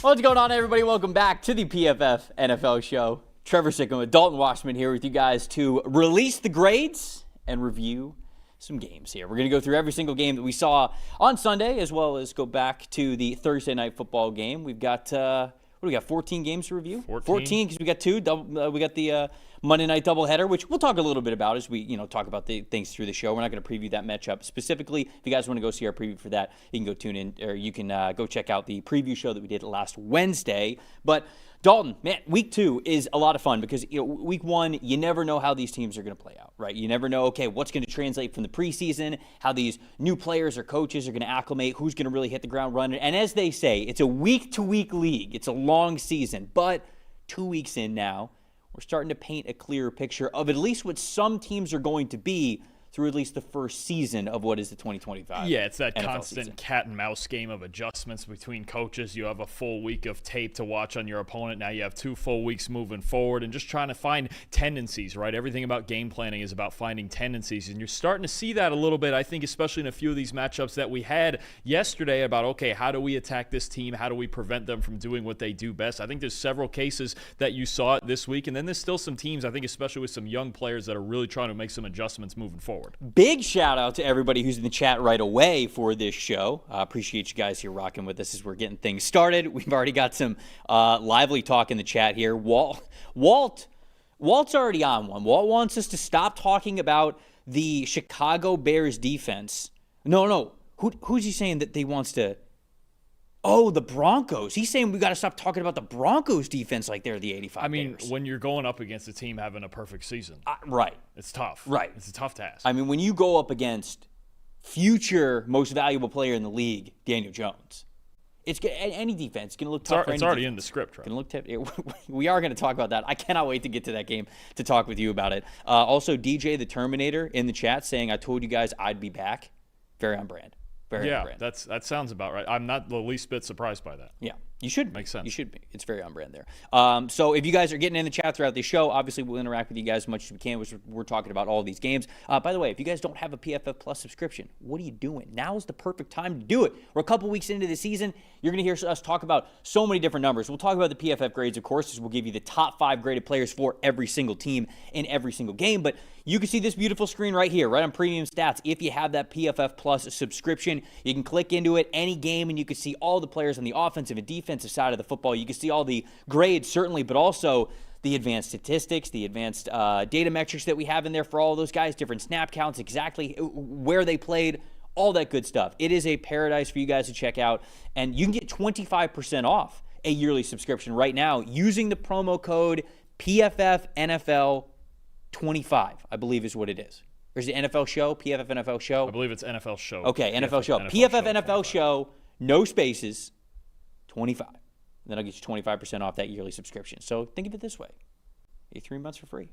What's going on, everybody? Welcome back to the PFF NFL show. Trevor, Sikkema, Dalton, Wasserman here with you guys to release the grades and review some games here. We're going to go through every single game that we saw on Sunday, as well as go back to the Thursday night football game. We've got, 14 games to review? 14, because we got two. We got the Monday night doubleheader, which we'll talk a little bit about as we, talk about the things through the show. We're not going to preview that matchup specifically. If you guys want to go see our preview for that, you can go tune in, or you can go check out the preview show that we did last Wednesday. But Dalton, man, week 2 is a lot of fun because week 1, you never know how these teams are going to play out, right? You never know, okay, what's going to translate from the preseason, how these new players or coaches are going to acclimate, who's going to really hit the ground running. And as they say, it's a week-to-week league. It's a long season. But 2 weeks in now, we're starting to paint a clearer picture of at least what some teams are going to be through at least the first season of what is the 2025 Yeah, it's that NFL constant season. cat and mouse game of adjustments between coaches. You have a full week of tape to watch on your opponent. Now you have 2 full weeks moving forward and just trying to find tendencies, right? Everything about game planning is about finding tendencies, and you're starting to see that a little bit, I think, especially in a few of these matchups that we had yesterday about, okay, how do we attack this team? How do we prevent them from doing what they do best? I think there's several cases that you saw it this week, and then there's still some teams, I think, especially with some young players that are really trying to make some adjustments moving forward. Big shout out to everybody who's in the chat right away for this show. Appreciate you guys here rocking with us as we're getting things started. We've already got some lively talk in the chat here. Walt's already on one. Walt wants us to stop talking about the Chicago Bears defense. No. Who's he saying that he wants to? Oh, the Broncos. He's saying we got to stop talking about the Broncos defense like they're the 85 Bears. When you're going up against a team having a perfect season. Right. It's tough. Right. It's a tough task. I mean, when you go up against future most valuable player in the league, Daniel Jones, it's any defense is going to look tough. It's already in the script, right? We are going to talk about that. I cannot wait to get to that game to talk with you about it. Also, DJ the Terminator in the chat saying, I told you guys I'd be back. Very on brand. That sounds about right. I'm not the least bit surprised by that. Yeah, you should be. Makes sense. You should be. It's very on brand there. So if you guys are getting in the chat throughout the show, obviously we'll interact with you guys as much as we can, which we're talking about all these games. By the way, if you guys don't have a PFF Plus subscription, what are you doing? Now is the perfect time to do it. We're a couple weeks into the season. You're going to hear us talk about so many different numbers. We'll talk about the PFF grades, of course, as we'll give you the top 5 graded players for every single team in every single game. But you can see this beautiful screen right here, right on Premium Stats. If you have that PFF Plus subscription, you can click into it any game, and you can see all the players on the offensive and defensive side of the football. You can see all the grades, certainly, but also the advanced statistics, the advanced data metrics that we have in there for all those guys, different snap counts, exactly where they played, all that good stuff. It is a paradise for you guys to check out, and you can get 25% off a yearly subscription right now using the promo code PFFNFL25, I believe is what it is. Or is it NFL Show? PFF NFL Show? I believe it's NFL Show. Okay, NFL Show. PFF NFL Show, no spaces, 25. Then I'll get you 25% off that yearly subscription. So think of it this way. You get 3 months for free.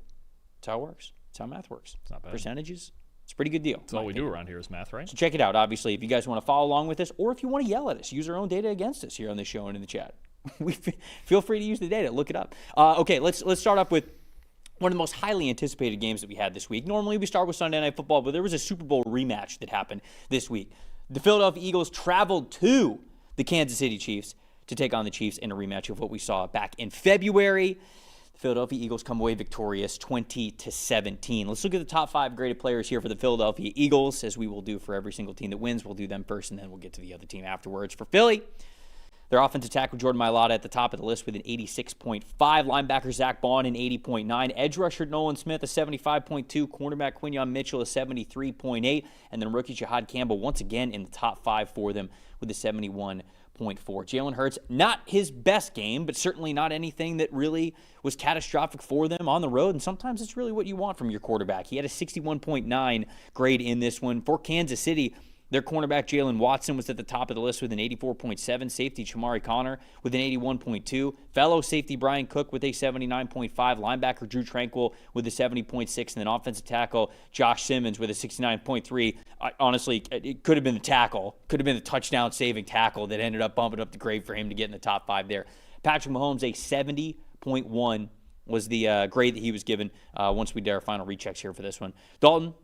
That's how it works. That's how math works. It's not bad. Percentages, it's a pretty good deal. That's all we do around here is math, right? So check it out, obviously, if you guys want to follow along with us, or if you want to yell at us, use our own data against us here on the show and in the chat. Feel free to use the data. Look it up. Okay, let's start off with one of the most highly anticipated games that we had this week. Normally we start with Sunday Night Football, but there was a Super Bowl rematch that happened this week. The Philadelphia Eagles traveled to the Kansas City Chiefs to take on the Chiefs in a rematch of what we saw back in February. The Philadelphia Eagles come away victorious 20-17. Let's look at the top 5 graded players here for the Philadelphia Eagles, as we will do for every single team that wins. We'll do them first, and then we'll get to the other team afterwards. For Philly, their offensive tackle, Jordan Mailata, at the top of the list with an 86.5. Linebacker, Zach Bond, an 80.9. Edge rusher, Nolan Smith, a 75.2. Cornerback, Quinyon Mitchell, a 73.8. And then rookie Jahad Campbell, once again in the top 5 for them with a 71.4. Jalen Hurts, not his best game, but certainly not anything that really was catastrophic for them on the road. And sometimes it's really what you want from your quarterback. He had a 61.9 grade in this one. For Kansas City, their cornerback, Jalen Watson, was at the top of the list with an 84.7. Safety, Chamari Connor, with an 81.2. Fellow safety, Brian Cook, with a 79.5. Linebacker, Drew Tranquill, with a 70.6. And then offensive tackle, Josh Simmons, with a 69.3. Honestly, it could have been the tackle. Could have been the touchdown-saving tackle that ended up bumping up the grade for him to get in the top 5 there. Patrick Mahomes, a 70.1 was the grade that he was given once we did our final rechecks here for this one. Dalton,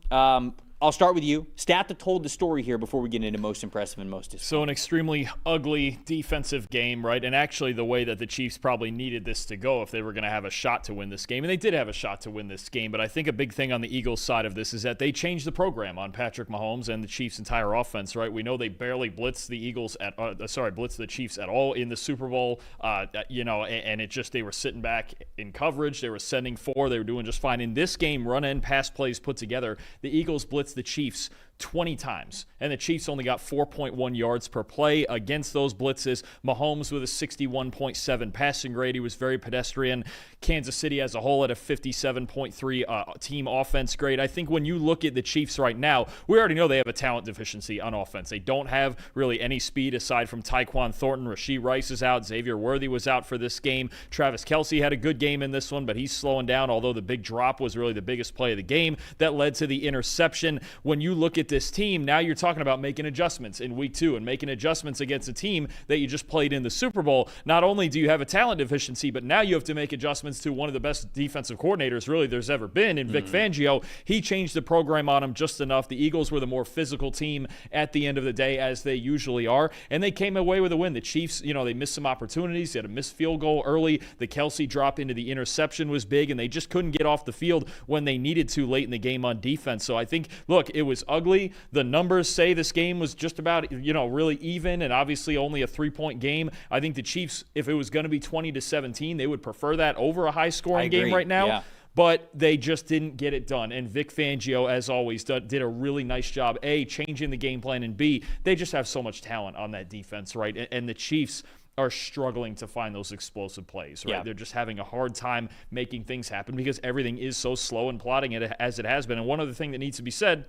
I'll start with you. Stat that told the story here before we get into most impressive and most disappointing. So an extremely ugly defensive game, right? And actually the way that the Chiefs probably needed this to go if they were going to have a shot to win this game. And they did have a shot to win this game. But I think a big thing on the Eagles side of this is that they changed the program on Patrick Mahomes and the Chiefs' entire offense, right? We know they barely blitzed the Chiefs at all in the Super Bowl, and it just, they were sitting back in coverage. They were sending four. They were doing just fine. In this game, run and pass plays put together, the Eagles blitzed the Chiefs 20 times, and the Chiefs only got 4.1 yards per play against those blitzes. Mahomes with a 61.7 passing grade. He was very pedestrian. Kansas City as a whole at a 57.3 team offense grade. I think when you look at the Chiefs right now, we already know they have a talent deficiency on offense. They don't have really any speed aside from Tyquan Thornton. Rashee Rice is out. Xavier Worthy was out for this game. Travis Kelce had a good game in this one, but he's slowing down, although the big drop was really the biggest play of the game that led to the interception. When you look at this team, now you're talking about making adjustments in week 2 and making adjustments against a team that you just played in the Super Bowl. Not only do you have a talent deficiency, but now you have to make adjustments to one of the best defensive coordinators really there's ever been in Vic Fangio. He changed the program on him just enough. The Eagles were the more physical team at the end of the day, as they usually are, and they came away with a win. The Chiefs, they missed some opportunities. They had a missed field goal early. The Kelce drop into the interception was big, and they just couldn't get off the field when they needed to late in the game on defense. So I think, look, it was ugly. The numbers say this game was just about, really even, and obviously only a 3-point game. I think the Chiefs, if it was going to be 20-17, they would prefer that over a high-scoring game right now. Yeah. But they just didn't get it done. And Vic Fangio, as always, did a really nice job, A, changing the game plan, and B, they just have so much talent on that defense, right? And the Chiefs are struggling to find those explosive plays, right? Yeah. They're just having a hard time making things happen because everything is so slow and plodding as it has been. And one other thing that needs to be said,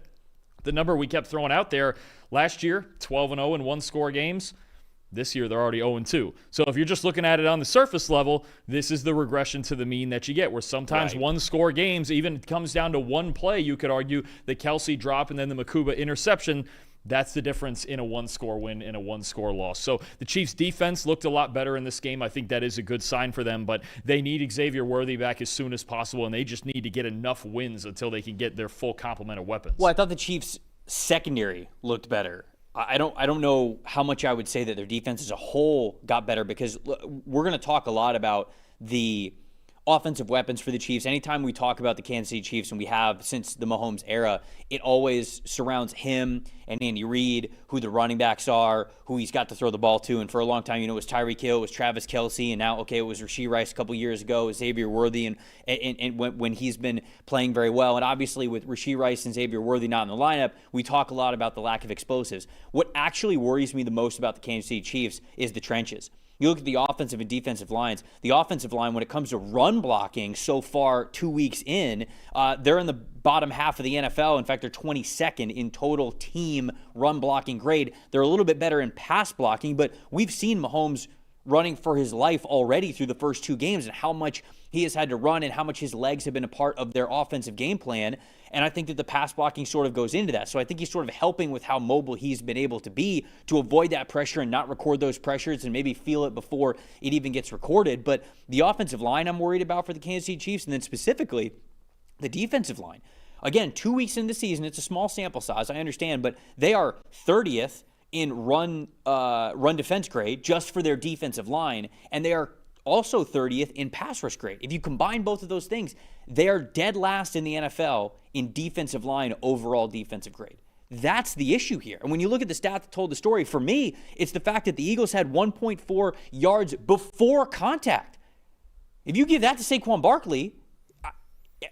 the number we kept throwing out there last year, 12-0 in one-score games. This year, they're already 0-2. So if you're just looking at it on the surface level, this is the regression to the mean that you get, where sometimes one-score games even comes down to one play. You could argue the Kelce drop and then the Makuba interception. That's the difference in a one-score win and a one-score loss. So the Chiefs' defense looked a lot better in this game. I think that is a good sign for them, but they need Xavier Worthy back as soon as possible, and they just need to get enough wins until they can get their full complement of weapons. Well, I thought the Chiefs' secondary looked better. I don't know how much I would say that their defense as a whole got better, because we're going to talk a lot about the offensive weapons for the Chiefs. Anytime we talk about the Kansas City Chiefs, and we have since the Mahomes era, it always surrounds him and Andy Reid, who the running backs are, who he's got to throw the ball to. And for a long time, it was Tyreek Hill, it was Travis Kelce, and now, it was Rashee Rice a couple years ago, it was Xavier Worthy, and when he's been playing very well. And obviously with Rashee Rice and Xavier Worthy not in the lineup, we talk a lot about the lack of explosives. What actually worries me the most about the Kansas City Chiefs is the trenches. You look at the offensive and defensive lines. The offensive line, when it comes to run blocking so far 2 weeks in, they're in the bottom half of the NFL. In fact, they're 22nd in total team run blocking grade. They're a little bit better in pass blocking, but we've seen Mahomes running for his life already through the first 2 games and how much he has had to run and how much his legs have been a part of their offensive game plan. And I think that the pass blocking sort of goes into that. So I think he's sort of helping with how mobile he's been able to be to avoid that pressure and not record those pressures and maybe feel it before it even gets recorded. But the offensive line I'm worried about for the Kansas City Chiefs, and then specifically the defensive line. Again, 2 weeks into the season, it's a small sample size, I understand, but they are 30th in run defense grade just for their defensive line, and they are also 30th in pass rush grade. If you combine both of those things, they are dead last in the NFL in defensive line overall defensive grade. That's the issue here. And when you look at the stat that told the story, for me, it's the fact that the Eagles had 1.4 yards before contact. If you give that to Saquon Barkley,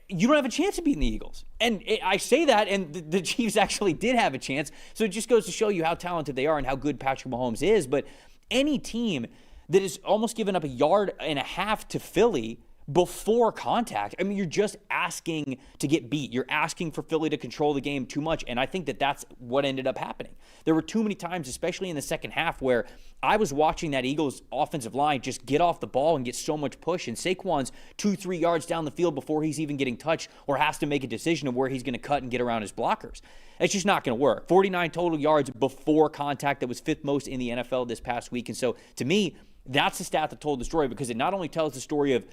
you don't have a chance of beating the Eagles. And I say that, and the Chiefs actually did have a chance. So it just goes to show you how talented they are and how good Patrick Mahomes is. But any team that has almost given up 1.5 yards to Philly before contact, I mean, you're just asking to get beat. You're asking for Philly to control the game too much, and I think that that's what ended up happening. There were too many times, especially in the second half, where I was watching that Eagles offensive line just get off the ball and get so much push, and Saquon's 2-3 yards down the field before he's even getting touched or has to make a decision of where he's going to cut and get around his blockers. It's just not going to work. 49 total yards before contact. That was 5th most in the NFL this past week. And so, to me, that's the stat that told the story, because it not only tells the story of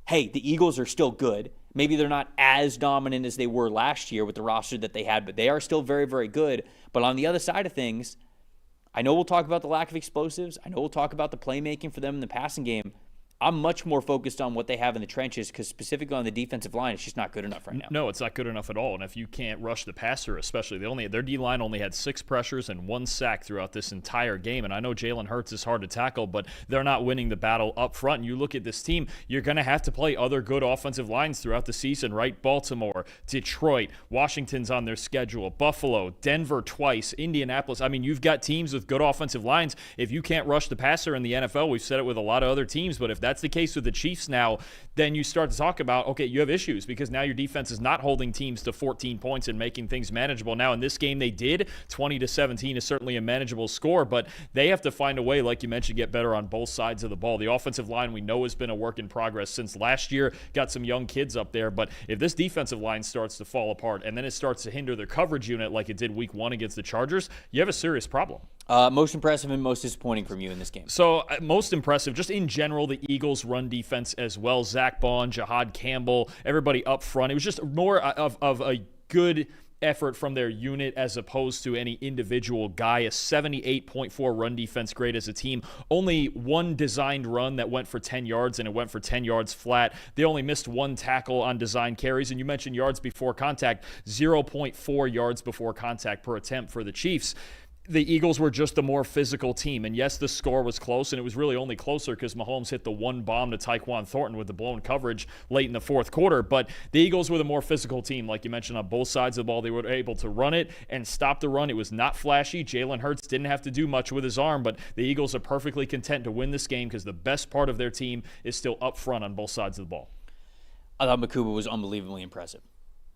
hey, the Eagles are still good. Maybe they're not as dominant as they were last year with the roster that they had, but they are still very, very good. But on the other side of things, I know we'll talk about the lack of explosives. I know we'll talk about the playmaking for them in the passing game. I'm much more focused on what they have in the trenches because specifically on the defensive line, it's just not good enough right now. No, it's not good enough at all. And if you can't rush the passer, especially, their D-line only had 6 pressures and 1 sack throughout this entire game. And I know Jalen Hurts is hard to tackle, but they're not winning the battle up front. And you look at this team, you're going to have to play other good offensive lines throughout the season, right? Baltimore, Detroit, Washington's on their schedule, Buffalo, Denver twice, Indianapolis. I mean, you've got teams with good offensive lines. If you can't rush the passer in the NFL, we've said it with a lot of other teams, but if that's the case with the Chiefs now, then you start to talk about, okay, you have issues because now your defense is not holding teams to 14 points and making things manageable. Now, in this game, they did. 20-17 is certainly a manageable score, but they have to find a way, like you mentioned, get better on both sides of the ball. The offensive line we know has been a work in progress since last year. Got some young kids up there, but if this defensive line starts to fall apart and then it starts to hinder their coverage unit like it did week 1 against the Chargers, you have a serious problem. Most impressive and most disappointing from you in this game? So, most impressive, just in general, the Eagles' run defense as well. Zach Bond, Jahad Campbell, everybody up front. It was just more of a good effort from their unit as opposed to any individual guy. A 78.4 run defense grade as a team. Only 1 designed run that went for 10 yards, and it went for 10 yards flat. They only missed 1 tackle on design carries, and you mentioned yards before contact, 0.4 yards before contact per attempt for the Chiefs. The Eagles were just the more physical team. And yes, the score was close, and it was really only closer because Mahomes hit the 1 bomb to Tyquan Thornton with the blown coverage late in the 4th quarter. But the Eagles were the more physical team, like you mentioned, on both sides of the ball. They were able to run it and stop the run. It was not flashy. Jalen Hurts didn't have to do much with his arm, but the Eagles are perfectly content to win this game because the best part of their team is still up front on both sides of the ball. I thought Makuba was unbelievably impressive.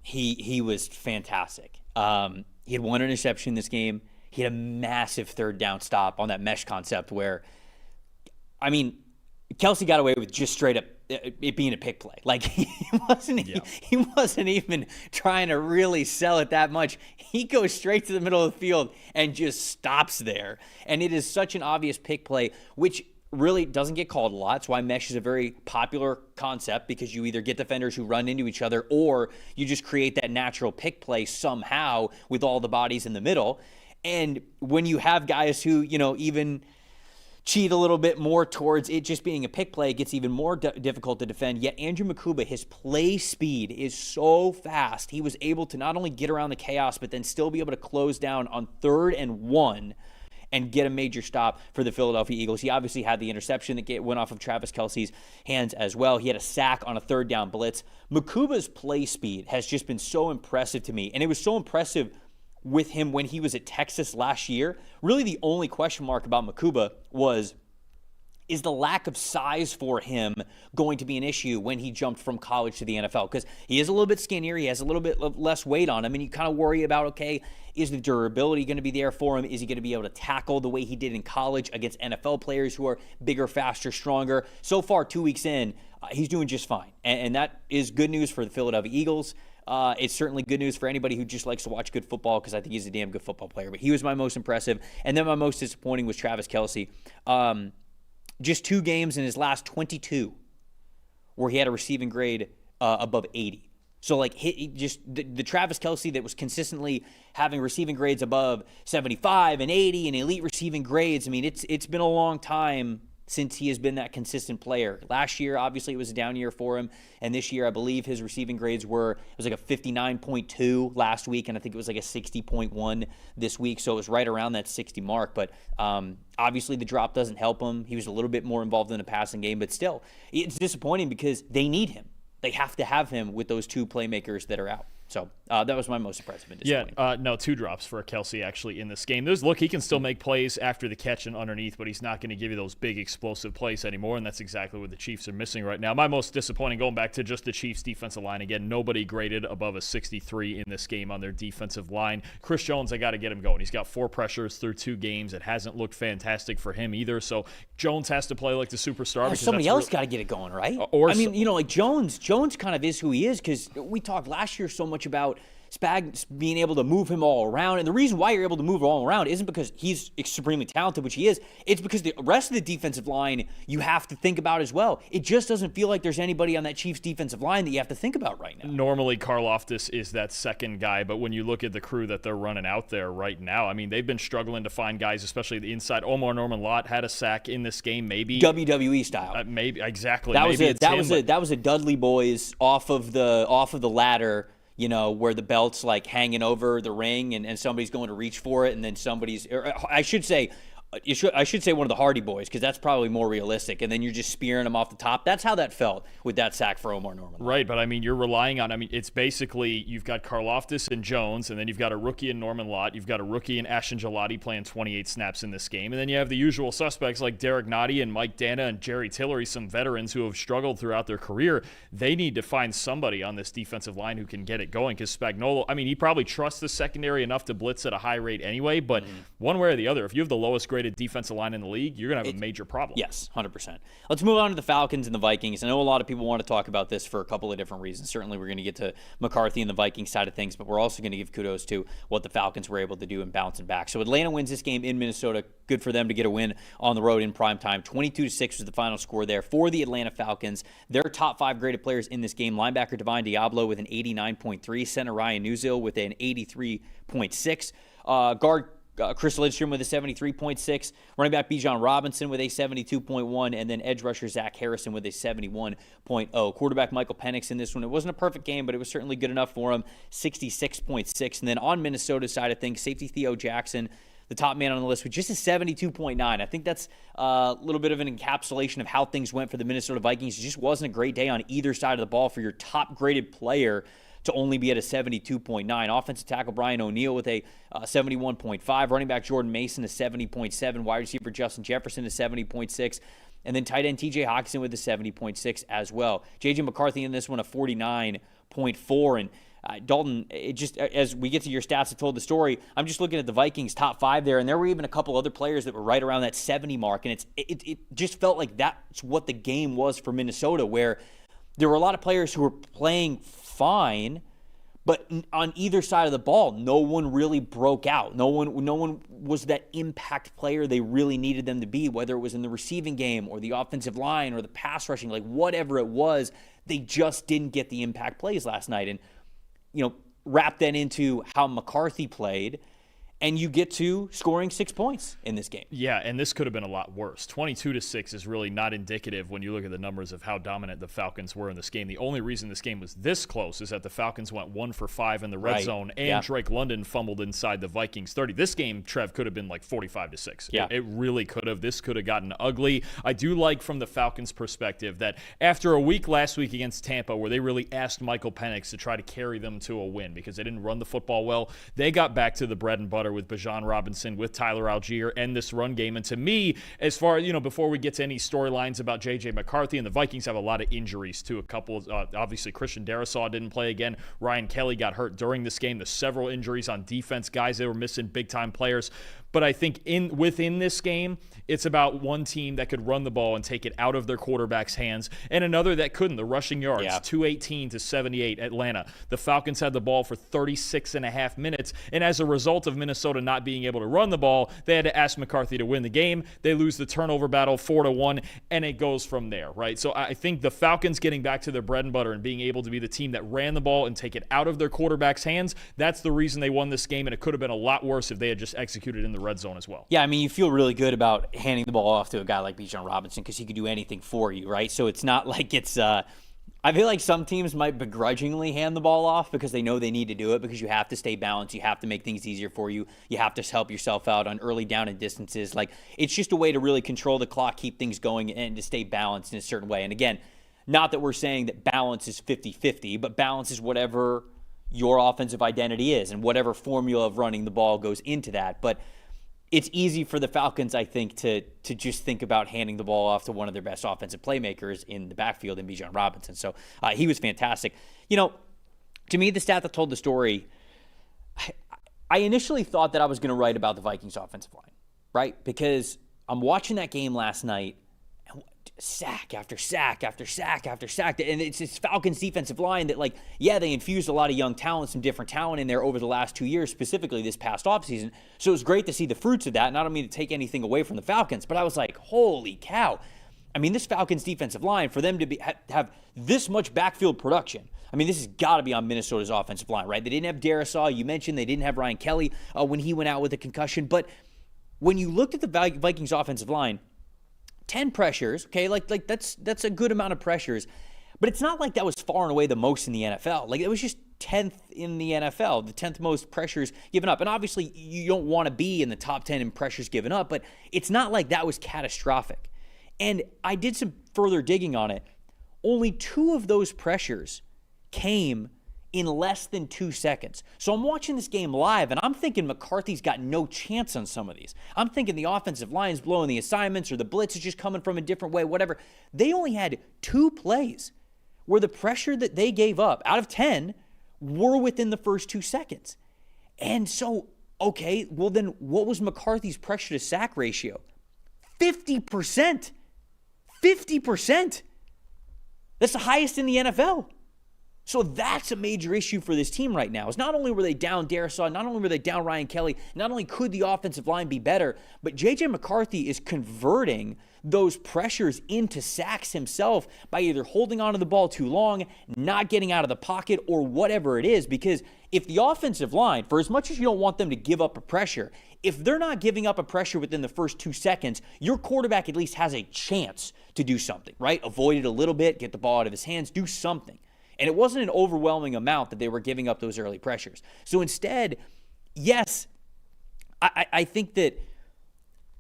He was fantastic. He had 1 interception in this game. He had a massive 3rd down stop on that mesh concept where, I mean, Kelsey got away with just straight up it being a pick play. Like, he wasn't even trying to really sell it that much. He goes straight to the middle of the field and just stops there. And it is such an obvious pick play, which really doesn't get called a lot. That's why mesh is a very popular concept, because you either get defenders who run into each other or you just create that natural pick play somehow with all the bodies in the middle. And when you have guys who, even cheat a little bit more towards it just being a pick play, it gets even more difficult to defend. Yet Andrew Makuba, his play speed is so fast. He was able to not only get around the chaos, but then still be able to close down on 3rd and 1 and get a major stop for the Philadelphia Eagles. He obviously had the interception that went off of Travis Kelce's hands as well. He had a sack on a 3rd down blitz. Makuba's play speed has just been so impressive to me, and it was so impressive with him when he was at Texas last year. Really the only question mark about Makuba is the lack of size for him going to be an issue when he jumped from college to the NFL? Because he is a little bit skinnier. He has a little bit less weight on him. And you kind of worry about, okay, is the durability going to be there for him? Is he going to be able to tackle the way he did in college against NFL players who are bigger, faster, stronger? So far, 2 weeks in, he's doing just fine. And that is good news for the Philadelphia Eagles. It's certainly good news for anybody who just likes to watch good football, because I think he's a damn good football player. But he was my most impressive. And then my most disappointing was Travis Kelce. Just 2 games in his last 22 where he had a receiving grade above 80. So, like, the Travis Kelce that was consistently having receiving grades above 75 and 80 and elite receiving grades, I mean, it's been a long time since he has been that consistent player. Last year, obviously, it was a down year for him. And this year, I believe his receiving grades it was like a 59.2 last week, and I think it was like a 60.1 this week. So it was right around that 60 mark. But obviously, the drop doesn't help him. He was a little bit more involved in the passing game. But still, it's disappointing because they need him. They have to have him with those 2 playmakers that are out. So that was my most impressive and disappointing. Yeah, no, 2 drops for Kelce actually in this game. He can still make plays after the catch and underneath, but he's not going to give you those big explosive plays anymore, and that's exactly what the Chiefs are missing right now. My most disappointing, going back to just the Chiefs' defensive line, again, nobody graded above a 63 in this game on their defensive line. Chris Jones, I got to get him going. He's got 4 pressures through 2 games. It hasn't looked fantastic for him either, so Jones has to play like the superstar. Yeah, somebody else got to get it going, right? Like Jones kind of is who he is, because we talked last year so much about Spag's being able to move him all around. And the reason why you're able to move all around isn't because he's supremely talented, which he is. It's because the rest of the defensive line you have to think about as well. It just doesn't feel like there's anybody on that Chiefs defensive line that you have to think about right now. Normally, Karlaftis is that second guy, but when you look at the crew that they're running out there right now, I mean, they've been struggling to find guys, especially the inside. Omar Norman Lott had a sack in this game, maybe WWE style. Maybe exactly. That was a Dudley Boys off of the ladder, you know, where the belt's like hanging over the ring and somebody's going to reach for it, and then I should say one of the Hardy Boys, because that's probably more realistic, and then you're just spearing them off the top. That's how that felt with that sack for Omar Norman. Right, but I mean, you're relying on, it's basically you've got Karlaftis and Jones, and then you've got a rookie in Norman Lott, you've got a rookie in Ashton Gelati playing 28 snaps in this game, and then you have the usual suspects like Derek Nottie and Mike Dana and Jerry Tillery, some veterans who have struggled throughout their career. They need to find somebody on this defensive line who can get it going, because Spagnuolo, he probably trusts the secondary enough to blitz at a high rate anyway, but one way or the other, if you have the lowest graded defensive line in the league, you're going to have a major problem. Yes, 100%. Let's move on to the Falcons and the Vikings. I know a lot of people want to talk about this for a couple of different reasons. Certainly, we're going to get to McCarthy and the Vikings side of things, but we're also going to give kudos to what the Falcons were able to do in bouncing back. So Atlanta wins this game in Minnesota. Good for them to get a win on the road in prime time. 22-6 was the final score there for the Atlanta Falcons. Their top 5 graded players in this game: linebacker Divine Diablo with an 89.3, center Ryan Nuzil with an 83.6, guard Chris Lidstrom with a 73.6, running back Bijan Robinson with a 72.1, and then edge rusher Zach Harrison with a 71.0. Quarterback Michael Penix in this one, it wasn't a perfect game, but it was certainly good enough for him, 66.6. And then on Minnesota's side of things, safety Theo Jackson, the top man on the list, with just a 72.9. I think that's a little bit of an encapsulation of how things went for the Minnesota Vikings. It just wasn't a great day on either side of the ball for your top-graded player to only be at a 72.9. Offensive tackle Brian O'Neill with a 71.5. Running back Jordan Mason a 70.7. Wide receiver Justin Jefferson a 70.6. And then tight end TJ Hawkinson with a 70.6 as well. J.J. McCarthy in this one a 49.4. And Dalton, it just, as we get to your stats that told the story, I'm just looking at the Vikings top 5 there, and there were even a couple other players that were right around that 70 mark, and it just felt like that's what the game was for Minnesota, where there were a lot of players who were playing fine, but on either side of the ball, no one really broke out. No one was that impact player they really needed them to be, whether it was in the receiving game or the offensive line or the pass rushing, like whatever it was, they just didn't get the impact plays last night. And, wrap that into how McCarthy played, and you get to scoring 6 points in this game. Yeah, and this could have been a lot worse. 22-6 is really not indicative when you look at the numbers of how dominant the Falcons were in this game. The only reason this game was this close is that the Falcons went 1 for 5 in the red zone, and Drake London fumbled inside the Vikings 30. This game, Trev, could have been like 45-6. Yeah. It really could have. This could have gotten ugly. I do like, from the Falcons' perspective, that after a week last week against Tampa where they really asked Michael Penix to try to carry them to a win because they didn't run the football well, they got back to the bread and butter with Bijan Robinson, with Tyler Algier, and this run game. And to me, as far as, before we get to any storylines about J.J. McCarthy, and the Vikings have a lot of injuries too. A couple, obviously Christian Darrisaw didn't play again. Ryan Kelly got hurt during this game. There's several injuries on defense, guys that were missing big-time players. But I think within this game, it's about one team that could run the ball and take it out of their quarterback's hands, and another that couldn't. The rushing yards, 218 to 78, Atlanta. The Falcons had the ball for 36 and a half minutes, and as a result of Minnesota not being able to run the ball, they had to ask McCarthy to win the game. They lose the turnover battle 4-1, and it goes from there, right? So I think the Falcons getting back to their bread and butter and being able to be the team that ran the ball and take it out of their quarterback's hands, that's the reason they won this game, and it could have been a lot worse if they had just executed in the red zone as well. Yeah, you feel really good about handing the ball off to a guy like Bijan Robinson because he could do anything for you, right? So it's not like it's I feel like some teams might begrudgingly hand the ball off because they know they need to do it, because you have to stay balanced. You have to make things easier for you. You have to help yourself out on early down and distances. Like, it's just a way to really control the clock, keep things going, and to stay balanced in a certain way. And again, not that we're saying that balance is 50-50, but balance is whatever your offensive identity is and whatever formula of running the ball goes into that. But it's easy for the Falcons, I think, to just think about handing the ball off to one of their best offensive playmakers in the backfield in Bijan Robinson. So he was fantastic. To me, the stat that told the story, I initially thought that I was going to write about the Vikings offensive line, right? Because I'm watching that game last night. sack after sack after sack after sack. And it's this Falcons defensive line that, like, yeah, they infused a lot of young talent, some different talent in there over the last 2 years, specifically this past offseason. So it was great to see the fruits of that. And I don't mean to take anything away from the Falcons, but I was like, holy cow. I mean, this Falcons defensive line, for them to have this much backfield production, I mean, this has got to be on Minnesota's offensive line, right? They didn't have Darisaw. You mentioned they didn't have Ryan Kelly when he went out with a concussion. But when you looked at the Vikings offensive line, 10 pressures, okay, like that's a good amount of pressures. But it's not like that was far and away the most in the NFL. Like, it was just 10th in the NFL, the 10th most pressures given up. And obviously, you don't want to be in the top 10 in pressures given up, but it's not like that was catastrophic. And I did some further digging on it. Only 2 of those pressures came in less than 2 seconds. So I'm watching this game live, and I'm thinking McCarthy's got no chance on some of these. I'm thinking the offensive line's blowing the assignments, or the blitz is just coming from a different way, whatever. They only had 2 plays where the pressure that they gave up out of 10 were within the first 2 seconds. And so, okay, well then what was McCarthy's pressure to sack ratio? 50%. 50%. That's the highest in the NFL. So that's a major issue for this team right now. Is not only were they down Darisaw, not only were they down Ryan Kelly, not only could the offensive line be better, but J.J. McCarthy is converting those pressures into sacks himself by either holding onto the ball too long, not getting out of the pocket, or whatever it is. Because if the offensive line, for as much as you don't want them to give up a pressure, if they're not giving up a pressure within the first 2 seconds, your quarterback at least has a chance to do something, right? Avoid it a little bit, get the ball out of his hands, do something. And it wasn't an overwhelming amount that they were giving up those early pressures. So instead, yes, I think that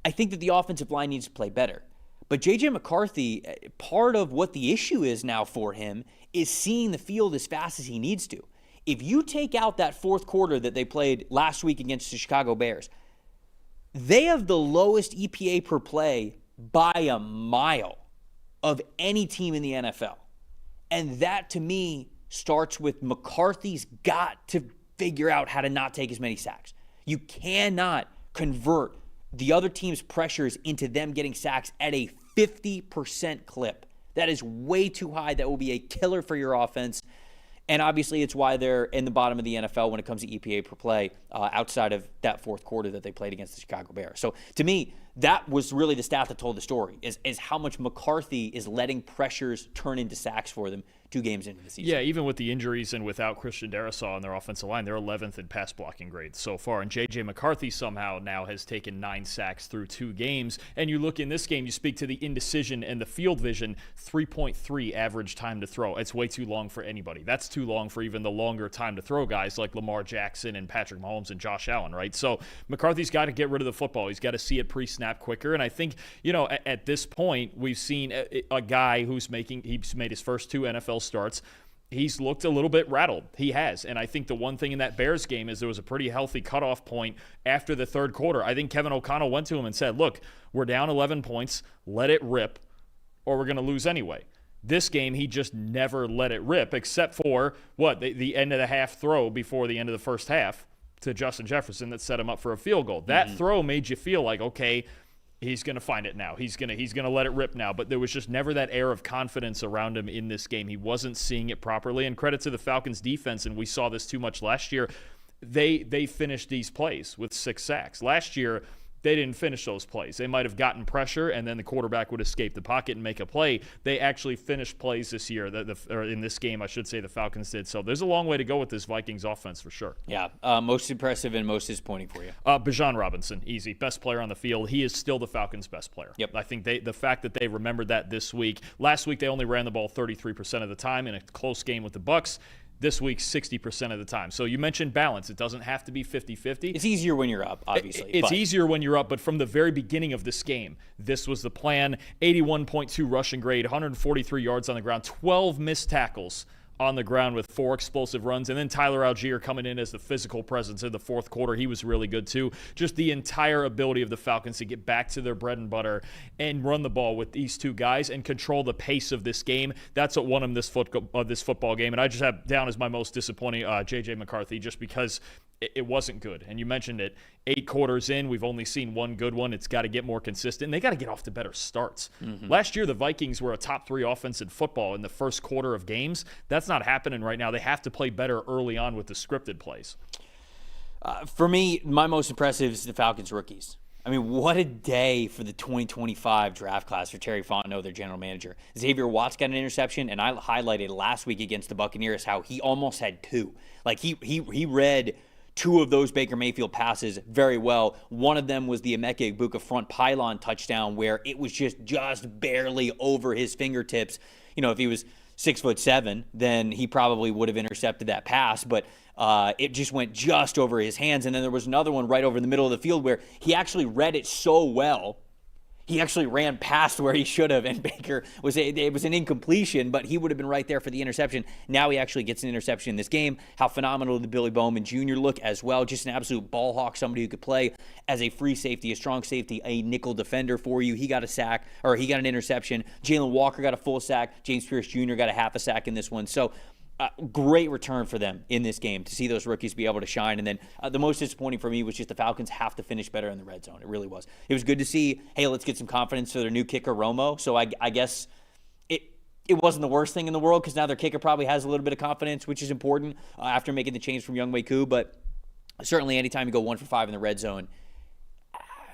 the offensive line needs to play better. But J.J. McCarthy, part of what the issue is now for him is seeing the field as fast as he needs to. If you take out that fourth quarter that they played last week against the Chicago Bears, they have the lowest EPA per play by a mile of any team in the NFL. And that, to me, starts with McCarthy's got to figure out how to not take as many sacks. You cannot convert the other team's pressures into them getting sacks at a 50% clip. That is way too high. That will be a killer for your offense. And obviously, it's why they're in the bottom of the NFL when it comes to EPA per play outside of that fourth quarter that they played against the Chicago Bears. So, to me, that was really the stat that told the story, is how much McCarthy is letting pressures turn into sacks for them 2 games into the season. Yeah, even with the injuries and without Christian Darisaw on their offensive line, they're 11th in pass blocking grades so far. And J.J. McCarthy somehow now has taken 9 sacks through 2 games. And you look in this game, you speak to the indecision and the field vision, 3.3 average time to throw. It's way too long for anybody. That's too long for even the longer time to throw guys like Lamar Jackson and Patrick Mahomes and Josh Allen, right? So McCarthy's got to get rid of the football. He's got to see it pre-snap quicker. And I think, at this point, we've seen a guy he's made his first 2 NFL starts. He's looked a little bit rattled. He has. And I think the one thing in that Bears game is there was a pretty healthy cutoff point after the third quarter. I think Kevin O'Connell went to him and said, look, we're down 11 points. Let it rip, or we're going to lose anyway. This game, he just never let it rip, except for, the end of the half throw before the end of the first half to Justin Jefferson that set him up for a field goal. That throw made you feel like, okay, he's going to find it now. He's going to let it rip now. But there was just never that air of confidence around him in this game. He wasn't seeing it properly. And credit to the Falcons defense, and we saw this too much last year. They finished these plays with 6 sacks. Last year, they didn't finish those plays. They might have gotten pressure, and then the quarterback would escape the pocket and make a play. They actually finished plays this year, or in this game, I should say, the Falcons did. So there's a long way to go with this Vikings offense for sure. Yeah, most impressive and most disappointing for you. Bijan Robinson, easy. Best player on the field. He is still the Falcons' best player. Yep. I think the fact that they remembered that this week. Last week, they only ran the ball 33% of the time in a close game with the Bucs. This week, 60% of the time. So you mentioned balance. It doesn't have to be 50-50. It's easier when you're up, obviously. It's easier when you're up, but from the very beginning of this game, this was the plan. 81.2 rushing grade, 143 yards on the ground, 12 missed tackles on the ground with 4 explosive runs. And then Tyler Algier coming in as the physical presence in the fourth quarter. He was really good too. Just the entire ability of the Falcons to get back to their bread and butter and run the ball with these 2 guys and control the pace of this game. That's what won them this football game. And I just have down as my most disappointing J.J. McCarthy, just because it wasn't good. And you mentioned it, 8 quarters in, we've only seen one good one. It's got to get more consistent. And they got to get off to better starts. Last year, the Vikings were a top 3 offense in football in the first quarter of games. That's not happening right now. They have to play better early on with the scripted plays. For me, my most impressive is the Falcons rookies. I mean, what a day for the 2025 draft class for Terry Fontenot, their general manager. Xavier Watts got an interception, and I highlighted last week against the Buccaneers how he almost had 2. Like, he read 2 of those Baker Mayfield passes very well. One of them was the Emeka Egbuka front pylon touchdown where it was just barely over his fingertips. You know, if he was 6'7", then he probably would have intercepted that pass, but it just went just over his hands. And then there was another one right over the middle of the field where he actually read it so well, he actually ran past where he should have, and Baker it was an incompletion, but he would have been right there for the interception. Now he actually gets an interception in this game. How phenomenal did Billy Bowman Jr. look as well? Just an absolute ball hawk, somebody who could play as a free safety, a strong safety, a nickel defender for you. He got a sack, or he got an interception. Jalen Walker got a full sack. James Pierce Jr. got a half a sack in this one. So great return for them in this game to see those rookies be able to shine. And then the most disappointing for me was just the Falcons have to finish better in the red zone. It really was. It was good to see, hey, let's get some confidence for their new kicker, Romo. So I guess it wasn't the worst thing in the world because now their kicker probably has a little bit of confidence, which is important after making the change from Younghoe Koo. But certainly anytime you go 1 for 5 in the red zone,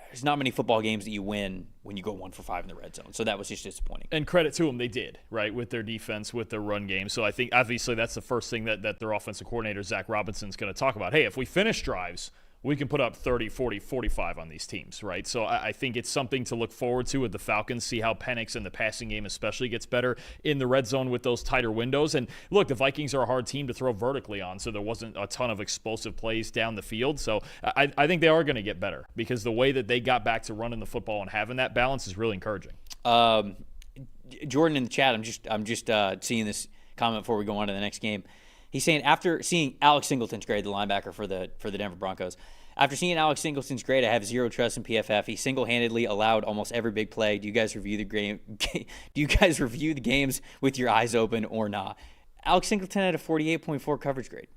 there's not many football games that you win when you go 1 for 5 in the red zone. So that was just disappointing. And credit to them, they did, right, with their defense, with their run game. So I think, obviously, that's the first thing that their offensive coordinator, Zach Robinson's going to talk about. Hey, if we finish drives, we can put up 30, 40, 45 on these teams, right? So I think it's something to look forward to with the Falcons, see how Penix in the passing game especially gets better in the red zone with those tighter windows. And look, the Vikings are a hard team to throw vertically on, so there wasn't a ton of explosive plays down the field. So I think they are going to get better because the way that they got back to running the football and having that balance is really encouraging. Jordan in the chat, I'm just seeing this comment before we go on to the next game. He's saying after seeing Alex Singleton's grade, the linebacker for the Denver Broncos, after seeing Alex Singleton's grade, I have zero trust in PFF. He single-handedly allowed almost every big play. Do you guys review the game? Do you guys review the games with your eyes open or not? Alex Singleton had a 48.4 coverage grade.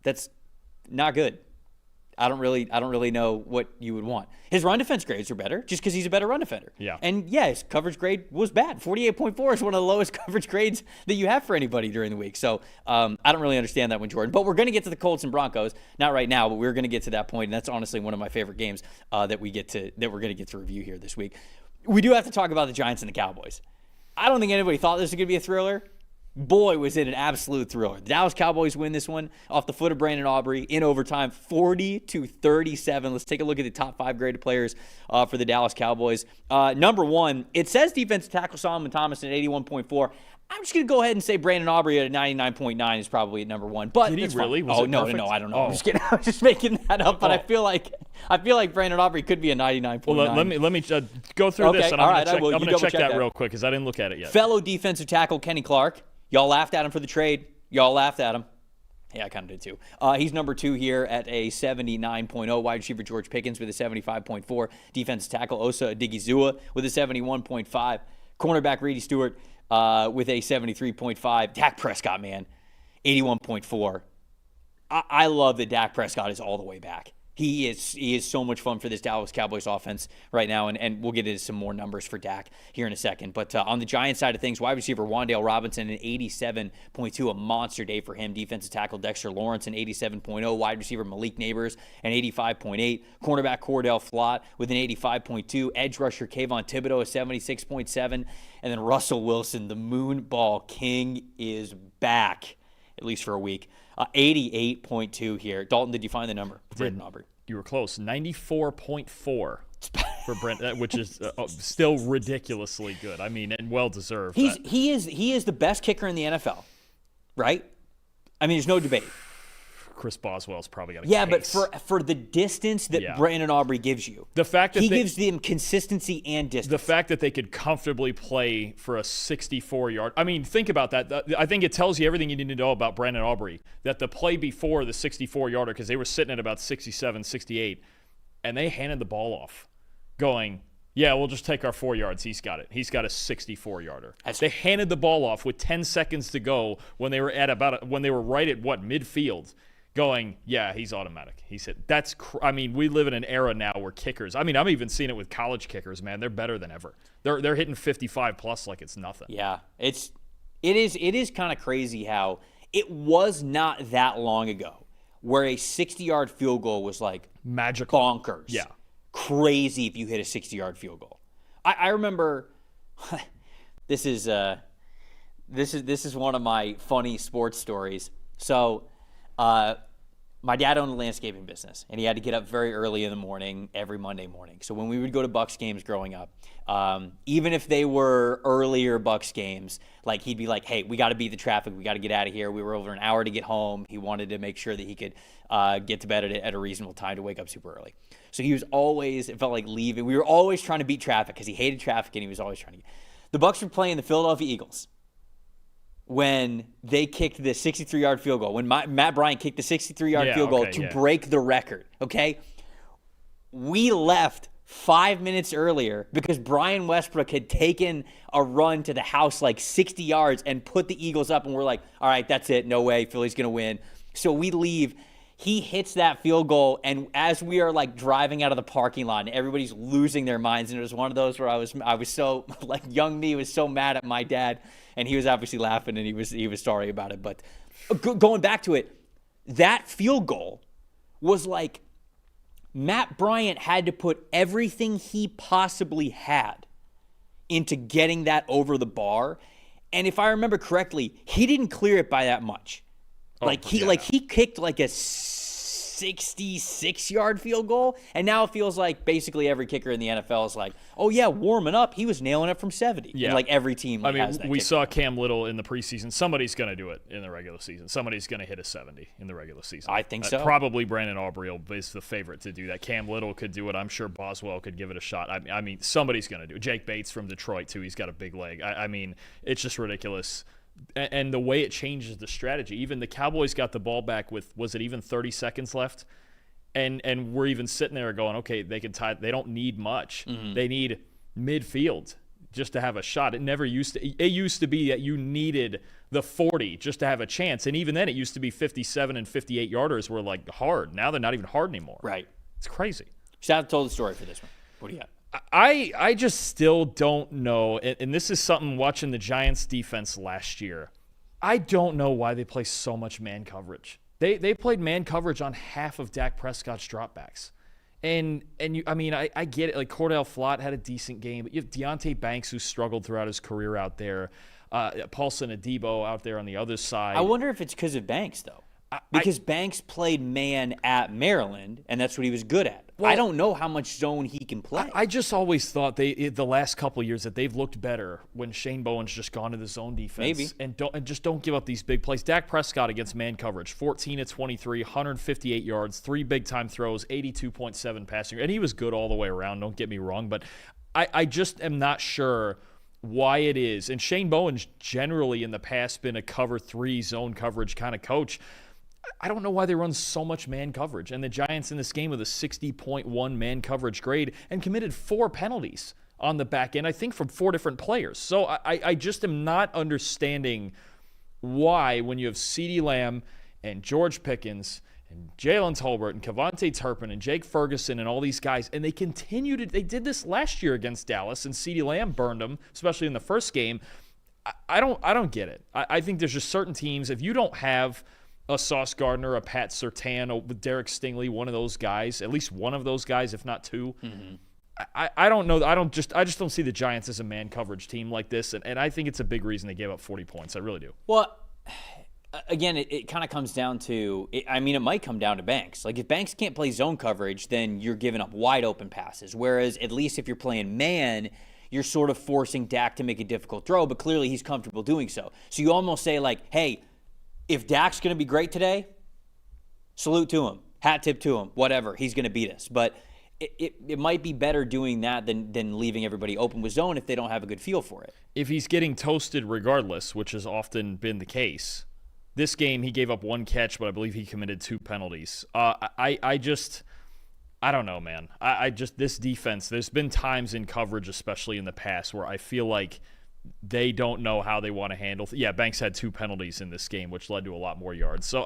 That's not good. I don't really know what you would want. His run defense grades are better just because he's a better run defender. Yeah. And yeah, his coverage grade was bad. 48.4 is one of the lowest coverage grades that you have for anybody during the week. So I don't really understand that one, Jordan. But we're going to get to the Colts and Broncos. Not right now, but we're going to get to that point. And that's honestly one of my favorite games that we're going to get to review here this week. We do have to talk about the Giants and the Cowboys. I don't think anybody thought this was going to be a thriller. Boy, was it an absolute thriller. The Dallas Cowboys win this one off the foot of Brandon Aubrey in overtime, 40-37. Let's take a look at the top 5 graded players for the Dallas Cowboys. Number 1, it says defensive tackle Solomon Thomas at 81.4. I'm just going to go ahead and say Brandon Aubrey at 99.9 is probably at number 1. But did he really? No, I don't know. I'm just kidding. I'm just making that up. But I feel like Brandon Aubrey could be a 99.9. Well, let me go through this, and I'm going to check that real quick because I didn't look at it yet. Fellow defensive tackle Kenny Clark. Y'all laughed at him for the trade. Y'all laughed at him. Yeah, I kind of did too. He's number 2 here at a 79.0. Wide receiver George Pickens with a 75.4. Defensive tackle Osa Odigizua with a 71.5. Cornerback Reedy Stewart with a 73.5. Dak Prescott, man, 81.4. I love that Dak Prescott is all the way back. He is so much fun for this Dallas Cowboys offense right now, and we'll get into some more numbers for Dak here in a second. But on the Giants side of things, wide receiver Wan'Dale Robinson, an 87.2, a monster day for him. Defensive tackle Dexter Lawrence, an 87.0. Wide receiver Malik Neighbors, an 85.8. Cornerback Cordell Flott with an 85.2. Edge rusher Kayvon Thibodeau, a 76.7. And then Russell Wilson, the Moonball King, is back, at least for a week. 88.2 here. Dalton, did you find the number? Brandon Aubrey. You were close. 94.4 for Brent, which is still ridiculously good. I mean, and well deserved. He is the best kicker in the NFL, right? I mean, there's no debate. Chris Boswell's probably got a case. But for the distance that Brandon Aubrey gives you, the fact that he gives them consistency and distance. The fact that they could comfortably play for a 64-yard. I mean, think about that. I think it tells you everything you need to know about Brandon Aubrey. That the play before the 64-yarder, because they were sitting at about 67, 68, and they handed the ball off, going, yeah, we'll just take our 4 yards. He's got it. He's got a 64-yarder. They handed the ball off with 10 seconds to go when they were right at midfield, going, yeah, he's automatic. He said, I mean, we live in an era now where kickers, I mean, I'm even seeing it with college kickers, man. They're better than ever. They're hitting 55 plus like it's nothing. Yeah, it is kind of crazy how it was not that long ago where a 60-yard field goal was like magical, bonkers. Yeah. Crazy if you hit a 60-yard field goal. I remember this is one of my funny sports stories. So, my dad owned a landscaping business, and he had to get up very early in the morning every Monday morning. So when we would go to Bucs games growing up, even if they were earlier Bucs games, like he'd be like, "Hey, we got to beat the traffic. We got to get out of here." We were over an hour to get home. He wanted to make sure that he could get to bed at a reasonable time to wake up super early. So he was always, it felt like leaving. We were always trying to beat traffic because he hated traffic, and he was always trying to get. The Bucs were playing the Philadelphia Eagles when they kicked the 63-yard field goal, when Matt Bryant kicked the 63-yard field goal to break the record, okay? We left 5 minutes earlier because Brian Westbrook had taken a run to the house like 60 yards and put the Eagles up, and we're like, all right, that's it. No way. Philly's going to win. So we leave. He hits that field goal, and as we are like driving out of the parking lot, and everybody's losing their minds, and it was one of those where I was so, like, young me was so mad at my dad, and he was obviously laughing, and he was sorry about it. But going back to it, that field goal was like Matt Bryant had to put everything he possibly had into getting that over the bar, and if I remember correctly, he didn't clear it by that much. He kicked like a 66-yard field goal, and now it feels like basically every kicker in the NFL is like, oh yeah, warming up, he was nailing it from 70. Yeah, and like every team. Like, has that we kicker. saw Cam Little in the preseason. Somebody's going to do it in the regular season. Somebody's going to hit a 70 in the regular season. I think so. Probably Brandon Aubrey is the favorite to do that. Cam Little could do it. I'm sure Boswell could give it a shot. I mean, somebody's going to do it. Jake Bates from Detroit too. He's got a big leg. I mean, it's just ridiculous. And the way it changes the strategy. Even the Cowboys got the ball back with, was it even 30 seconds left? And we're even sitting there going, okay, they can tie. They don't need much. Mm-hmm. They need midfield just to have a shot. It used to be that you needed the 40 just to have a chance. And even then it used to be 57 and 58 yarders were like hard. Now they're not even hard anymore. Right. It's crazy. Shad told the story for this one. What do you got? I just still don't know, and this is something watching the Giants defense last year. I don't know why they play so much man coverage. They played man coverage on half of Dak Prescott's dropbacks. And I get it. Like Cordell Flott had a decent game, but you have Deonte Banks who struggled throughout his career out there. Paulson Adebo out there on the other side. I wonder if it's because of Banks, though. Because Banks played man at Maryland, and that's what he was good at. Well, I don't know how much zone he can play. I just always thought the last couple of years that they've looked better when Shane Bowen's just gone to the zone defense. Maybe. And just don't give up these big plays. Dak Prescott against man coverage, 14 of 23, 158 yards, 3 big-time throws, 82.7 passing. And he was good all the way around, don't get me wrong. But I just am not sure why it is. And Shane Bowen's generally in the past been a cover 3 zone coverage kind of coach. I don't know why they run so much man coverage. And the Giants in this game with a 60.1 man coverage grade and committed 4 penalties on the back end, I think from 4 different players. So I just am not understanding why when you have CeeDee Lamb and George Pickens and Jalen Tolbert and Kevontae Turpin and Jake Ferguson and all these guys, and they did this last year against Dallas, and CeeDee Lamb burned them, especially in the first game. I don't get it. I think there's just certain teams, if you don't have a Sauce Gardner, a Pat Surtain, with Derek Stingley, one of those guys, at least one of those guys, if not 2. Mm-hmm. I don't know. I just don't see the Giants as a man coverage team like this, and I think it's a big reason they gave up 40 points. I really do. Well, again, it kind of comes down to, it might come down to Banks. Like, if Banks can't play zone coverage, then you're giving up wide open passes. Whereas, at least if you're playing man, you're sort of forcing Dak to make a difficult throw, but clearly he's comfortable doing so. So you almost say, like, hey, if Dak's going to be great today, salute to him, hat tip to him, whatever. He's going to beat us. But it might be better doing that than leaving everybody open with zone if they don't have a good feel for it. If he's getting toasted regardless, which has often been the case, this game he gave up 1 catch, but I believe he committed 2 penalties. I don't know, man. This defense, there's been times in coverage, especially in the past, where I feel like they don't know how they want to handle. Banks had 2 penalties in this game, which led to a lot more yards. So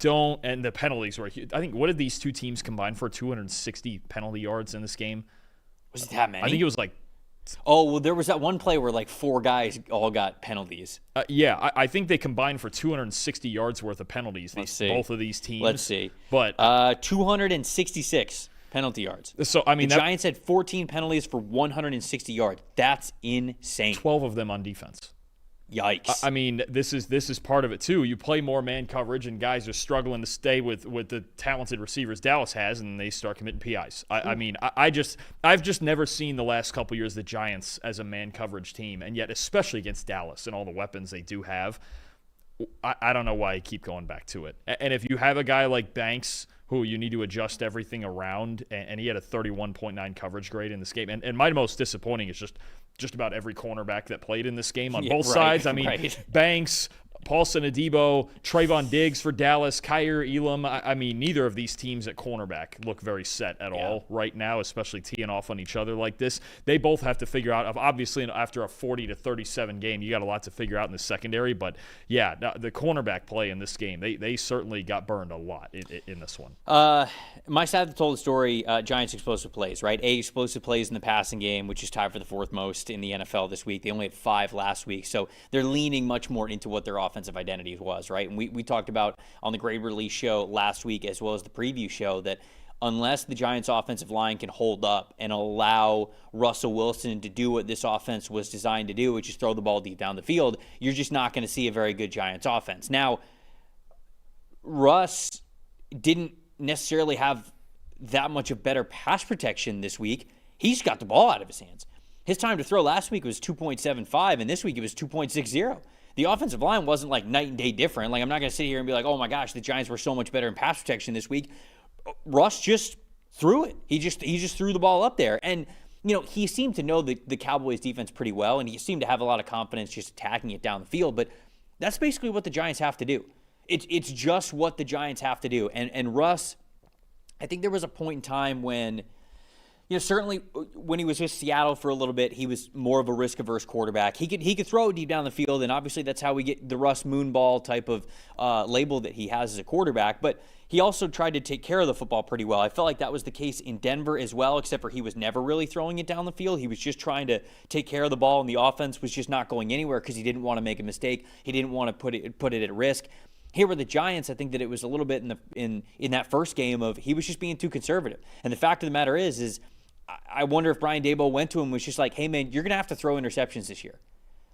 And the penalties were huge. I think, what did these two teams combine for? 260 penalty yards in this game? Was it that many? I think it was like, oh, well, there was that one play where like 4 guys all got penalties. yeah, I think they combined for 260 yards worth of penalties. Both of these teams. Let's see. But 266 penalty yards. So, I mean, the Giants had 14 penalties for 160 yards. That's insane. 12 of them on defense. Yikes. I mean, this is part of it too. You play more man coverage, and guys are struggling to stay with the talented receivers Dallas has, and they start committing PIs. I mean, I've just never seen the last couple years the Giants as a man coverage team, and yet especially against Dallas and all the weapons they do have, I don't know why I keep going back to it. And if you have a guy like Banks, who you need to adjust everything around, and he had a 31.9 coverage grade in this game. And my most disappointing is just about every cornerback that played in this game on both sides. I mean, Banks, Paulson Adebo, Trayvon Diggs for Dallas, Kyer Elam. I mean, neither of these teams at cornerback look very set at all right now, especially teeing off on each other like this. They both have to figure out, obviously, after a 40-37 game, you got a lot to figure out in the secondary. But, yeah, the cornerback play in this game, they certainly got burned a lot in this one. My side told the story, Giants explosive plays, right? 8 explosive plays in the passing game, which is tied for the 4th most in the NFL this week. They only had 5 last week, so they're leaning much more into what their offensive identity was, right? And we talked about on the grade release show last week as well as the preview show that unless the Giants offensive line can hold up and allow Russell Wilson to do what this offense was designed to do, which is throw the ball deep down the field, you're just not going to see a very good Giants offense. Now, Russ didn't necessarily have that much of better pass protection this week. He's got the ball out of his hands. His time to throw last week was 2.75, and this week it was 2.60. The offensive line wasn't like night and day different. Like, I'm not going to sit here and be like, oh my gosh, the Giants were so much better in pass protection this week. Russ just threw it. He just threw the ball up there. And, you know, he seemed to know the Cowboys defense pretty well, and he seemed to have a lot of confidence just attacking it down the field. But that's basically what the Giants have to do. It's just what the Giants have to do. And Russ, I think there was a point in time when, you know, certainly when he was with Seattle for a little bit, he was more of a risk-averse quarterback. He could throw it deep down the field, and obviously that's how we get the Russ Moonball type of label that he has as a quarterback. But he also tried to take care of the football pretty well. I felt like that was the case in Denver as well, except for he was never really throwing it down the field. He was just trying to take care of the ball, and the offense was just not going anywhere because he didn't want to make a mistake. He didn't want to put it at risk. Here with the Giants, I think that it was a little bit in that first game of he was just being too conservative. And the fact of the matter is I wonder if Brian Daboll went to him and was just like, hey, man, you're going to have to throw interceptions this year.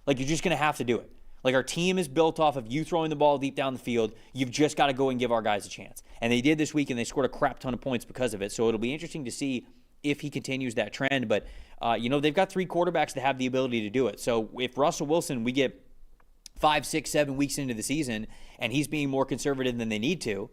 Like, you're just going to have to do it. Like, our team is built off of you throwing the ball deep down the field. You've just got to go and give our guys a chance. And they did this week, and they scored a crap ton of points because of it. So it'll be interesting to see if he continues that trend. But, you know, they've got 3 quarterbacks that have the ability to do it. So if Russell Wilson, we get 5, 6, 7 weeks into the season, and he's being more conservative than they need to,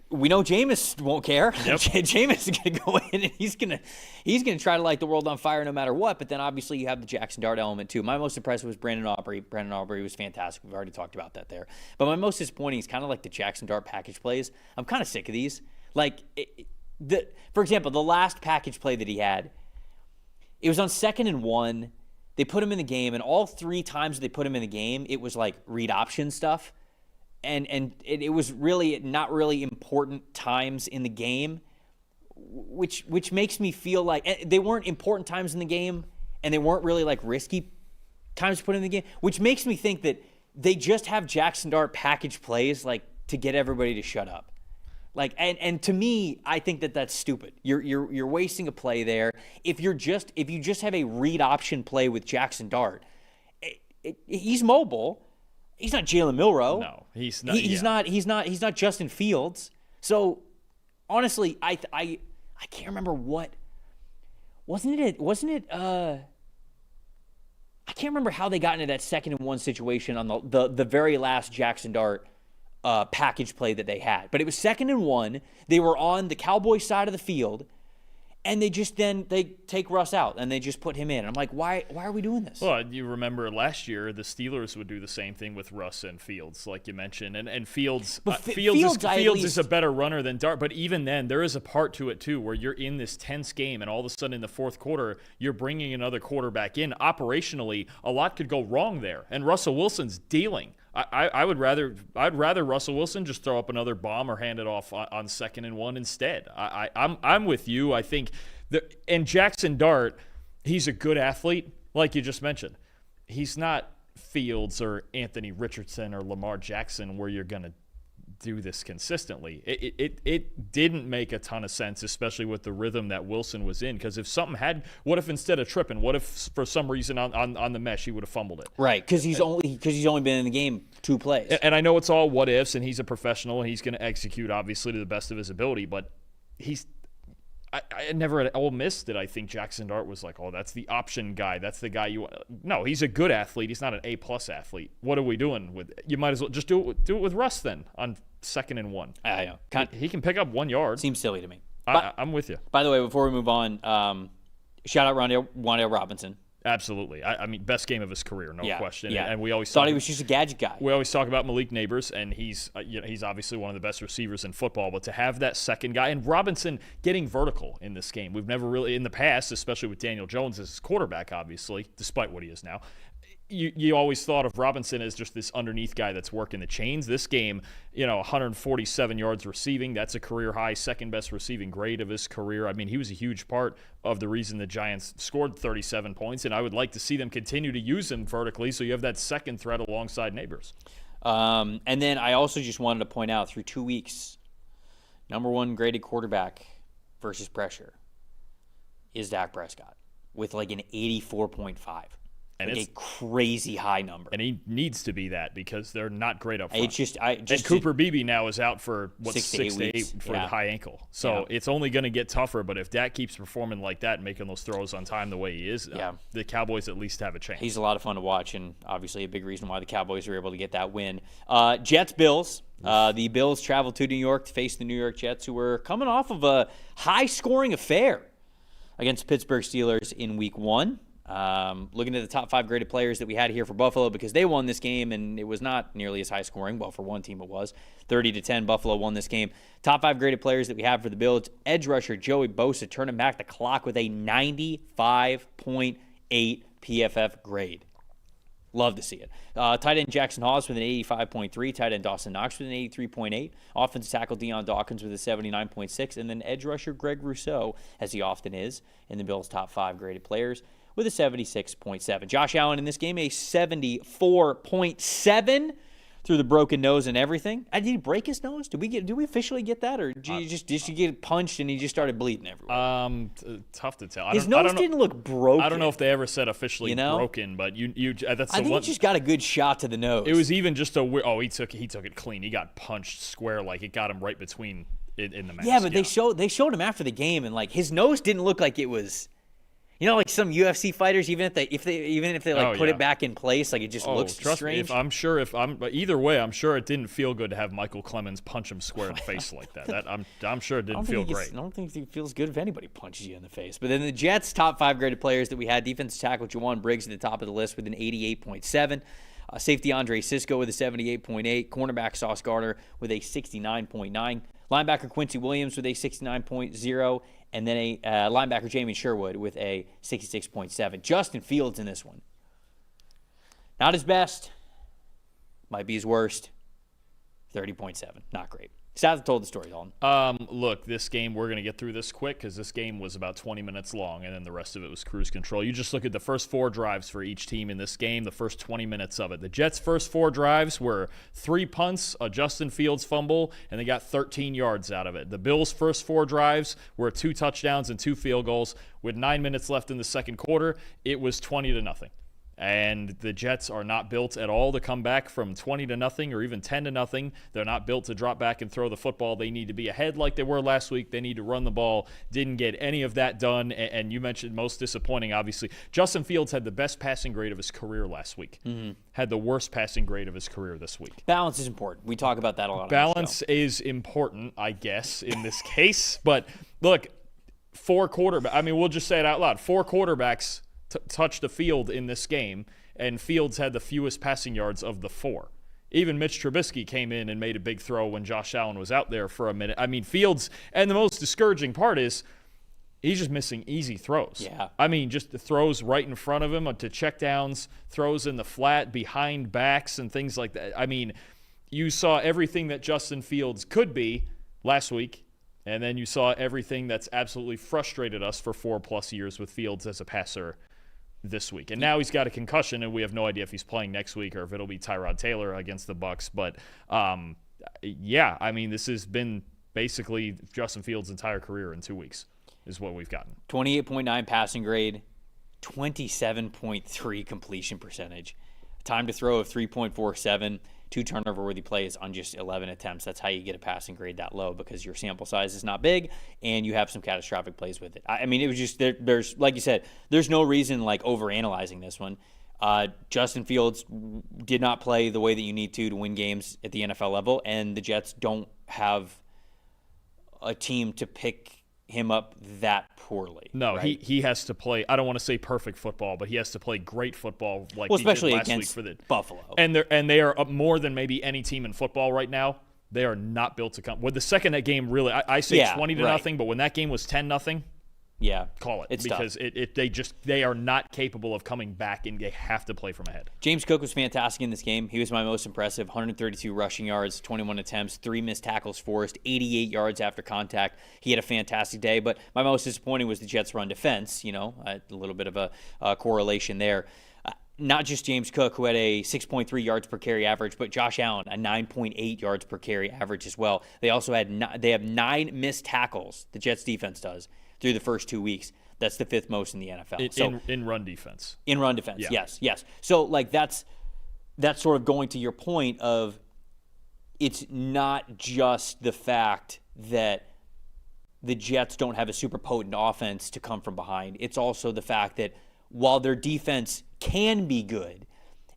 we know Jameis won't care. Yep. Jameis is going to go in and he's going to try to light the world on fire no matter what. But then obviously you have the Jackson Dart element too. My most impressive was Brandon Aubrey. Brandon Aubrey was fantastic. We've already talked about that there. But my most disappointing is kind of like the Jackson Dart package plays. I'm kind of sick of these. Like, for example, the last package play that he had, it was on 2nd and 1. They put him in the game, and all 3 times they put him in the game, it was like read option stuff. And it was really not really important times in the game, which makes me feel like they weren't important times in the game, and they weren't really like risky times to put in the game, which makes me think that they just have Jackson Dart package plays like to get everybody to shut up. Like, and to me, I think that that's stupid. You're wasting a play there. If you just have a read option play with Jackson Dart, he's mobile. He's not Jalen Milroe. No, he's not. He's not Justin Fields. So honestly, I can't remember what. Wasn't it? I can't remember how they got into that 2nd and 1 situation on the very last Jackson Dart package play that they had. But it was 2nd and 1. They were on the Cowboys side of the field, and they take Russ out and they just put him in. And I'm like, why are we doing this? Well, you remember last year the Steelers would do the same thing with Russ and Fields, like you mentioned, and Fields is a better runner than Dart. But even then, there is a part to it too where you're in this tense game, and all of a sudden in the 4th quarter, you're bringing another quarterback in. Operationally, a lot could go wrong there, and Russell Wilson's dealing I'd rather Russell Wilson just throw up another bomb or hand it off on 2nd and 1 instead. I'm with you. I think and Jackson Dart, he's a good athlete, like you just mentioned. He's not Fields or Anthony Richardson or Lamar Jackson where you're going to do this consistently. It didn't make a ton of sense, especially with the rhythm that Wilson was in, because if something had, what if instead of tripping, what if for some reason on the mesh he would have fumbled it? Right, because he's only been in the game 2 plays. And I know it's all what ifs, and he's a professional and he's going to execute obviously to the best of his ability, but I never at Ole Miss did I think Jackson Dart was like, oh, that's the option guy. That's the guy you want. No, he's a good athlete. He's not an A+ athlete. What are we doing with it? You might as well just do it with Russ then on 2nd and 1. I know. He can pick up 1 yard. Seems silly to me. I'm with you. By the way, before we move on, shout out Wan'Dale Robinson. Absolutely. I mean, best game of his career, no question. Yeah. And we always thought he was just a gadget guy. We always talk about Malik Neighbors, and he's obviously one of the best receivers in football. But to have that second guy, and Robinson getting vertical in this game, we've never really, in the past, especially with Daniel Jones as his quarterback, obviously, despite what he is now, you always thought of Robinson as just this underneath guy that's working the chains. This game, 147 yards receiving. That's a career high, second best receiving grade of his career. I mean, he was a huge part of the reason the Giants scored 37 points, and I would like to see them continue to use him vertically so you have that second threat alongside Neighbors. And then I also just wanted to point out, through 2 weeks, number 1 graded quarterback versus pressure is Dak Prescott with like an 84.5. And like a crazy high number. And he needs to be that because they're not great up front. And Cooper Beebe now is out for, 6 to 8 for the high ankle. So it's only going to get tougher. But if Dak keeps performing like that and making those throws on time the way he is, the Cowboys at least have a chance. He's a lot of fun to watch, and obviously a big reason why the Cowboys were able to get that win. Jets-Bills. The Bills traveled to New York to face the New York Jets, who were coming off of a high-scoring affair against Pittsburgh Steelers in Week 1. Looking at the top 5 graded players that we had here for Buffalo, because they won this game and it was not nearly as high scoring. Well, for one team it was 30-10. Buffalo won this game. Top 5 graded players that we have for the Bills: edge rusher Joey Bosa, turning back the clock with a 95.8 PFF grade. Love to see it. Tight end Jackson Hawes with an 85.3. Tight end Dawson Knox with an 83.8. Offensive tackle Deion Dawkins with a 79.6. And then edge rusher Greg Rousseau, as he often is in the Bills' top 5 graded players, with a 76.7. Josh Allen in this game, a 74.7 through the broken nose and everything. Did he break his nose? Did we officially get that, or did you get punched and he just started bleeding everywhere? Tough to tell. His nose didn't look broken. I don't know if they ever said officially broken, but that's I think he just got a good shot to the nose. It was even just he took it clean. He got punched square, like it got him right between in the mask. Yeah, but they showed him after the game, and like his nose didn't look like it was. Like some UFC fighters, even if they put it back in place, like it just looks strange. But either way, I'm sure it didn't feel good to have Michael Clemens punch him square in the face like that. I'm sure it didn't feel great. I don't think it feels good if anybody punches you in the face. But then the Jets' top 5 graded players that we had: defensive tackle Jawan Briggs at the top of the list with an 88.7. Safety Andre Sisco with a 78.8. Cornerback Sauce Gardner with a 69.9. Linebacker Quincy Williams with a 69.0. And then a linebacker, Jamie Sherwood, with a 66.7. Justin Fields in this one. Not his best. Might be his worst. 30.7. Not great. Sad told the story, Dalton. Look, this game, we're going to get through this quick because this game was about 20 minutes long, and then the rest of it was cruise control. You just look at the first 4 drives for each team in this game, the first 20 minutes of it. The Jets' first 4 drives were 3 punts, a Justin Fields fumble, and they got 13 yards out of it. The Bills' first 4 drives were 2 touchdowns and 2 field goals. With 9 minutes left in the second quarter, it was 20-0. And the Jets are not built at all to come back from 20-0 or even 10-0. They're not built to drop back and throw the football. They need to be ahead like they were last week. They need to run the ball. Didn't get any of that done. And you mentioned most disappointing, obviously. Justin Fields had the best passing grade of his career last week. Mm-hmm. Had the worst passing grade of his career this week. Balance is important. We talk about that a lot. Balance is important, I guess, in this case. But look, 4 quarterbacks. I mean, we'll just say it out loud. 4 quarterbacks touched the field in this game, and Fields had the fewest passing yards of the 4. Even Mitch Trubisky came in and made a big throw when Josh Allen was out there for a minute. I mean, Fields, and the most discouraging part is He's just missing easy throws. Yeah. I mean, just the throws right in front of him to checkdowns, throws in the flat, behind backs, and things like that. I mean, you saw everything that Justin Fields could be last week, and then you saw everything that's absolutely frustrated us for 4+ years with Fields as a passer this week. And now he's got a concussion, and we have no idea if he's playing next week or if it'll be Tyrod Taylor against the Bucs. But, yeah, I mean, this has been basically Justin Fields' entire career in 2 weeks. Is what we've gotten. 28.9 passing grade, 27.3 completion percentage, time to throw of 3.47, 2 turnover-worthy plays on just 11 attempts. That's how you get a passing grade that low, because your sample size is not big and you have some catastrophic plays with it. I mean, it was just there's like you said, there's no reason like overanalyzing this one. Justin Fields did not play the way that you need to win games at the NFL level, and the Jets don't have a team to pick him up that poorly. No, right? he has to play, I don't want to say perfect football, but he has to play great football like well, he did especially last against week for the Buffalo. And they are up more than maybe any team in football right now. They are not built to come. With the second game, really, I say 20-0, but when that game was 10-0, yeah, call it. It's because they are not capable of coming back, and they have to play from ahead. James Cook was fantastic in this game. He was my most impressive. 132 rushing yards, 21 attempts, 3 missed tackles forced, 88 yards after contact. He had a fantastic day, but my most disappointing was the Jets' run defense. A little bit of a correlation there. Not just James Cook, who had a 6.3 yards per carry average, but Josh Allen, a 9.8 yards per carry average as well. They also have 9 missed tackles, the Jets defense does, through the first 2 weeks. That's the 5th most in the NFL. In run defense. In run defense, yeah. yes. So, like, that's sort of going to your point of it's not just the fact that the Jets don't have a super potent offense to come from behind. It's also the fact that while their defense can be good,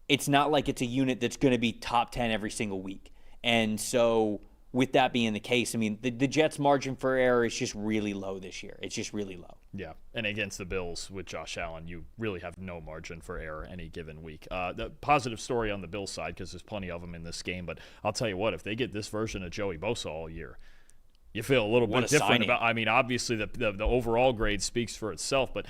it's not like it's a unit that's going to be top 10 every single week. And so with that being the case, I mean, the Jets' margin for error is just really low this year. It's just really low. Yeah, and against the Bills with Josh Allen, you really have no margin for error any given week. The positive story on the Bills side, because there's plenty of them in this game, but I'll tell you what, if they get this version of Joey Bosa all year, you feel a little bit different about. I mean, obviously the overall grade speaks for itself, but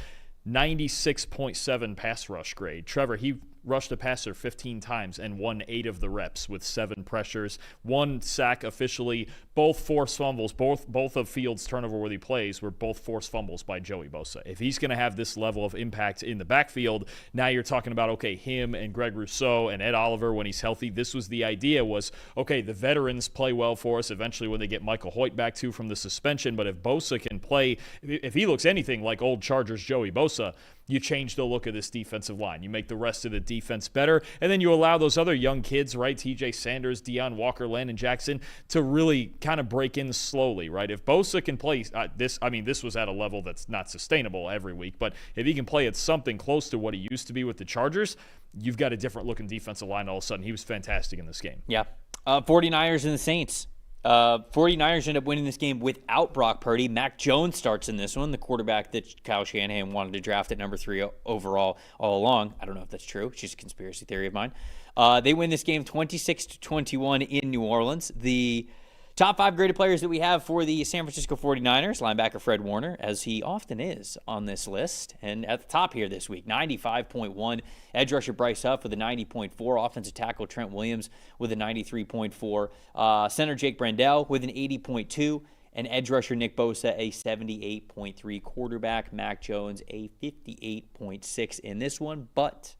96.7 pass rush grade. Trevor, he rushed a passer 15 times and won 8 of the reps with 7 pressures, 1 sack officially, both forced fumbles, both of Fields' turnover-worthy plays were both forced fumbles by Joey Bosa. If he's going to have this level of impact in the backfield, now you're talking about, okay, him and Greg Rousseau and Ed Oliver when he's healthy. This was the idea was, okay, the veterans play well for us eventually when they get Michael Hoyt back too from the suspension, but if Bosa can play, if he looks anything like old Chargers Joey Bosa, you change the look of this defensive line. You make the rest of the defense better, and then you allow those other young kids, right, TJ Sanders, Deion Walker, Landon Jackson, to really kind of break in slowly, right? If Bosa can play this was at a level that's not sustainable every week, but if he can play at something close to what he used to be with the Chargers, you've got a different looking defensive line all of a sudden. He was fantastic in this game. Yeah. 49ers and the Saints. 49ers end up winning this game without Brock Purdy. Mac Jones starts in this one, the quarterback that Kyle Shanahan wanted to draft at number 3 overall all along. I don't know if that's true. It's just a conspiracy theory of mine. They win this game 26-21 in New Orleans. The top 5 graded players that we have for the San Francisco 49ers, linebacker Fred Warner, as he often is on this list. And at the top here this week, 95.1. Edge rusher Bryce Huff with a 90.4. Offensive tackle Trent Williams with a 93.4. Center Jake Brandell with an 80.2. And edge rusher Nick Bosa a 78.3. Quarterback Mac Jones a 58.6 in this one, but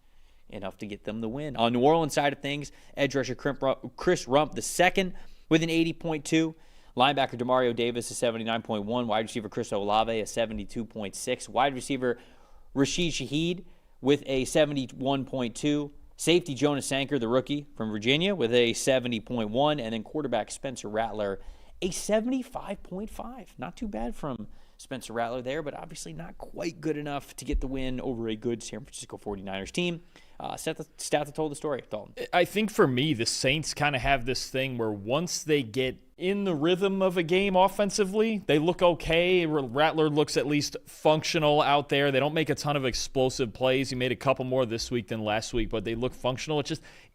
enough to get them the win. On New Orleans side of things, edge rusher Chris Rump II with an 80.2. Linebacker Demario Davis a 79.1. Wide receiver Chris Olave a 72.6. Wide receiver Rashid Shaheed with a 71.2. Safety Jonas Sanker, the rookie from Virginia, with a 70.1. And then quarterback Spencer Rattler a 75.5. Not too bad from Spencer Rattler there, but obviously not quite good enough to get the win over a good San Francisco 49ers team. Stat that told the story, Dalton. I think for me, the Saints kind of have this thing where once they get in the rhythm of a game offensively, they look okay. Rattler looks at least functional out there. They don't make a ton of explosive plays. He made a couple more this week than last week, but they look functional.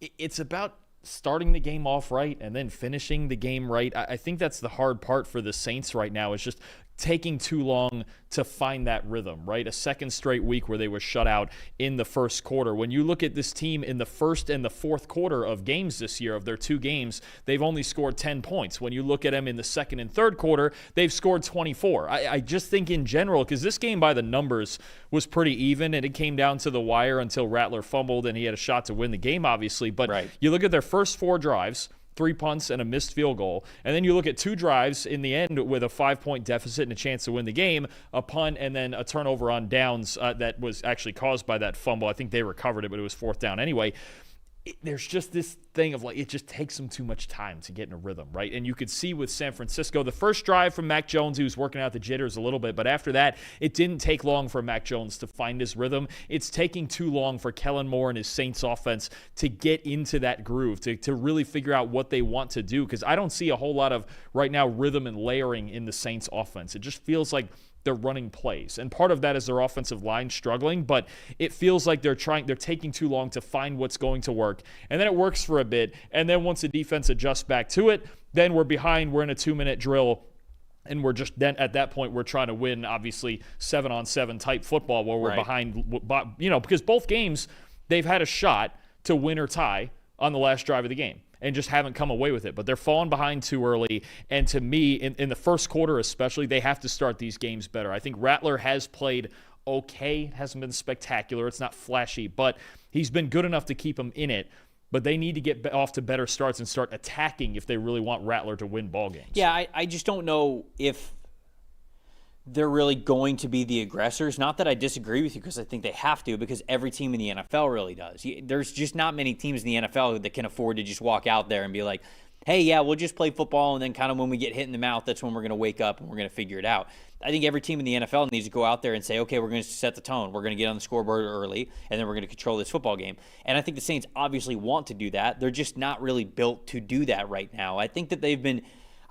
It's about starting the game off right and then finishing the game right. I think that's the hard part for the Saints right now, is just taking too long to find that rhythm, right? A second straight week where they were shut out in the first quarter. When you look at this team in the first and the fourth quarter of games this year, of their 2 games, they've only scored 10 points. When you look at them in the second and third quarter, they've scored 24. I just think in general, because this game by the numbers was pretty even, and it came down to the wire until Rattler fumbled and he had a shot to win the game, obviously. But you look at their first 4 drives, 3 punts and a missed field goal. And then you look at 2 drives in the end with a 5-point deficit and a chance to win the game, a punt and then a turnover on downs that was actually caused by that fumble. I think they recovered it, but it was 4th down anyway. There's just this thing of, like, it just takes them too much time to get in a rhythm, right? And you could see with San Francisco, the first drive from Mac Jones, he was working out the jitters a little bit, but after that, it didn't take long for Mac Jones to find his rhythm. It's taking too long for Kellen Moore and his Saints offense to get into that groove, to really figure out what they want to do, because I don't see a whole lot of, right now, rhythm and layering in the Saints offense. It just feels like they're running plays. And part of that is their offensive line struggling, but it feels like they're taking too long to find what's going to work. And then it works for a bit. And then once the defense adjusts back to it, then we're behind. We're in a 2-minute drill. And we're just then at that point, we're trying to win, obviously, 7-on-7 type football where we're behind, because both games, they've had a shot to win or tie on the last drive of the game and just haven't come away with it. But they're falling behind too early. And to me, in the first quarter especially, they have to start these games better. I think Rattler has played okay. It hasn't been spectacular. It's not flashy, but he's been good enough to keep them in it. But they need to get off to better starts and start attacking if they really want Rattler to win ball games. Yeah, I just don't know if they're really going to be the aggressors. Not that I disagree with you, because I think they have to, because every team in the NFL really does. There's just not many teams in the NFL that can afford to just walk out there and be like, hey, yeah, we'll just play football, and then kind of when we get hit in the mouth, that's when we're going to wake up and we're going to figure it out. I think every team in the NFL needs to go out there and say, okay, we're going to set the tone. We're going to get on the scoreboard early, and then we're going to control this football game. And I think the Saints obviously want to do that. They're just not really built to do that right now. I think that they've been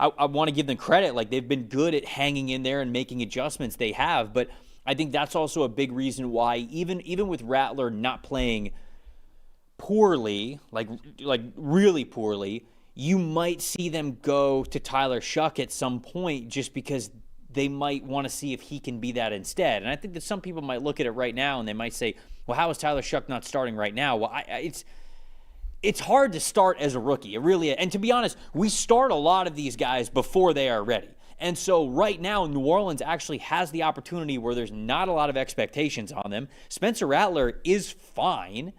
I want to give them credit. Like, they've been good at hanging in there and making adjustments. They have, but I think that's also a big reason why even with Rattler not playing poorly, like really poorly, you might see them go to Tyler Shuck at some point, just because they might want to see if he can be that instead. And I think that some people might look at it right now and they might say, well, how is Tyler Shuck not starting right now? Well, it's hard to start as a rookie. It really is. And to be honest, we start a lot of these guys before they are ready. And so right now, New Orleans actually has the opportunity where there's not a lot of expectations on them. Spencer Rattler is fine,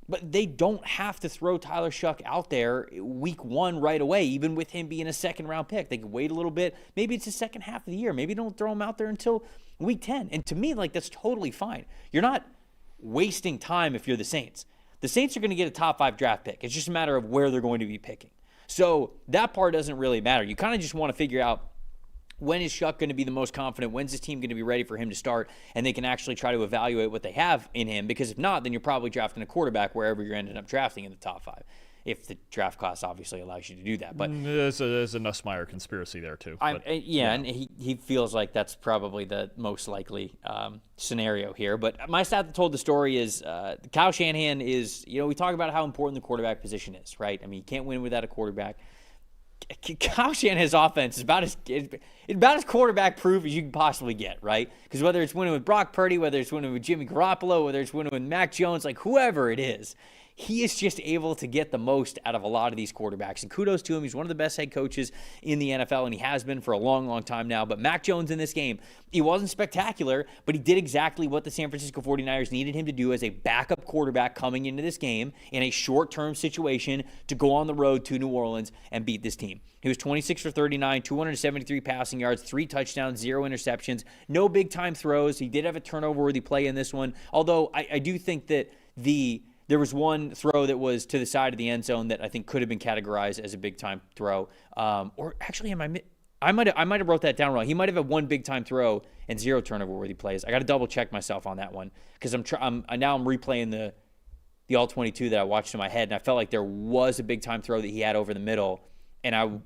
but they don't have to throw Tyler Shuck out there week 1 right away, even with him being a second-round pick. They can wait a little bit. Maybe it's the second half of the year. Maybe don't throw him out there until week 10. And to me, like, that's totally fine. You're not wasting time if you're the Saints. The Saints are going to get a top 5 draft pick. It's just a matter of where they're going to be picking. So that part doesn't really matter. You kind of just want to figure out, when is Shuck going to be the most confident? When's this team going to be ready for him to start? And they can actually try to evaluate what they have in him. Because if not, then you're probably drafting a quarterback wherever you're ending up drafting in the top 5. If the draft class obviously allows you to do that. But there's a Nussmeier conspiracy there too. And he feels like that's probably the most likely scenario here. But my stat that told the story is Kyle Shanahan is, we talk about how important the quarterback position is, right? I mean, you can't win without a quarterback. Kyle Shanahan's offense is about as quarterback-proof as you can possibly get, right? Because whether it's winning with Brock Purdy, whether it's winning with Jimmy Garoppolo, whether it's winning with Mac Jones, like whoever it is, he is just able to get the most out of a lot of these quarterbacks. And kudos to him. He's one of the best head coaches in the NFL, and he has been for a long, long time now. But Mac Jones in this game, he wasn't spectacular, but he did exactly what the San Francisco 49ers needed him to do as a backup quarterback coming into this game in a short-term situation to go on the road to New Orleans and beat this team. He was 26 for 39, 273 passing yards, 3 touchdowns, 0 interceptions, no big-time throws. He did have a turnover-worthy play in this one, although I do think that there was one throw that was to the side of the end zone that I think could have been categorized as a big-time throw. Or actually, I might have wrote that down wrong. He might have had one big-time throw and 0 turnover-worthy plays. I got to double-check myself on that one because I'm replaying the all-22 that I watched in my head, and I felt like there was a big-time throw that he had over the middle. And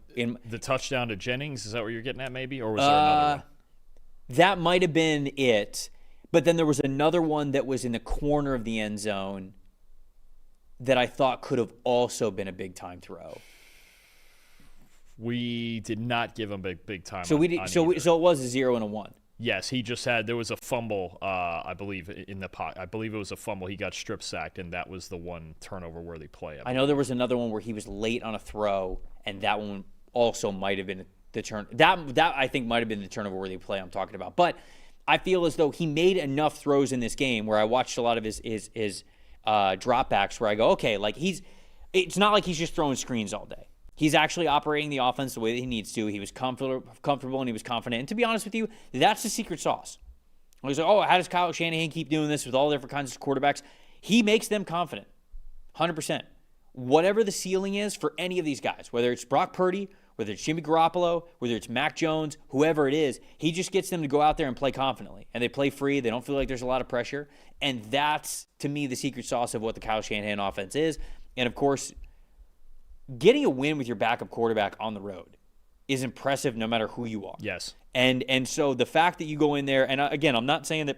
the touchdown to Jennings, is that what you're getting at maybe? Or was there another one? That might have been it. But then there was another one that was in the corner of the end zone. that I thought could have also been a big-time throw? We did not give him big time. So it was a 0 and a 1. Yes, he just had, there was a fumble, I believe, in the pot. I believe it was a fumble. He got strip sacked, and that was the one turnover-worthy play. I know there was another one where he was late on a throw, and that one also might have been the turn. That I think might have been the turnover-worthy play I'm talking about. But I feel as though he made enough throws in this game where I watched a lot of his dropbacks where I go, okay, like it's not like he's just throwing screens all day. He's actually operating the offense the way that he needs to. He was comfortable and he was confident. And to be honest with you, that's the secret sauce. I was like, oh, how does Kyle Shanahan keep doing this with all different kinds of quarterbacks? He makes them confident, 100%. Whatever the ceiling is for any of these guys, whether it's Brock Purdy, whether it's Jimmy Garoppolo, whether it's Mac Jones, whoever it is, he just gets them to go out there and play confidently. And they play free. They don't feel like there's a lot of pressure. And that's, to me, the secret sauce of what the Kyle Shanahan offense is. And, of course, getting a win with your backup quarterback on the road is impressive no matter who you are. Yes. And so the fact that you go in there, and again, I'm not saying that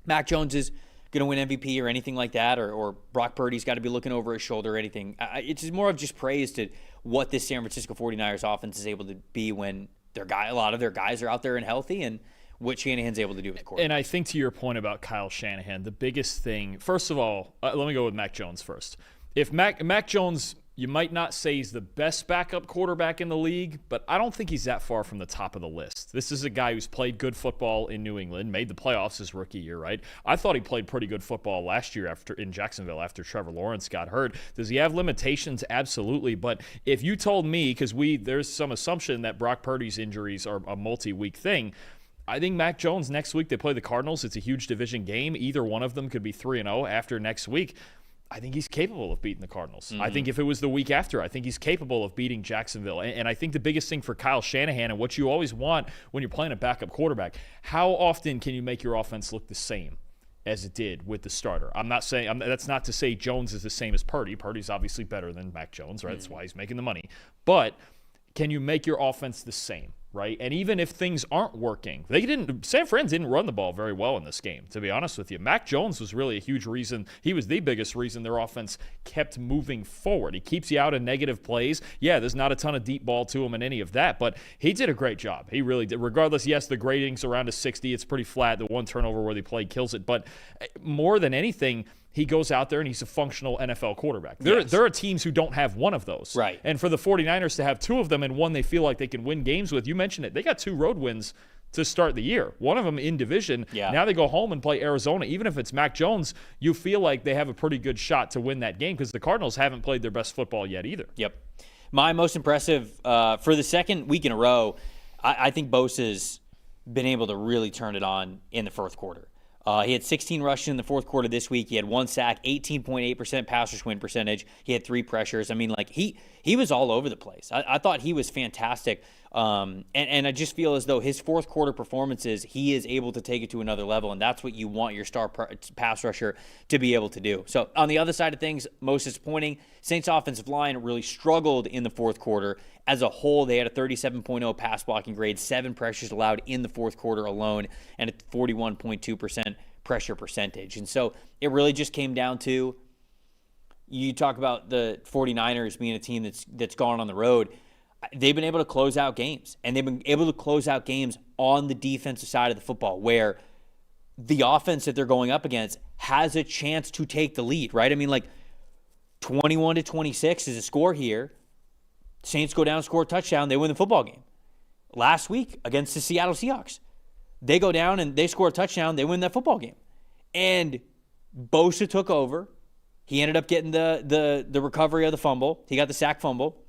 Mac Jones is going to win MVP or anything like that, or Brock Purdy's got to be looking over his shoulder or anything. It's just more of just praise to what this San Francisco 49ers offense is able to be when a lot of their guys are out there and healthy, and what Shanahan's able to do with the quarterback. And I think to your point about Kyle Shanahan, the biggest thing, first of all, let me go with Mac Jones first. If Mac Jones, you might not say he's the best backup quarterback in the league, but I don't think he's that far from the top of the list. This is a guy who's played good football in New England, made the playoffs his rookie year, right? I thought he played pretty good football last year in Jacksonville after Trevor Lawrence got hurt. Does he have limitations? Absolutely. But if you told me, because there's some assumption that Brock Purdy's injuries are a multi-week thing, I think Mac Jones next week, they play the Cardinals. It's a huge division game. Either one of them could be 3-0 after next week. I think he's capable of beating the Cardinals. I think if it was the week after, I think he's capable of beating Jacksonville. And I think the biggest thing for Kyle Shanahan and what you always want when you're playing a backup quarterback, how often can you make your offense look the same as it did with the starter? I'm not saying that's not to say Jones is the same as Purdy. Purdy's obviously better than Mac Jones, right? That's why he's making the money. But can you make your offense the same? Right? And even if things aren't working, San Fran didn't run the ball very well in this game, to be honest with you. Mac Jones was really a huge reason. He was the biggest reason their offense kept moving forward. He keeps you out of negative plays. Yeah, there's not a ton of deep ball to him and any of that, but he did a great job. He really did. Regardless, yes, the grading's around a 60. It's pretty flat. The one turnover where they played kills it. But more than anything, he goes out there and he's a functional NFL quarterback. There are teams who don't have one of those. Right. And for the 49ers to have two of them and one they feel like they can win games with, you mentioned it, they got 2 road wins to start the year. One of them in division. Yeah. Now they go home and play Arizona. Even if it's Mac Jones, you feel like they have a pretty good shot to win that game because the Cardinals haven't played their best football yet either. Yep. My most impressive, for the second week in a row, I think Bosa's been able to really turn it on in the fourth quarter. He had 16 rushes in the fourth quarter this week. He had 1 sack, 18.8% pass rush win percentage. He had 3 pressures. I mean, like he was all over the place. I thought he was fantastic. And I just feel as though his fourth quarter performances, he is able to take it to another level, and that's what you want your star pass rusher to be able to do. So on the other side of things, most disappointing, Saints offensive line really struggled in the fourth quarter. As a whole, they had a 37.0 pass blocking grade, 7 pressures allowed in the fourth quarter alone, and a 41.2% pressure percentage. And so it really just came down to, you talk about the 49ers being a team that's gone on the road. They've been able to close out games, and they've been able to close out games on the defensive side of the football where the offense that they're going up against has a chance to take the lead, right? I mean, like 21-26 is a score here. Saints go down, score a touchdown, they win the football game. Last week against the Seattle Seahawks, they go down and they score a touchdown, they win that football game. And Bosa took over. He ended up getting the recovery of the fumble. He got the sack fumble.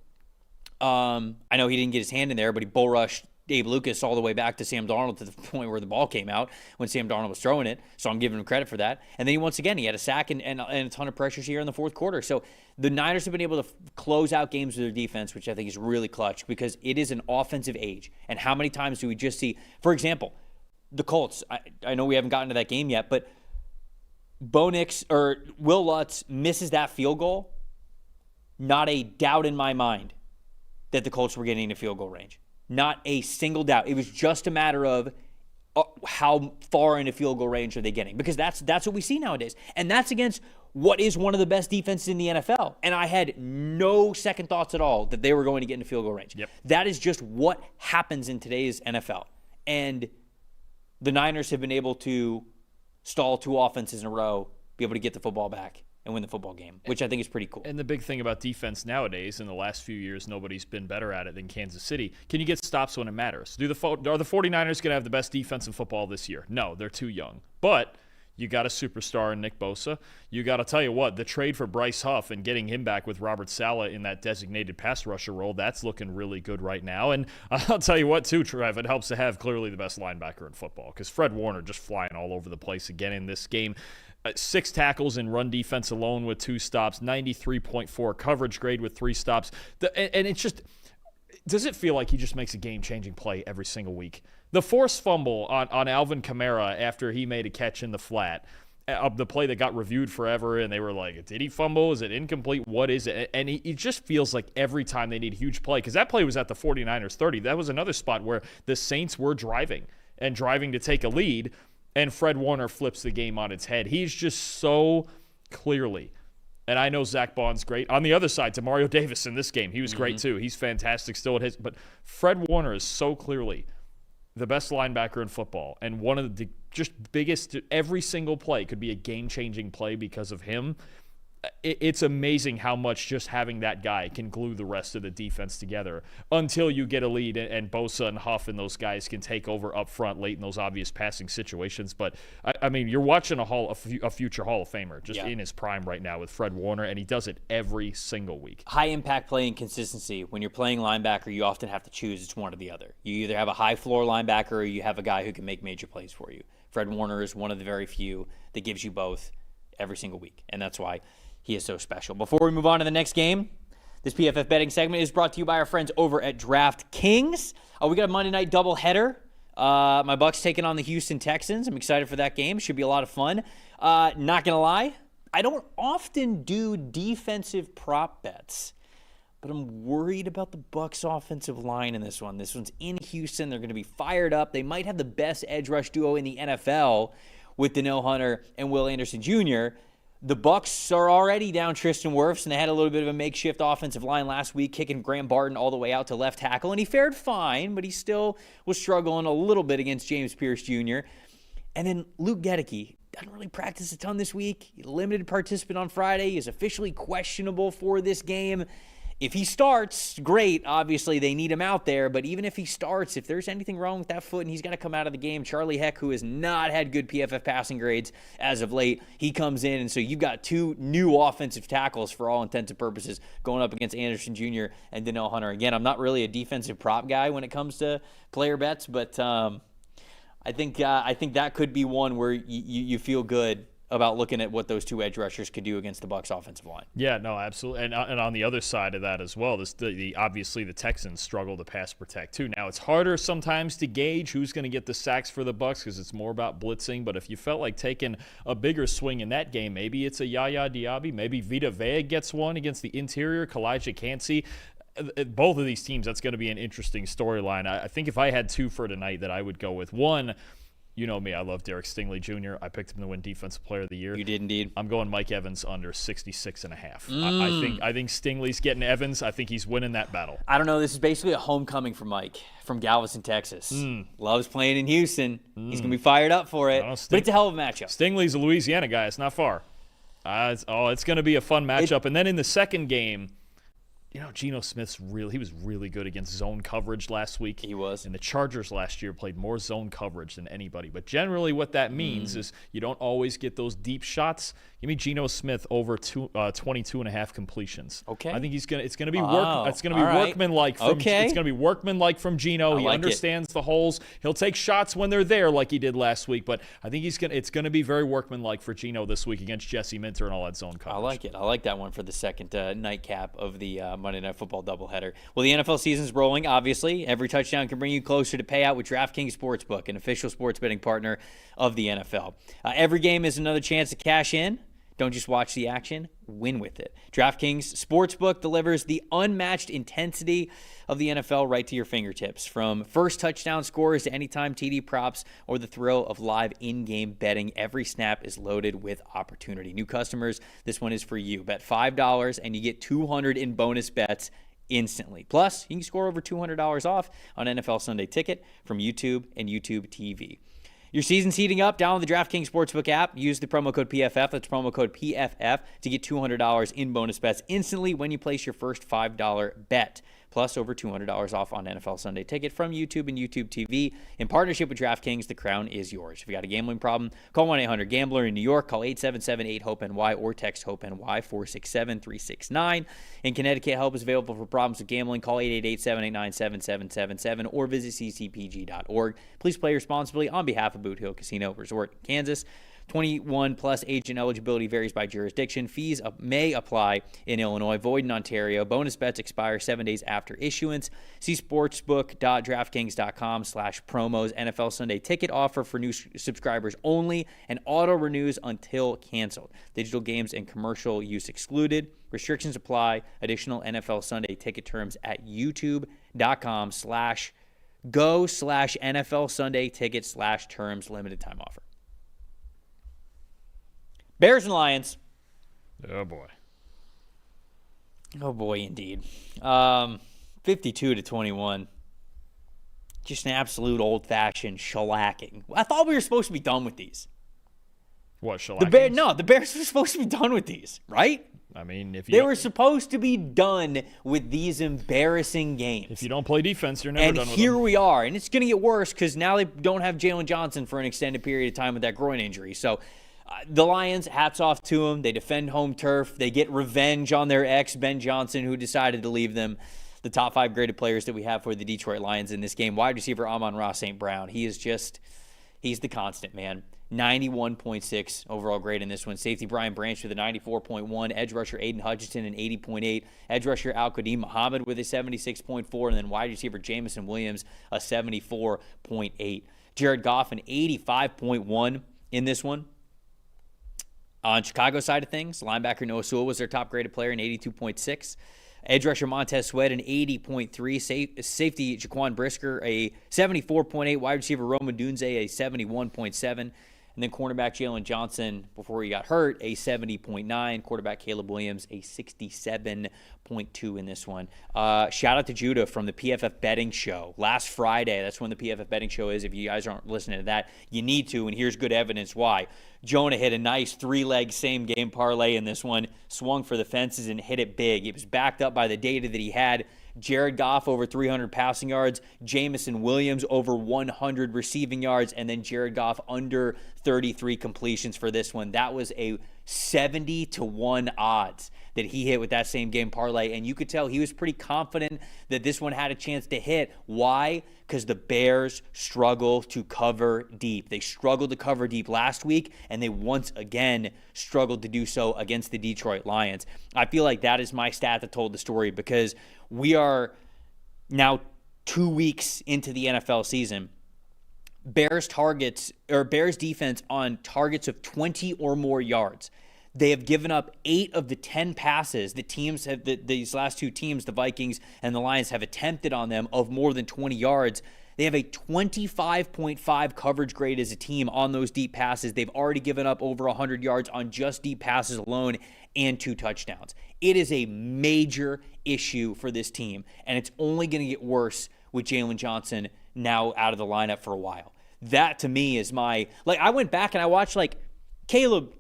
I know he didn't get his hand in there, but he bull rushed Dave Lucas all the way back to Sam Darnold to the point where the ball came out when Sam Darnold was throwing it. So I'm giving him credit for that. And then he had a sack and a ton of pressures here in the fourth quarter. So the Niners have been able to close out games with their defense, which I think is really clutch because it is an offensive age. And how many times do we just see, for example, the Colts? I know we haven't gotten to that game yet, but Will Lutz misses that field goal. Not a doubt in my mind that the Colts were getting into field goal range. Not a single doubt. It was just a matter of, how far into field goal range are they getting? Because that's what we see nowadays. And that's against what is one of the best defenses in the NFL. And I had no second thoughts at all that they were going to get into field goal range. Yep. That is just what happens in today's NFL. And the Niners have been able to stall 2 offenses in a row, be able to get the football back and win the football game, which I think is pretty cool. And the big thing about defense nowadays, in the last few years, nobody's been better at it than Kansas City. Can you get stops when it matters? Are the 49ers going to have the best defense in football this year? No, they're too young. But you got a superstar in Nick Bosa. You got to tell you what, the trade for Bryce Huff and getting him back with Robert Saleh in that designated pass rusher role, that's looking really good right now. And I'll tell you what, too, Trev, it helps to have clearly the best linebacker in football because Fred Warner just flying all over the place again in this game. 6 tackles in run defense alone with 2 stops, 93.4 coverage grade with 3 stops. And it's just, does it feel like he just makes a game-changing play every single week? The forced fumble on Alvin Kamara after he made a catch in the flat, of the play that got reviewed forever, and they were like, did he fumble? Is it incomplete? What is it? And he just feels like every time they need a huge play, because that play was at the 49ers 30. That was another spot where the Saints were driving to take a lead, and Fred Warner flips the game on its head. He's just so clearly, and I know Zach Bond's great. On the other side, Demario Davis in this game, he was great too. He's fantastic still at his, but Fred Warner is so clearly the best linebacker in football, and one of the just biggest, every single play could be a game-changing play because of him. It's amazing how much just having that guy can glue the rest of the defense together until you get a lead and Bosa and Huff and those guys can take over up front late in those obvious passing situations. But, I mean, you're watching a future Hall of Famer just in his prime right now with Fred Warner, and he does it every single week. High-impact play and consistency. When you're playing linebacker, you often have to choose. It's one or the other. You either have a high-floor linebacker or you have a guy who can make major plays for you. Fred Warner is one of the very few that gives you both every single week, and that's why he is so special. Before we move on to the next game, this PFF betting segment is brought to you by our friends over at DraftKings. We got a Monday night doubleheader. My Bucs taking on the Houston Texans. I'm excited for that game. Should be a lot of fun. Not going to lie, I don't often do defensive prop bets, but I'm worried about the Bucs offensive line in this one. This one's in Houston. They're going to be fired up. They might have the best edge rush duo in the NFL with Danielle Hunter and Will Anderson Jr. The Bucs are already down Tristan Wirfs, and they had a little bit of a makeshift offensive line last week, kicking Graham Barton all the way out to left tackle, and he fared fine, but he still was struggling a little bit against James Pierce Jr. And then Luke Gedeke doesn't really practice a ton this week. Limited participant on Friday. He's officially questionable for this game. If he starts, great. Obviously, they need him out there. But even if he starts, if there's anything wrong with that foot and he's got to come out of the game, Charlie Heck, who has not had good PFF passing grades as of late, he comes in. And so you've got 2 new offensive tackles for all intents and purposes going up against Anderson Jr. and Danielle Hunter. Again, I'm not really a defensive prop guy when it comes to player bets, but I think that could be one where you feel good about looking at what those 2 edge rushers could do against the Bucs offensive line. Yeah, no, absolutely. And on the other side of that as well, obviously the Texans struggle to pass protect too. Now, it's harder sometimes to gauge who's going to get the sacks for the Bucs because it's more about blitzing. But if you felt like taking a bigger swing in that game, maybe it's a Yaya Diaby, maybe Vita Vea gets one against the interior, Kalijah Cansey. Both of these teams, that's going to be an interesting storyline. I think if I had 2 for tonight that I would go with, one, you know me, I love Derek Stingley Jr. I picked him to win Defensive Player of the Year. You did indeed. I'm going Mike Evans under 66.5. I think Stingley's getting Evans. I think he's winning that battle. I don't know. This is basically a homecoming for Mike from Galveston, Texas. Loves playing in Houston. He's going to be fired up for it. But it's a hell of a matchup. Stingley's a Louisiana guy. It's not far. It's going to be a fun matchup. And then in the second game, you know, Geno Smith's he was really good against zone coverage last week. He was. And the Chargers last year played more zone coverage than anybody. But generally what that means is you don't always get those deep shots. Give me Geno Smith over 22.5 completions. Okay. I think it's going to be workmanlike from it's going to be workmanlike from Geno. He understands the holes. He'll take shots when they're there like he did last week, but I think it's going to be very workmanlike for Geno this week against Jesse Minter and all that zone coverage. I like it. I like that one for the second nightcap of the Monday Night Football doubleheader. Well, the NFL season's rolling, obviously. Every touchdown can bring you closer to payout with DraftKings Sportsbook, an official sports betting partner of the NFL. Every game is another chance to cash in. Don't just watch the action, win with it. DraftKings Sportsbook delivers the unmatched intensity of the NFL right to your fingertips. From first touchdown scores to anytime TD props or the thrill of live in-game betting, every snap is loaded with opportunity. New customers, this one is for you. Bet $5 and you get $200 in bonus bets instantly. Plus, you can score over $200 off on NFL Sunday Ticket from YouTube and YouTube TV. Your season's heating up. Download the DraftKings Sportsbook app. Use the promo code PFF. That's promo code PFF to get $200 in bonus bets instantly when you place your first $5 bet. Plus, over $200 off on NFL Sunday Ticket from YouTube and YouTube TV. In partnership with DraftKings, the crown is yours. If you got a gambling problem, call 1-800-GAMBLER. In New York, call 877-8-HOPE-NY or text HOPE-NY 467-369. In Connecticut, help is available for problems with gambling. Call 888-789-7777 or visit ccpg.org. Please play responsibly on behalf of Boot Hill Casino Resort, Kansas. 21 plus age and eligibility varies by jurisdiction. Fees may apply in Illinois, void in Ontario. Bonus bets expire 7 days after issuance. See sportsbook.draftkings.com/promos. NFL Sunday Ticket offer for new subscribers only and auto renews until canceled. Digital games and commercial use excluded. Restrictions apply. Additional NFL Sunday Ticket terms at youtube.com/go/NFL Sunday Ticket/terms. Limited time offer. Bears and Lions. Oh, boy. Oh, boy, indeed. 52-21. Just an absolute old-fashioned shellacking. I thought we were supposed to be done with these. What, shellacking? The Bears were supposed to be done with these, right? I mean, they were supposed to be done with these embarrassing games. If you don't play defense, you're never done with them. And here we are. And it's going to get worse because now they don't have Jalen Johnson for an extended period of time with that groin injury. So the Lions, hats off to them. They defend home turf. They get revenge on their ex, Ben Johnson, who decided to leave them. The top 5 graded players that we have for the Detroit Lions in this game. Wide receiver Amon-Ra St. Brown. He's the constant, man. 91.6 overall grade in this one. Safety Brian Branch with a 94.1. Edge rusher Aiden Hutchinson an 80.8. Edge rusher Al-Qadim Muhammad with a 76.4. And then wide receiver Jamison Williams a 74.8. Jared Goff an 85.1 in this one. On Chicago side of things, linebacker Noah Sewell was their top graded player an 82.6. Edge rusher Montez Sweat an 80.3. Safety Jaquan Brisker a 74.8. Wide receiver Roman Dunze a 71.7. And then cornerback Jalen Johnson, before he got hurt, a 70.9. Quarterback Caleb Williams a 67.2 in this one. Shout out to Judah from the PFF betting show. Last Friday, that's when the PFF betting show is. If you guys aren't listening to that, you need to, and here's good evidence why. Jonah hit a nice 3-leg same-game parlay in this one, swung for the fences and hit it big. It was backed up by the data that he had. Jared Goff over 300 passing yards, Jamison Williams over 100 receiving yards, and then Jared Goff under 33 completions for this one. That was a 70-1 odds that he hit with that same game parlay, and you could tell he was pretty confident that this one had a chance to hit. Why? Because the Bears struggle to cover deep. They struggled to cover deep last week, and they once again struggled to do so against the Detroit Lions. I feel like that is my stat that told the story, because we are now 2 weeks into the NFL season. Bears defense on targets of 20 or more yards. They have given up 8 of the 10 passes these last 2 teams, the Vikings and the Lions, have attempted on them of more than 20 yards. They have a 25.5 coverage grade as a team on those deep passes. They've already given up over 100 yards on just deep passes alone and 2 touchdowns. It is a major issue for this team, and it's only going to get worse with Jalen Johnson now out of the lineup for a while. That, to me, is I went back and I watched, Caleb,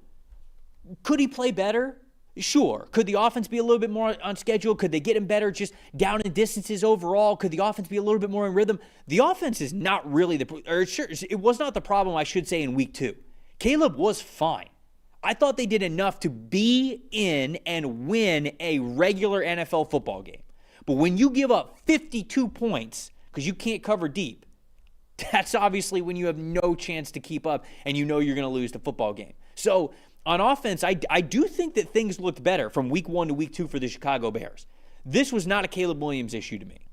could he play better? Sure. Could the offense be a little bit more on schedule? Could they get him better just down in distances overall? Could the offense be a little bit more in rhythm? The offense is not really it was not the problem, I should say, in week 2. Caleb was fine. I thought they did enough to be in and win a regular NFL football game. But when you give up 52 points because you can't cover deep, that's obviously when you have no chance to keep up and you know you're going to lose the football game. So on offense, I do think that things looked better from week 1 to week 2 for the Chicago Bears. This was not a Caleb Williams issue to me.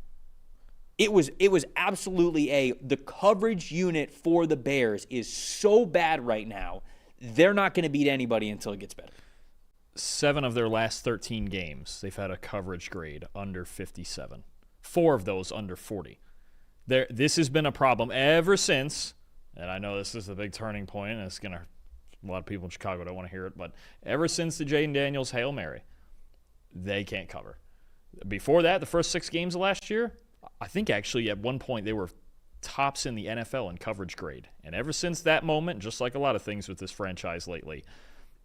It was absolutely the coverage unit for the Bears is so bad right now, they're not going to beat anybody until it gets better. 7 of their last 13 games, they've had a coverage grade under 57. 4 of those under 40. This has been a problem ever since, and I know this is the big turning point, and it's going to, a lot of people in Chicago don't want to hear it, but ever since the Jaden Daniels Hail Mary, they can't cover. Before that, the first 6 games of last year, I think actually at one point they were tops in the NFL in coverage grade. And ever since that moment, just like a lot of things with this franchise lately,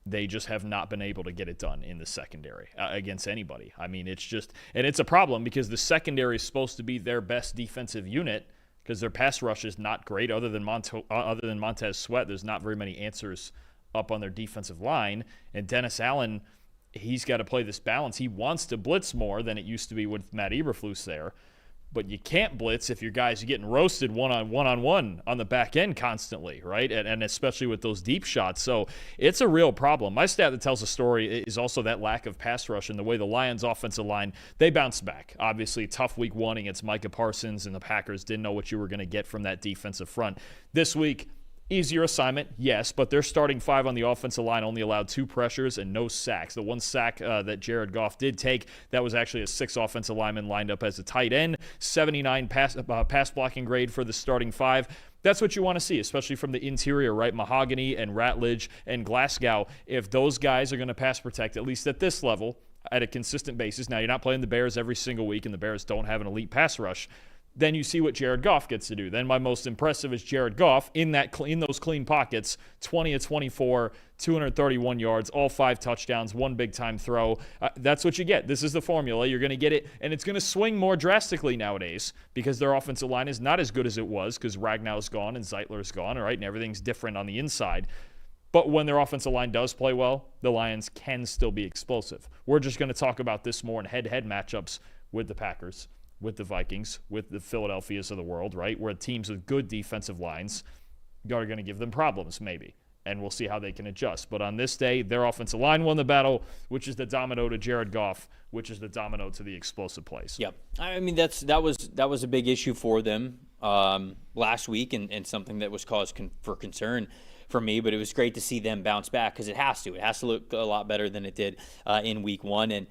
they just have not been able to get it done in the secondary against anybody. I mean, it's just, and it's a problem because the secondary is supposed to be their best defensive unit because their pass rush is not great. Other than Montez Sweat, there's not very many answers up on their defensive line. And Dennis Allen, he's got to play this balance. He wants to blitz more than it used to be with Matt Eberflus there. But you can't blitz if your guys are getting roasted one-on-one on the back end constantly, right? And especially with those deep shots. So it's a real problem. My stat that tells a story is also that lack of pass rush and the way the Lions offensive line, they bounced back. Obviously, tough week 1 against Micah Parsons, and the Packers didn't know what you were going to get from that defensive front. This week, easier assignment, yes, but their starting 5 on the offensive line only allowed 2 pressures and no sacks. The one sack that Jared Goff did take, that was actually a 6 offensive lineman lined up as a tight end. 79 pass blocking grade for the starting 5. That's what you want to see, especially from the interior, right? Mahogany and Ratledge and Glasgow. If those guys are going to pass protect, at least at this level, at a consistent basis. Now, you're not playing the Bears every single week, and the Bears don't have an elite pass rush. Then you see what Jared Goff gets to do. Then my most impressive is Jared Goff in those clean pockets, 20 of 24, 231 yards, all 5 touchdowns, 1 big-time throw. That's what you get. This is the formula. You're going to get it, and it's going to swing more drastically nowadays because their offensive line is not as good as it was because Ragnow's gone and Zeitler's gone, all right, and everything's different on the inside. But when their offensive line does play well, the Lions can still be explosive. We're just going to talk about this more in head-to-head matchups with the Packers, with the Vikings, with the Philadelphias of the world, right? Where teams with good defensive lines are going to give them problems, maybe. And we'll see how they can adjust. But on this day, their offensive line won the battle, which is the domino to Jared Goff, which is the domino to the explosive plays. Yep. I mean, that was a big issue for them last week and something that was cause for concern for me. But it was great to see them bounce back because it has to. It has to look a lot better than it did in week 1. And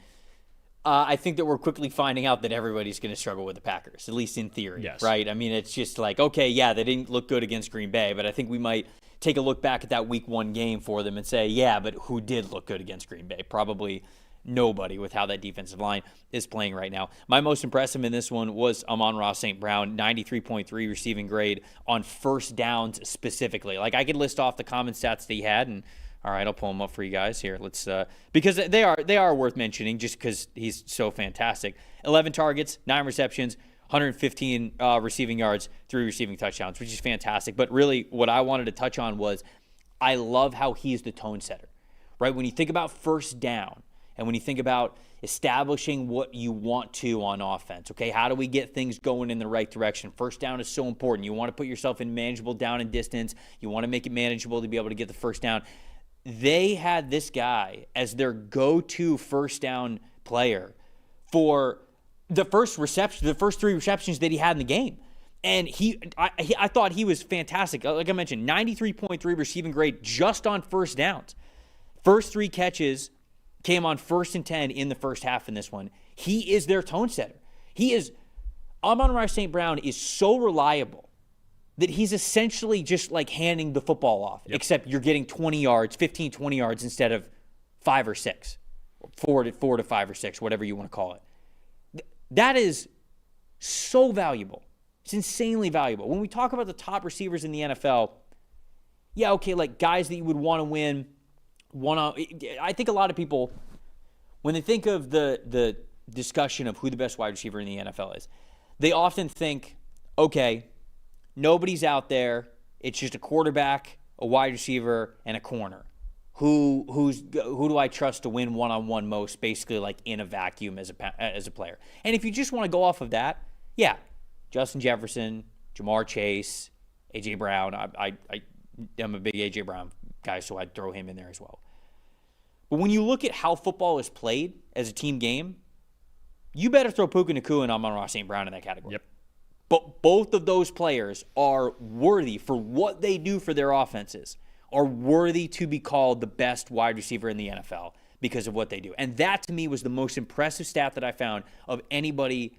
I think that we're quickly finding out that everybody's going to struggle with the Packers, at least in theory, yes. Right? I mean, it's just like, okay, yeah, they didn't look good against Green Bay, but I think we might take a look back at that week 1 game for them and say, yeah, but who did look good against Green Bay? Probably nobody with how that defensive line is playing right now. My most impressive in this one was Amon-Ra St. Brown, 93.3 receiving grade on first downs specifically. Like, I could list off the common stats that he had, and all right, I'll pull them up for you guys here. Let's because they are worth mentioning just because he's so fantastic. 11 targets, 9 receptions, 115 receiving yards, 3 receiving touchdowns, which is fantastic. But really, what I wanted to touch on was I love how he's the tone setter, right? When you think about first down and when you think about establishing what you want to on offense, okay, how do we get things going in the right direction? First down is so important. You want to put yourself in manageable down and distance. You want to make it manageable to be able to get the first down. They had this guy as their go-to first down player for the first 3 receptions that he had in the game. And I thought he was fantastic. Like I mentioned, 93.3 receiving grade just on first downs. First 3 catches came on 1st and 10 in the first half in this one. He is their tone setter. Amon-Ra St. Brown is so reliable that he's essentially just like handing the football off, except you're getting 20 yards, 15, 20 yards instead of 5 or 6, 4 to 5 or 6, whatever you want to call it. That is so valuable. It's insanely valuable. When we talk about the top receivers in the NFL, yeah, okay, like guys that you would want to win I think a lot of people, when they think of the discussion of who the best wide receiver in the NFL is, they often think, okay, nobody's out there. It's just a quarterback, a wide receiver, and a corner. Who do I trust to win one-on-one most, basically like in a vacuum as a player? And if you just want to go off of that, yeah, Justin Jefferson, Jamar Chase, A.J. Brown. I'm a big A.J. Brown guy, so I'd throw him in there as well. But when you look at how football is played as a team game, you better throw Puka Nacua and Amon-Ra St. Brown in that category. Yep. But both of those players are worthy for what they do for their offenses, are worthy to be called the best wide receiver in the NFL because of what they do. And that, to me, was the most impressive stat that I found of anybody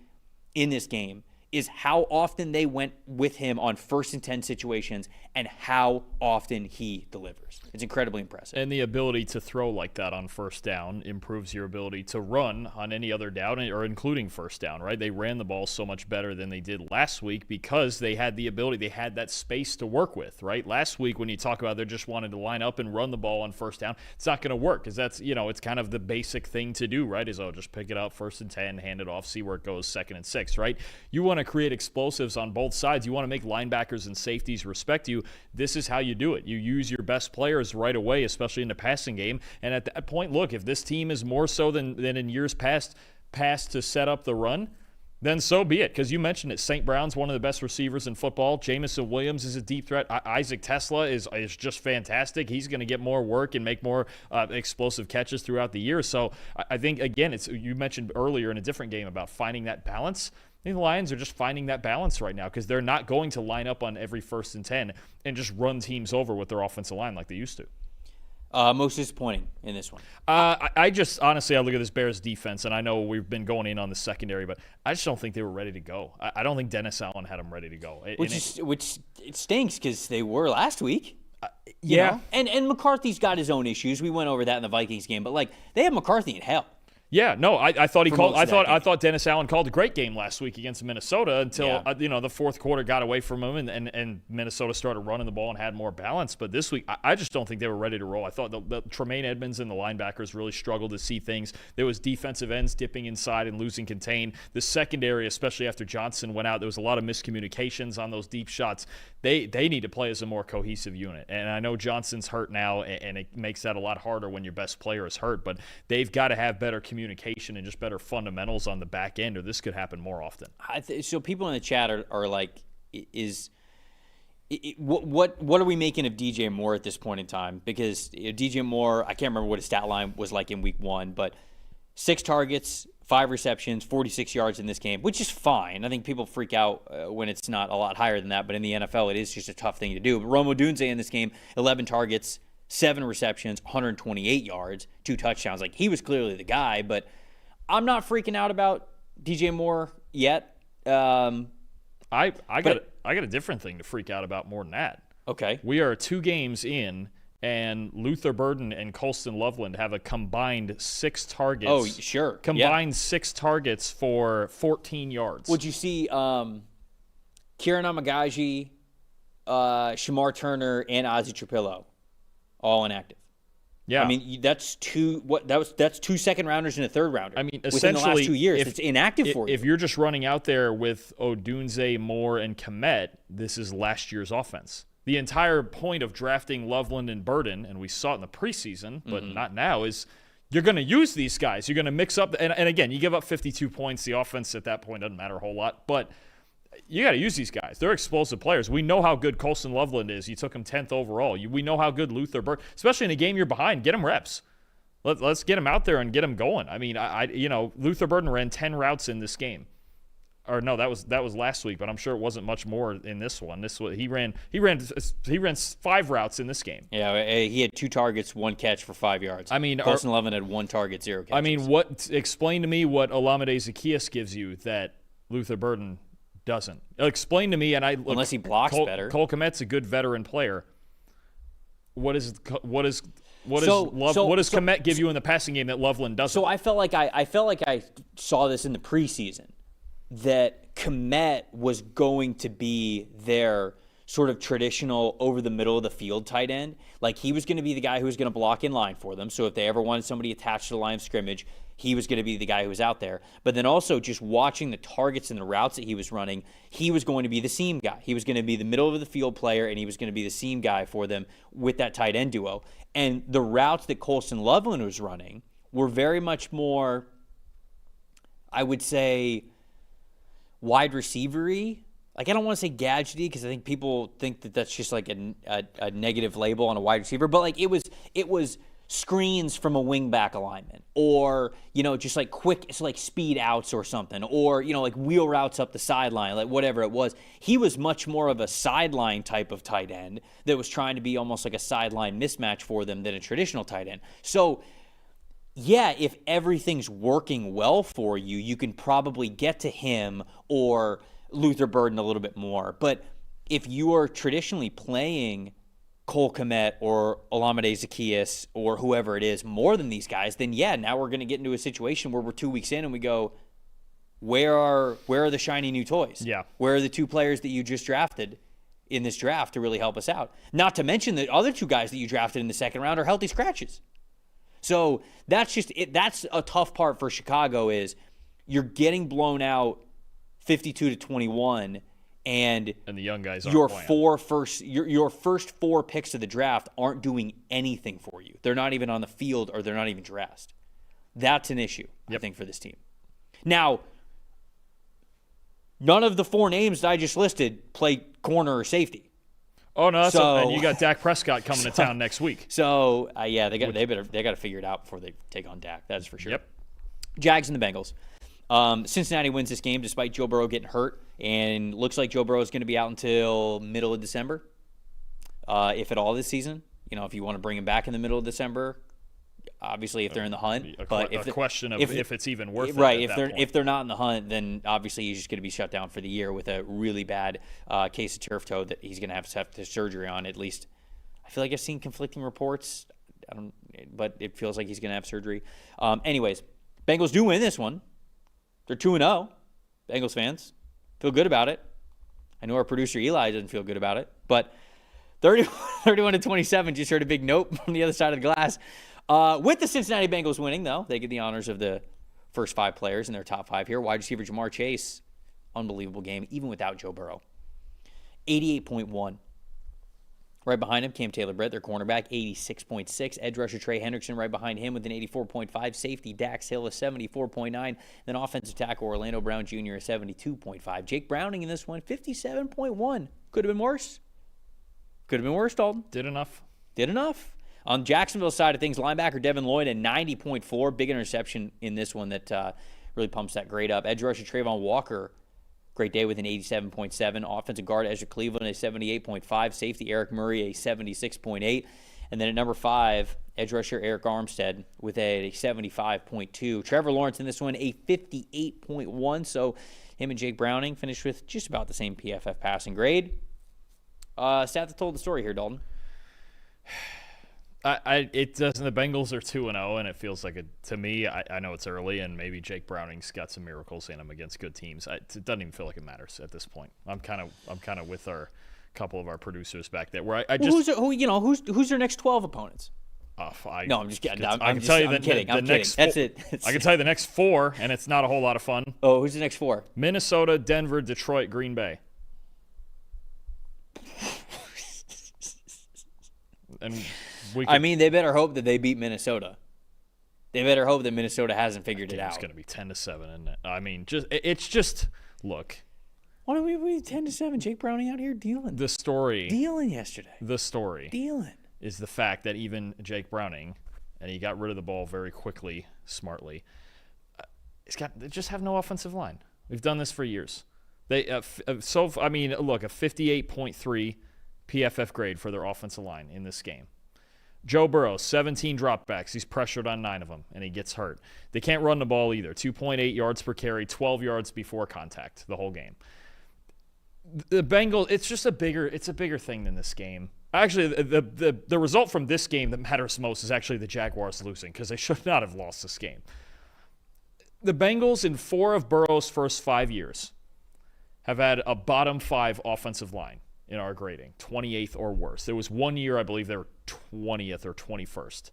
in this game, is how often they went with him on 1st and 10 situations and how often he delivers. It's incredibly impressive. And the ability to throw like that on 1st down improves your ability to run on any other down, or including 1st down, right? They ran the ball so much better than they did last week because they had the ability, they had that space to work with, right? Last week, when you talk about they just wanted to line up and run the ball on 1st down, it's not going to work because that's, it's kind of the basic thing to do, right? Is, just pick it up 1st and 10, hand it off, see where it goes 2nd and 6, right? You want to create explosives on both sides. You want to make linebackers and safeties respect you. This is how you do it. You use your best players right away, especially in the passing game. And at that point, look, if this team is more so than in years past to set up the run, then so be it. Because you mentioned it, St. Brown's one of the best receivers in football. Jamison Williams is a deep threat. Isaac Tesla is just fantastic. He's going to get more work and make more explosive catches throughout the year. So I think, again, you mentioned earlier in a different game about finding that balance. I think the Lions are just finding that balance right now because they're not going to line up on every 1st and 10 and just run teams over with their offensive line like they used to. Most disappointing in this one? I just, honestly, I look at this Bears defense, and I know we've been going in on the secondary, but I just don't think they were ready to go. I don't think Dennis Allen had them ready to go. Which stinks because they were last week. Yeah. And McCarthy's got his own issues. We went over that in the Vikings game, but they have McCarthy in hell. Yeah, no, I thought he called. I thought Dennis Allen called a great game last week against Minnesota until the 4th quarter got away from him and Minnesota started running the ball and had more balance. But this week, I just don't think they were ready to roll. I thought the Tremaine Edmonds and the linebackers really struggled to see things. There was defensive ends dipping inside and losing contain. The secondary, especially after Johnson went out, there was a lot of miscommunications on those deep shots. They need to play as a more cohesive unit. And I know Johnson's hurt now, and it makes that a lot harder when your best player is hurt. But they've got to have better communication and just better fundamentals on the back end, or this could happen more often. So people in the chat are like, what are we making of DJ Moore at this point in time? Because DJ Moore, I can't remember what his stat line was like in week 1, but 6 targets, 5 receptions, 46 yards in this game, which is fine. I think people freak out when it's not a lot higher than that, but in the NFL, it is just a tough thing to do. But Rome Odunze in this game, 11 targets, 7 receptions, 128 yards, 2 touchdowns. He was clearly the guy, but I'm not freaking out about DJ Moore yet. I got a different thing to freak out about more than that. Okay. We are 2 games in, and Luther Burden and Colston Loveland have a combined 6 targets. Oh, sure. Combined 6 targets for 14 yards. Would you see Kieran Amagaji, Shamar Turner, and Ozzie Trapillo all inactive? Yeah. I mean, that's 2 second rounders and a third rounder. I mean, within the last 2 years, it's inactive for you. If you're just running out there with Odunze, Moore, and Kmet, this is last year's offense. The entire point of drafting Loveland and Burden, and we saw it in the preseason, but not now, is you're going to use these guys. You're going to mix up. And again, you give up 52 points. The offense at that point doesn't matter a whole lot. But you got to use these guys. They're explosive players. We know how good Colston Loveland is. You took him 10th overall. We know how good Luther Burden, especially in a game you're behind, get him reps. Let's get him out there and get him going. I mean, Luther Burden ran 10 routes in this game. Or no, that was last week, but I'm sure it wasn't much more in this one. He ran 5 routes in this game. Yeah, he had 2 targets, 1 catch for 5 yards. I mean, Colston Loveland had 1 target, 0 catches. I mean, explain to me what Olamide Zaccheaus gives you that Luther Burden doesn't. Explain to me, unless he blocks better. Cole Kmet's a good veteran player. What does Kmet give you in the passing game that Loveland doesn't? So I felt like I saw this in the preseason, that Kmet was going to be their sort of traditional over the middle of the field tight end. He was going to be the guy who was going to block in line for them. So if they ever wanted somebody attached to the line of scrimmage, he was going to be the guy who was out there. But then also just watching the targets and the routes that he was running, he was going to be the seam guy. He was going to be the middle of the field player, and he was going to be the seam guy for them with that tight end duo. And the routes that Colston Loveland was running were very much more, I would say, wide receiver-y. I don't want to say gadgety because I think people think that that's just a negative label on a wide receiver. But it was screens from a wingback alignment, or just quick speed outs or something, or wheel routes up the sideline, whatever it was. He was much more of a sideline type of tight end that was trying to be almost like a sideline mismatch for them than a traditional tight end. So yeah, if everything's working well for you, you can probably get to him or Luther Burden a little bit more. But if you are traditionally playing Cole Kmet or Olamide Zaccheaus or whoever it is more than these guys, then yeah, now we're going to get into a situation where we're 2 weeks in and we go, where are the shiny new toys? Yeah. Where are the two players that you just drafted in this draft to really help us out? Not to mention the other two guys that you drafted in the second round are healthy scratches. So that's just it. That's a tough part for Chicago is you're getting blown out 52-21, and the young guys aren't your playing. your first four picks of the draft aren't doing anything for you. They're not even on the field or they're not even dressed. That's an issue, I think, for this team. Now, none of the four names that I just listed play corner or safety. Oh no, and you got Dak Prescott coming to town next week. So yeah, they got to figure it out before they take on Dak. That's for sure. Yep. Jags and the Bengals. Cincinnati wins this game despite Joe Burrow getting hurt, and looks like Joe Burrow is going to be out until middle of December, if at all this season. You know, if you want to bring him back in the middle of December, obviously if they're in the hunt. But a question of if it's even worth it. Right. At if they're not in the hunt, then obviously he's just going to be shut down for the year with a really bad case of turf toe that he's going to have to surgery on. At least I feel like I've seen conflicting reports. But it feels like he's going to have surgery. Anyways, Bengals do win this one. They're 2-0. Bengals fans feel good about it. I know our producer Eli doesn't feel good about it, but 31-27. Just heard a big note from the other side of the glass. With the Cincinnati Bengals winning, though, they get the honors of the first five players in their top five here. Wide receiver Jamar Chase, unbelievable game, even without Joe Burrow. 88.1. Right behind him, Cam Taylor-Britt, their cornerback, 86.6. Edge rusher Trey Hendrickson right behind him with an 84.5. Safety Dax Hill, a 74.9. Then offensive tackle Orlando Brown Jr., a 72.5. Jake Browning in this one, 57.1. Could have been worse. Could have been worse, Dalton. Did enough. On Jacksonville's side of things, linebacker Devin Lloyd, a 90.4. Big interception in this one that really pumps that grade up. Edge rusher Trayvon Walker, great day with an 87.7. Offensive guard Ezra Cleveland, a 78.5. Safety Eric Murray, a 76.8. And then at number 5, edge rusher Eric Armstead with a 75.2. Trevor Lawrence in this one, a 58.1. So him and Jake Browning finished with just about the same PFF passing grade. Stat that told the story here, Dalton. It doesn't. The Bengals are 2-0, and it feels like to me. I know it's early, and maybe Jake Browning's got some miracles in him against good teams. It doesn't even feel like it matters at this point. I'm kind of with our couple of our producers back there. Where who's their next 12 opponents? No, I'm just kidding. I'm kidding. That's it. I can tell you the next 4, and it's not a whole lot of fun. Oh, who's the next 4? Minnesota, Denver, Detroit, Green Bay. And they better hope that they beat Minnesota. They better hope that Minnesota hasn't figured it out. It's going to be 10-7, isn't it? I mean, it's look. Why don't we be 10-7? Jake Browning out here dealing. Dealing yesterday. The story. Dealing. Is the fact that even Jake Browning, and he got rid of the ball very quickly, smartly, they just have no offensive line. We've done this for years. Look, a 58.3 PFF grade for their offensive line in this game. Joe Burrow, 17 dropbacks. He's pressured on 9 of them, and he gets hurt. They can't run the ball either. 2.8 yards per carry, 12 yards before contact the whole game. The Bengals, it's a bigger thing than this game. Actually, the result from this game that matters most is actually the Jaguars losing, because they should not have lost this game. The Bengals, in 4 of Burrow's first 5 years, have had a bottom 5 offensive line in our grading, 28th or worse. There was 1 year, I believe they were 20th or 21st.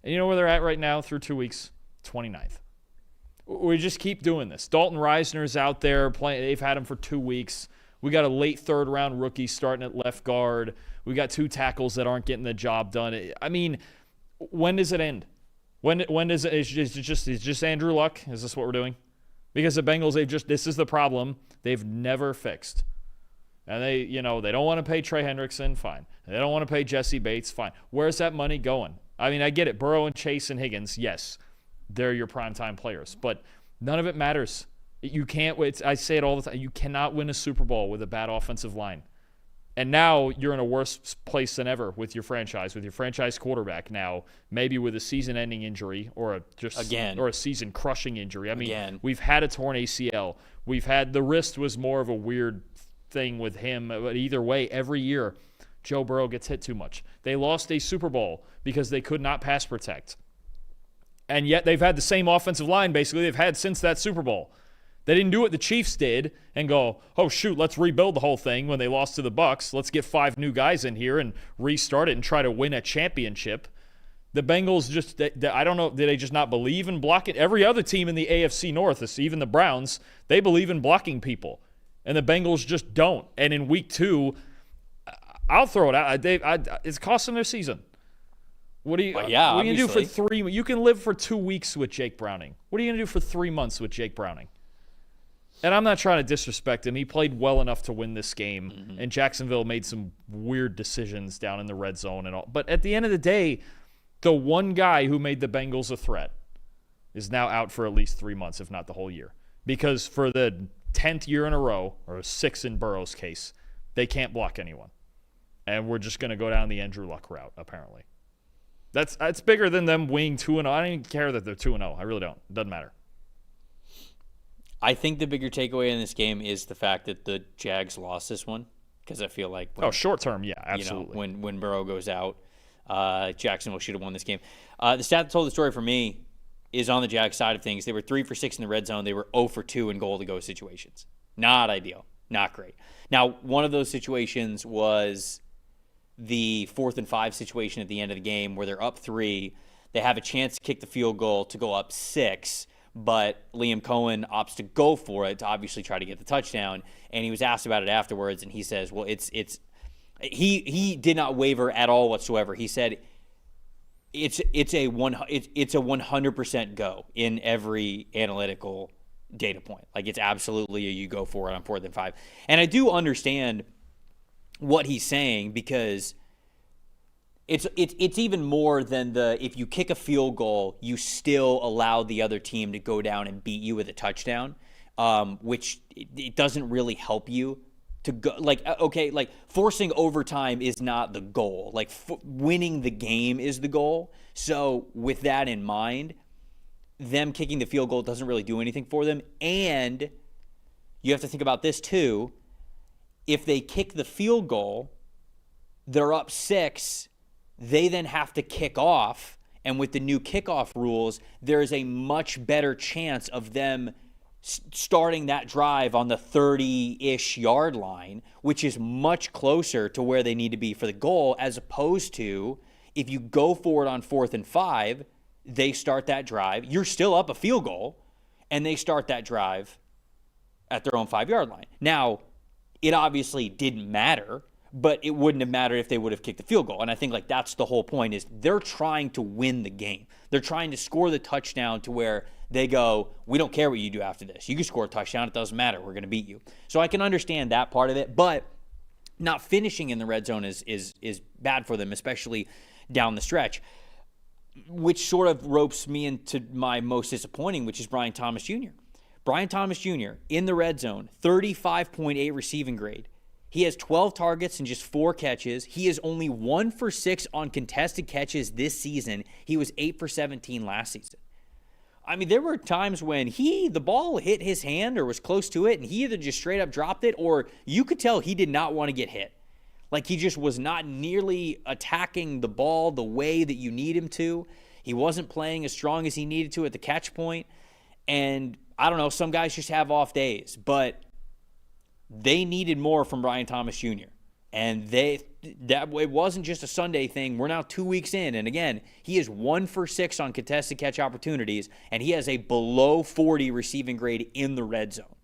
And you know where they're at right now through 2 weeks? 29th. We just keep doing this. Dalton Reisner's out there playing. They've had him for 2 weeks. We got a late third-round rookie starting at left guard. We got 2 tackles that aren't getting the job done. I mean, when does it end? When does it? Is just Andrew Luck? Is this what we're doing? Because the Bengals, this is the problem they've never fixed. And they don't want to pay Trey Hendrickson, fine. They don't want to pay Jesse Bates, fine. Where's that money going? I mean, I get it. Burrow and Chase and Higgins, yes, they're your primetime players. But none of it matters. You can't. I say it all the time. You cannot win a Super Bowl with a bad offensive line. And now you're in a worse place than ever with your franchise quarterback now, maybe with a season-ending injury or a season-crushing injury. I mean, we've had a torn ACL. The wrist was more of a weird thing with him. But either way, every year, Joe Burrow gets hit too much. They lost a Super Bowl because they could not pass protect. And yet they've had the same offensive line, basically, they've had since that Super Bowl. They didn't do what the Chiefs did and go, oh, shoot, let's rebuild the whole thing when they lost to the Bucs. Let's get 5 new guys in here and restart it and try to win a championship. The Bengals I don't know, did they just not believe in blocking? Every other team in the AFC North, even the Browns, they believe in blocking people. And the Bengals just don't. And in week 2, I'll throw it out. It's costing their season. What are you going to do for 3? You can live for 2 weeks with Jake Browning. What are you going to do for 3 months with Jake Browning? And I'm not trying to disrespect him. He played well enough to win this game, and Jacksonville made some weird decisions down in the red zone and all. But at the end of the day, the one guy who made the Bengals a threat is now out for at least 3 months, if not the whole year. Because for the 10th year in a row, or 6 in Burrow's case, they can't block anyone. And we're just going to go down the Andrew Luck route, apparently. That's bigger than them winning 2-0. I don't even care that they're 2-0. I really don't. It doesn't matter. I think the bigger takeaway in this game is the fact that the Jags lost this one, because I feel like short term, yeah, absolutely. When Burrow goes out, Jacksonville should have won this game. The stat that told the story for me is on the Jags side of things. They were 3 for 6 in the red zone. They were 0 for 2 in goal-to-go situations. Not ideal. Not great. Now, one of those situations was the 4th and 5 situation at the end of the game where they're up 3. They have a chance to kick the field goal to go up 6. But Liam Cohen opts to go for it to obviously try to get the touchdown. And he was asked about it afterwards, and he says, well, he did not waver at all whatsoever. He said it's a 100% go in every analytical data point. Like, it's absolutely a you go for it on 4th and 5. And I do understand what he's saying, because it's even more than if you kick a field goal, you still allow the other team to go down and beat you with a touchdown, which it doesn't really help you to go. Like, okay, like forcing overtime is not the goal. Like winning the game is the goal. So with that in mind, them kicking the field goal doesn't really do anything for them. And you have to think about this too. If they kick the field goal, they're up 6. They then have to kick off, and with the new kickoff rules, there is a much better chance of them starting that drive on the 30-ish yard line, which is much closer to where they need to be for the goal, as opposed to if you go for it on 4th and 5, they start that drive. You're still up a field goal, and they start that drive at their own 5-yard line. Now, it obviously didn't matter, but it wouldn't have mattered if they would have kicked the field goal. And I think like that's the whole point, is they're trying to win the game. They're trying to score the touchdown to where they go, we don't care what you do after this. You can score a touchdown. It doesn't matter. We're going to beat you. So I can understand that part of it, but not finishing in the red zone is bad for them, especially down the stretch, which sort of ropes me into my most disappointing, which is Brian Thomas Jr. Brian Thomas Jr. in the red zone, 35.8 receiving grade. He has 12 targets and just 4 catches. He is only 1 for 6 on contested catches this season. He was 8 for 17 last season. I mean, there were times when the ball hit his hand or was close to it, and he either just straight up dropped it, or you could tell he did not want to get hit. Like, he just was not nearly attacking the ball the way that you need him to. He wasn't playing as strong as he needed to at the catch point. And I don't know, some guys just have off days, but they needed more from Brian Thomas Jr. And it wasn't just a Sunday thing. We're now 2 weeks in, and again, he is 1 for 6 on contested catch opportunities, and he has a below 40 receiving grade in the red zone.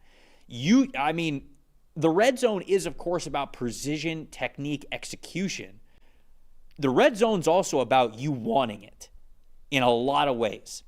The red zone is, of course, about precision, technique, execution. The red zone's also about you wanting it in a lot of ways.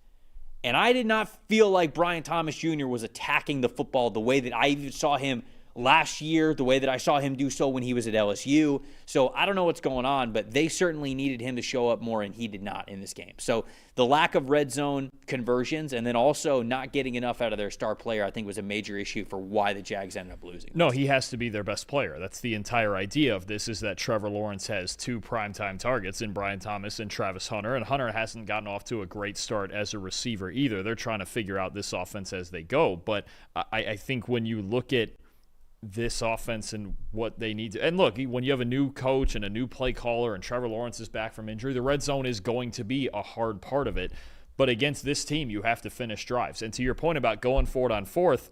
And I did not feel like Brian Thomas Jr. was attacking the football the way that I even saw him last year, the way that I saw him do so when he was at LSU. So I don't know what's going on, but they certainly needed him to show up more, and he did not in this game. So the lack of red zone conversions and then also not getting enough out of their star player, I think, was a major issue for why the Jags ended up losing. No, he has to be their best player. That's the entire idea of this, is that Trevor Lawrence has 2 primetime targets in Brian Thomas and Travis Hunter, and Hunter hasn't gotten off to a great start as a receiver either. They're trying to figure out this offense as they go, but I think when you look at this offense and what they need to, and look, when you have a new coach and a new play caller and Trevor Lawrence is back from injury, the red zone is going to be a hard part of it. But against this team, you have to finish drives. And to your point about going for it on fourth,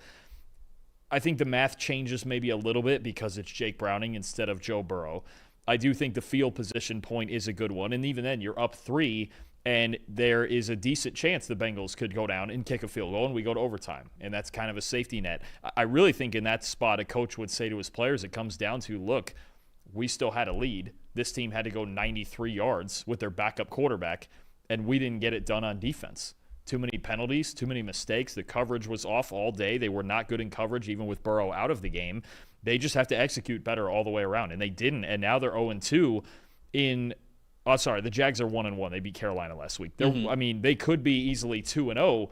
I think the math changes maybe a little bit because it's Jake Browning instead of Joe Burrow. I do think the field position point is a good one. And even then, you're up 3, and there is a decent chance the Bengals could go down and kick a field goal, and we go to overtime. And that's kind of a safety net. I really think in that spot, a coach would say to his players, it comes down to, look, we still had a lead. This team had to go 93 yards with their backup quarterback, and we didn't get it done on defense. Too many penalties, too many mistakes. The coverage was off all day. They were not good in coverage, even with Burrow out of the game. They just have to execute better all the way around, and they didn't. And now they're 0-2 in – oh, sorry, the Jags are 1-1. They beat Carolina last week. I mean, they could be easily 2-0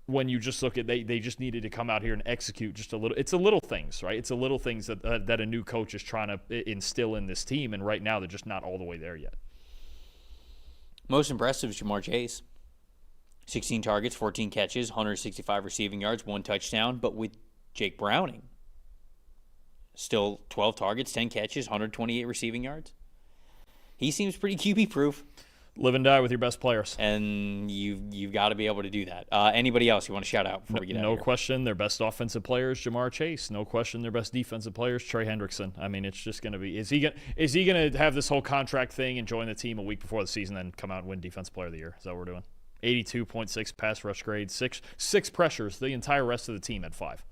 when you just look at they just needed to come out here and execute just a little. It's a little things, right? It's a little things that a new coach is trying to instill in this team, and right now they're just not all the way there yet. Most impressive is Jamar Chase. 16 targets, 14 catches, 165 receiving yards, 1 touchdown. But with Jake Browning, still 12 targets, 10 catches, 128 receiving yards. He seems pretty QB-proof. Live and die with your best players. And you've got to be able to do that. Anybody else you want to shout out before we get out of here? No question, their best offensive player is Jamar Chase. No question, their best defensive player is Trey Hendrickson. I mean, it's just going to be – is he going to have this whole contract thing and join the team a week before the season and come out and win Defensive Player of the Year? Is that what we're doing? 82.6 pass rush grade, six pressures. The entire rest of the team had 5.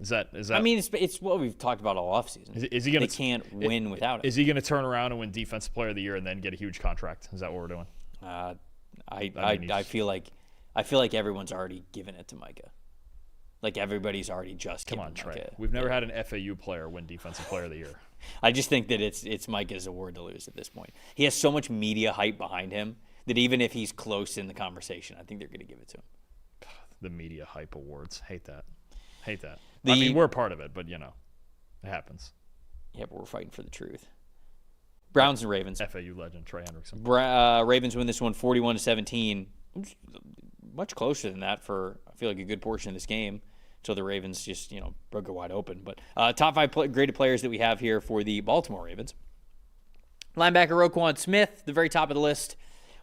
Is that? I mean, it's what we've talked about all offseason. Is he going to? They can't win without it. Is he going to turn around and win Defensive Player of the Year and then get a huge contract? Is that what we're doing? I feel like everyone's already given it to Micah. Like everybody's already just come given on, Trey. Micah. We've never had an FAU player win Defensive Player of the Year. I just think that it's Micah's award to lose at this point. He has so much media hype behind him that even if he's close in the conversation, I think they're going to give it to him. The media hype awards. Hate that. I mean, we're part of it, but, it happens. Yeah, but we're fighting for the truth. Browns and Ravens. FAU legend, Trey Hendrickson. Ravens win this one 41-17. Much closer than that for, I feel like, a good portion of this game. So the Ravens just, broke it wide open. But top 5 graded players that we have here for the Baltimore Ravens. Linebacker Roquan Smith, the very top of the list,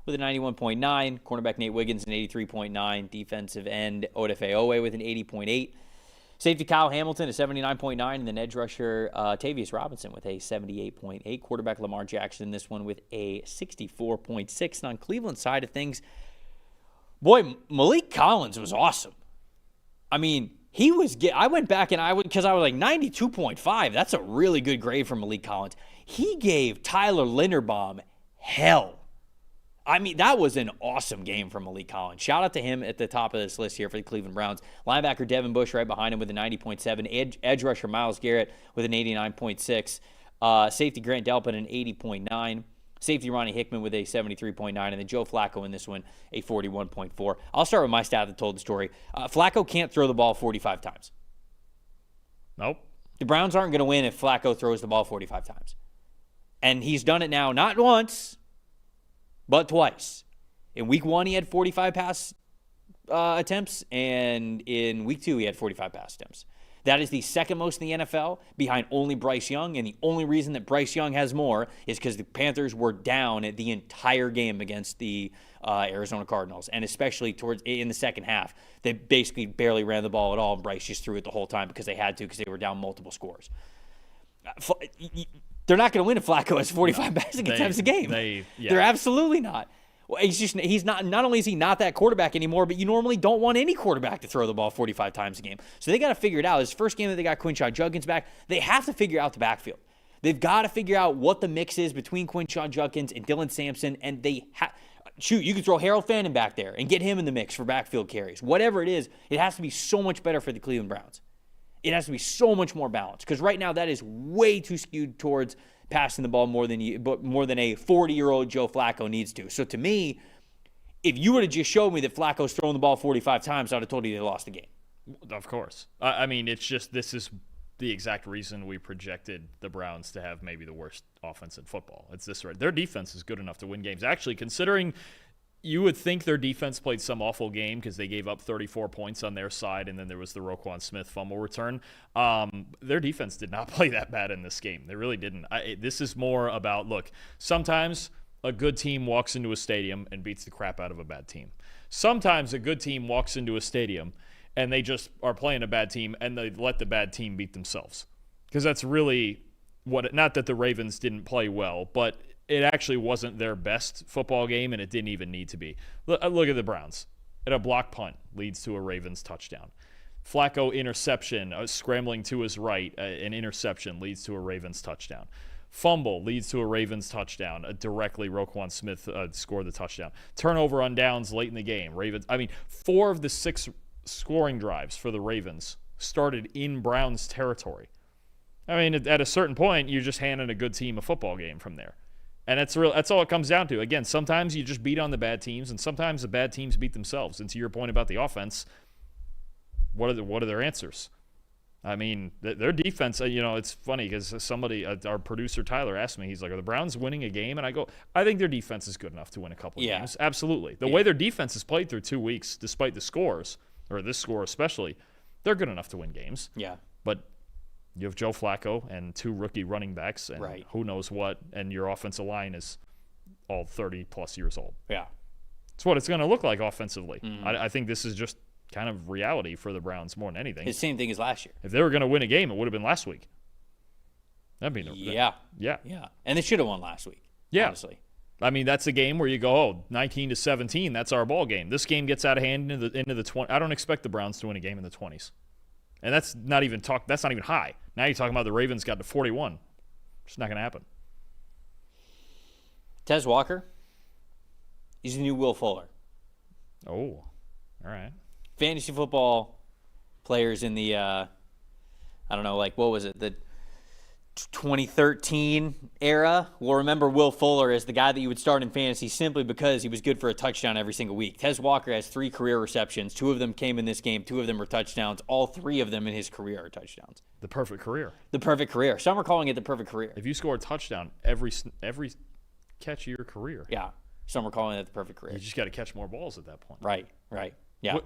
with a 91.9. Cornerback Nate Wiggins, an 83.9. Defensive end Odafe Owe with an 80.8. Safety Kyle Hamilton, a 79.9. And then edge rusher Tavius Robinson with a 78.8. Quarterback Lamar Jackson, this one with a 64.6. And on Cleveland's side of things, boy, Malik Collins was awesome. I mean, I went back and because I was like 92.5. That's a really good grade for Malik Collins. He gave Tyler Linderbaum hell. I mean, that was an awesome game from Malik Collins. Shout out to him at the top of this list here for the Cleveland Browns. Linebacker Devin Bush right behind him with a 90.7. Edge rusher Myles Garrett with an 89.6. Safety Grant Delpit an 80.9. Safety Ronnie Hickman with a 73.9. And then Joe Flacco in this one, a 41.4. I'll start with my stat that told the story. Flacco can't throw the ball 45 times. Nope. The Browns aren't going to win if Flacco throws the ball 45 times. And he's done it now, not once, but twice. In week 1, he had 45 pass attempts, and in week 2, he had 45 pass attempts. That is the second most in the NFL, behind only Bryce Young, and the only reason that Bryce Young has more is because the Panthers were down the entire game against the Arizona Cardinals, and especially towards in the second half. They basically barely ran the ball at all, and Bryce just threw it the whole time because they had to, because they were down multiple scores. They're not going to win if Flacco has 45 passing attempts a game. They're absolutely not. Well, he's not only is he not that quarterback anymore, but you normally don't want any quarterback to throw the ball 45 times a game. So they got to figure it out. This first game that they got Quinshon Judkins back, they have to figure out the backfield. They've got to figure out what the mix is between Quinshon Judkins and Dylan Sampson, and you can throw Harold Fannin back there and get him in the mix for backfield carries. Whatever it is, it has to be so much better for the Cleveland Browns. It has to be so much more balanced because right now that is way too skewed towards passing the ball more than a 40-year-old Joe Flacco needs to. So to me, if you would have just showed me that Flacco's thrown the ball 45 times, I'd have told you they lost the game. Of course. I mean, it's just this is the exact reason we projected the Browns to have maybe the worst offense in football. It's this right. Their defense is good enough to win games. Actually, considering you would think their defense played some awful game because they gave up 34 points on their side, and then there was the Roquan Smith fumble return. Their defense did not play that bad in this game. They really didn't. This is more about, look, sometimes a good team walks into a stadium and beats the crap out of a bad team. Sometimes a good team walks into a stadium and they just are playing a bad team, and they let the bad team beat themselves. Because that's really not that the Ravens didn't play well, but it actually wasn't their best football game, and it didn't even need to be. Look at the Browns. A block punt leads to a Ravens touchdown. Flacco interception, scrambling to his right, an interception leads to a Ravens touchdown. Fumble leads to a Ravens touchdown. Directly, Roquan Smith scored the touchdown. Turnover on downs late in the game. 4 of the 6 scoring drives for the Ravens started in Browns territory. I mean, at a certain point, you're just handing a good team a football game from there. And that's all it comes down to. Again, sometimes you just beat on the bad teams, and sometimes the bad teams beat themselves. And to your point about the offense, what are their answers? I mean, their defense, it's funny because somebody, our producer Tyler, asked me, he's like, are the Browns winning a game? And I go, I think their defense is good enough to win a couple of games. Absolutely. The way their defense has played through 2 weeks, despite the scores, or this score especially, they're good enough to win games. Yeah. But you have Joe Flacco and 2 rookie running backs and who knows what, and your offensive line is all 30-plus years old. Yeah. It's what it's going to look like offensively. Mm-hmm. I think this is just kind of reality for the Browns more than anything. It's the same thing as last year. If they were going to win a game, it would have been last week. That'd be Yeah. And they should have won last week. Yeah. Honestly. I mean, that's a game where you go, 19-17, that's our ball game. This game gets out of hand into the 20. I don't expect the Browns to win a game in the 20s. And that's not even high. Now you're talking about the Ravens got to 41. It's not going to happen. Tez Walker, he's the new Will Fuller. Oh, all right. Fantasy football players in the, what was it, the 2013 era will remember Will Fuller as the guy that you would start in fantasy simply because he was good for a touchdown every single week. Tez Walker has 3 career receptions. 2 of them came in this game. 2 of them were touchdowns. All 3 of them in his career are touchdowns. The perfect career. The perfect career. Some are calling it the perfect career. If you score a touchdown every catch of your career. Yeah. Some are calling it the perfect career. You just got to catch more balls at that point. Right. Yeah.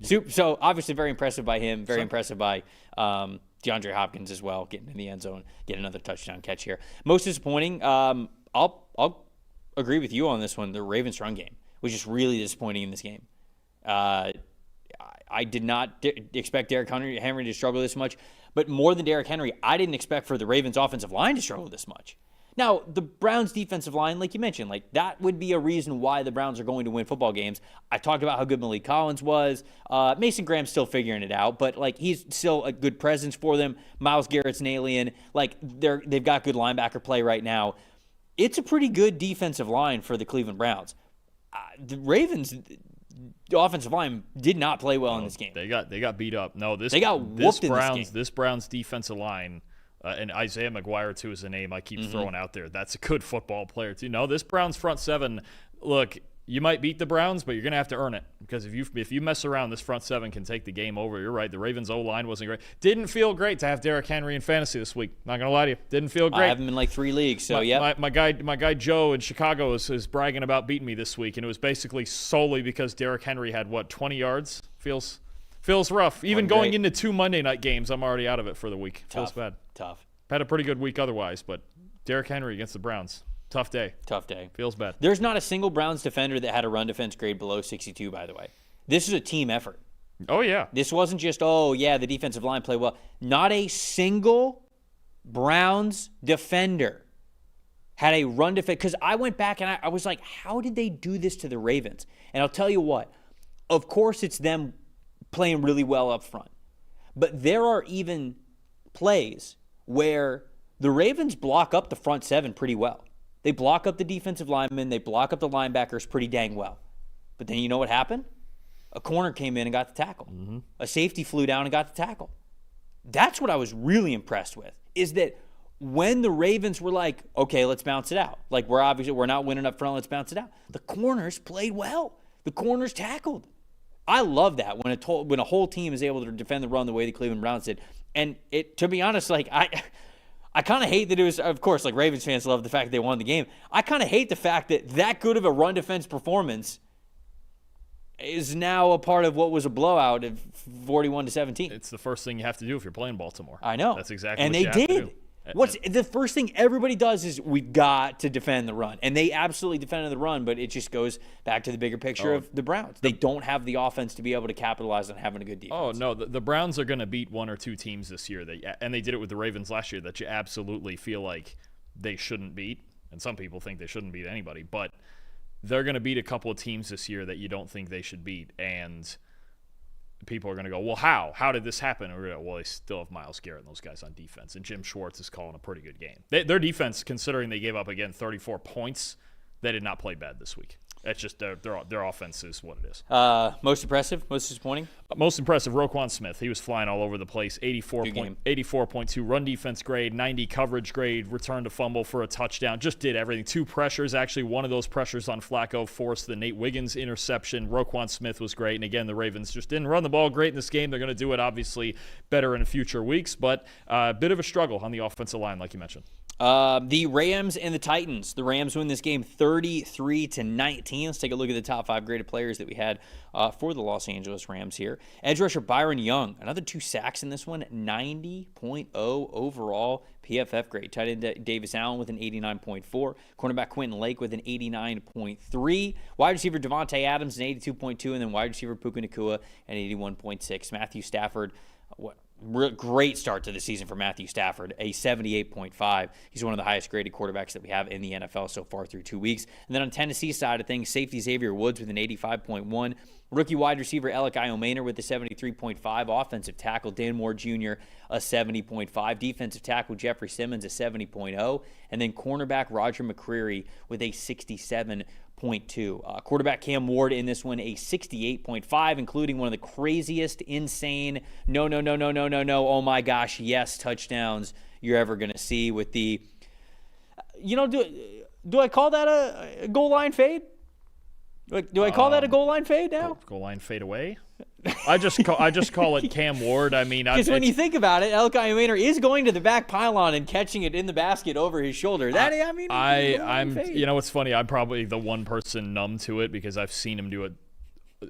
So obviously very impressive by him. Very impressive by DeAndre Hopkins as well, getting in the end zone, get another touchdown catch here. Most disappointing, I'll agree with you on this one. The Ravens' run game was just really disappointing in this game. I did not expect Derrick Henry to struggle this much, but more than Derrick Henry, I didn't expect for the Ravens' offensive line to struggle this much. Now, the Browns' defensive line, like you mentioned, that would be a reason why the Browns are going to win football games. I talked about how good Malik Collins was. Mason Graham's still figuring it out, but he's still a good presence for them. Myles Garrett's an alien. They've got good linebacker play right now. It's a pretty good defensive line for the Cleveland Browns. The Ravens' offensive line did not play well in this game. They got beat up. No, they got whooped in this game. This Browns defensive line. And Isaiah McGuire, too, is a name I keep throwing out there. That's a good football player, too. No, this Browns front 7, look, you might beat the Browns, but you're going to have to earn it. Because if you mess around, this front 7 can take the game over. You're right. The Ravens' O-line wasn't great. Didn't feel great to have Derrick Henry in fantasy this week. Not going to lie to you. Didn't feel great. I have him in 3 leagues, so yeah. My guy Joe in Chicago is bragging about beating me this week, and it was basically solely because Derrick Henry had, 20 yards? Feels rough. Even going into 2 Monday night games, I'm already out of it for the week. Feels bad. Tough. Had a pretty good week otherwise, but Derrick Henry against the Browns, tough day. Feels bad. There's not a single Browns defender that had a run defense grade below 62, by the way. This is a team effort. Oh, yeah. This wasn't just, the defensive line played well. Not a single Browns defender had a run defense. Because I went back and I was like, how did they do this to the Ravens? And I'll tell you what. Of course, it's them playing really well up front. But there are even plays where the Ravens block up the front 7 pretty well. They block up the defensive linemen. They block up the linebackers pretty dang well. But then you know what happened? A corner came in and got the tackle. Mm-hmm. A safety flew down and got the tackle. That's what I was really impressed with, is that when the Ravens were like, okay, let's bounce it out. Like, we're not winning up front, let's bounce it out. The corners played well. The corners tackled. I love that when a whole team is able to defend the run the way the Cleveland Browns did. And to be honest, like, I kind of hate that it was, of course, like, Ravens fans love the fact that they won the game. I kind of hate the fact that good of a run defense performance is now a part of what was a blowout of 41-17. It's the first thing you have to do if you're playing Baltimore. I know. That's exactly what you have to do. And they did. What's the first thing everybody does is we've got to defend the run. And they absolutely defended the run, but it just goes back to the bigger picture of the Browns. They don't have the offense to be able to capitalize on having a good defense. Oh, no. The Browns are going to beat one or two teams this year, and they did it with the Ravens last year, that you absolutely feel like they shouldn't beat. And some people think they shouldn't beat anybody. But they're going to beat a couple of teams this year that you don't think they should beat. And people are going to go, well, how? How did this happen? Or, well, they still have Myles Garrett and those guys on defense, and Jim Schwartz is calling a pretty good game. Their defense, considering they gave up, again, 34 points, they did not play bad this week. It's just their offense is what it is. Most impressive? Most disappointing? Most impressive, Roquan Smith. He was flying all over the place. 84.2 run defense grade, 90 coverage grade, return to fumble for a touchdown. Just did everything. 2 pressures. Actually, one of those pressures on Flacco forced the Nate Wiggins interception. Roquan Smith was great. And again, the Ravens just didn't run the ball great in this game. They're going to do it, obviously, better in future weeks. But a bit of a struggle on the offensive line, like you mentioned. The Rams and the Titans. The Rams win this game 33-19. Let's take a look at the top 5 graded players that we had for the Los Angeles Rams here. Edge rusher Byron Young, another 2 sacks in this one, 90.0 overall PFF grade. Tight end Davis Allen with an 89.4. Cornerback Quentin Lake with an 89.3. Wide receiver Devontae Adams an 82.2, and then wide receiver Puka Nacua an 81.6. Matthew Stafford, great start to the season for Matthew Stafford, a 78.5. He's one of the highest graded quarterbacks that we have in the NFL so far through 2 weeks. And then on Tennessee side of things, safety Xavier Woods with an 85.1. Rookie wide receiver Alec Iomaner with a 73.5. Offensive tackle Dan Moore Jr. a 70.5. Defensive tackle Jeffrey Simmons a 70.0. And then cornerback Roger McCreary with a 67.2. Quarterback Cam Ward in this one, a 68.5, including one of the craziest, insane, no, oh my gosh, yes, touchdowns you're ever going to see with the, do I call that a goal line fade? Do I call that a goal line fade now? Goal line fade away? I just call it Cam Ward. I mean, because when you think about it, Alec Iomaner is going to the back pylon and catching it in the basket over his shoulder. I'm what's funny? I'm probably the one person numb to it because I've seen him do it,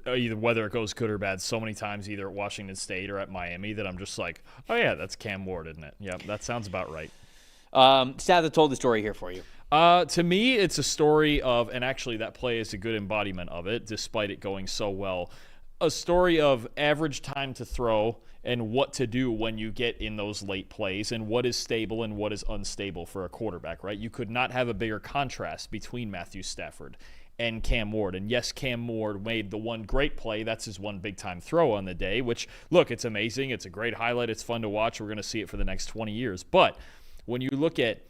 either whether it goes good or bad, so many times, either at Washington State or at Miami, that I'm just like, oh yeah, that's Cam Ward, isn't it? Yeah, that sounds about right. Stat that told the story here for you. To me, it's a story of, and actually that play is a good embodiment of it, despite it going so well. A story of average time to throw and what to do when you get in those late plays and what is stable and what is unstable for a quarterback, right? You could not have a bigger contrast between Matthew Stafford and Cam Ward. And yes, Cam Ward made the one great play. That's his one big-time throw on the day, which, look, it's amazing. It's a great highlight. It's fun to watch. We're going to see it for the next 20 years. But when you look at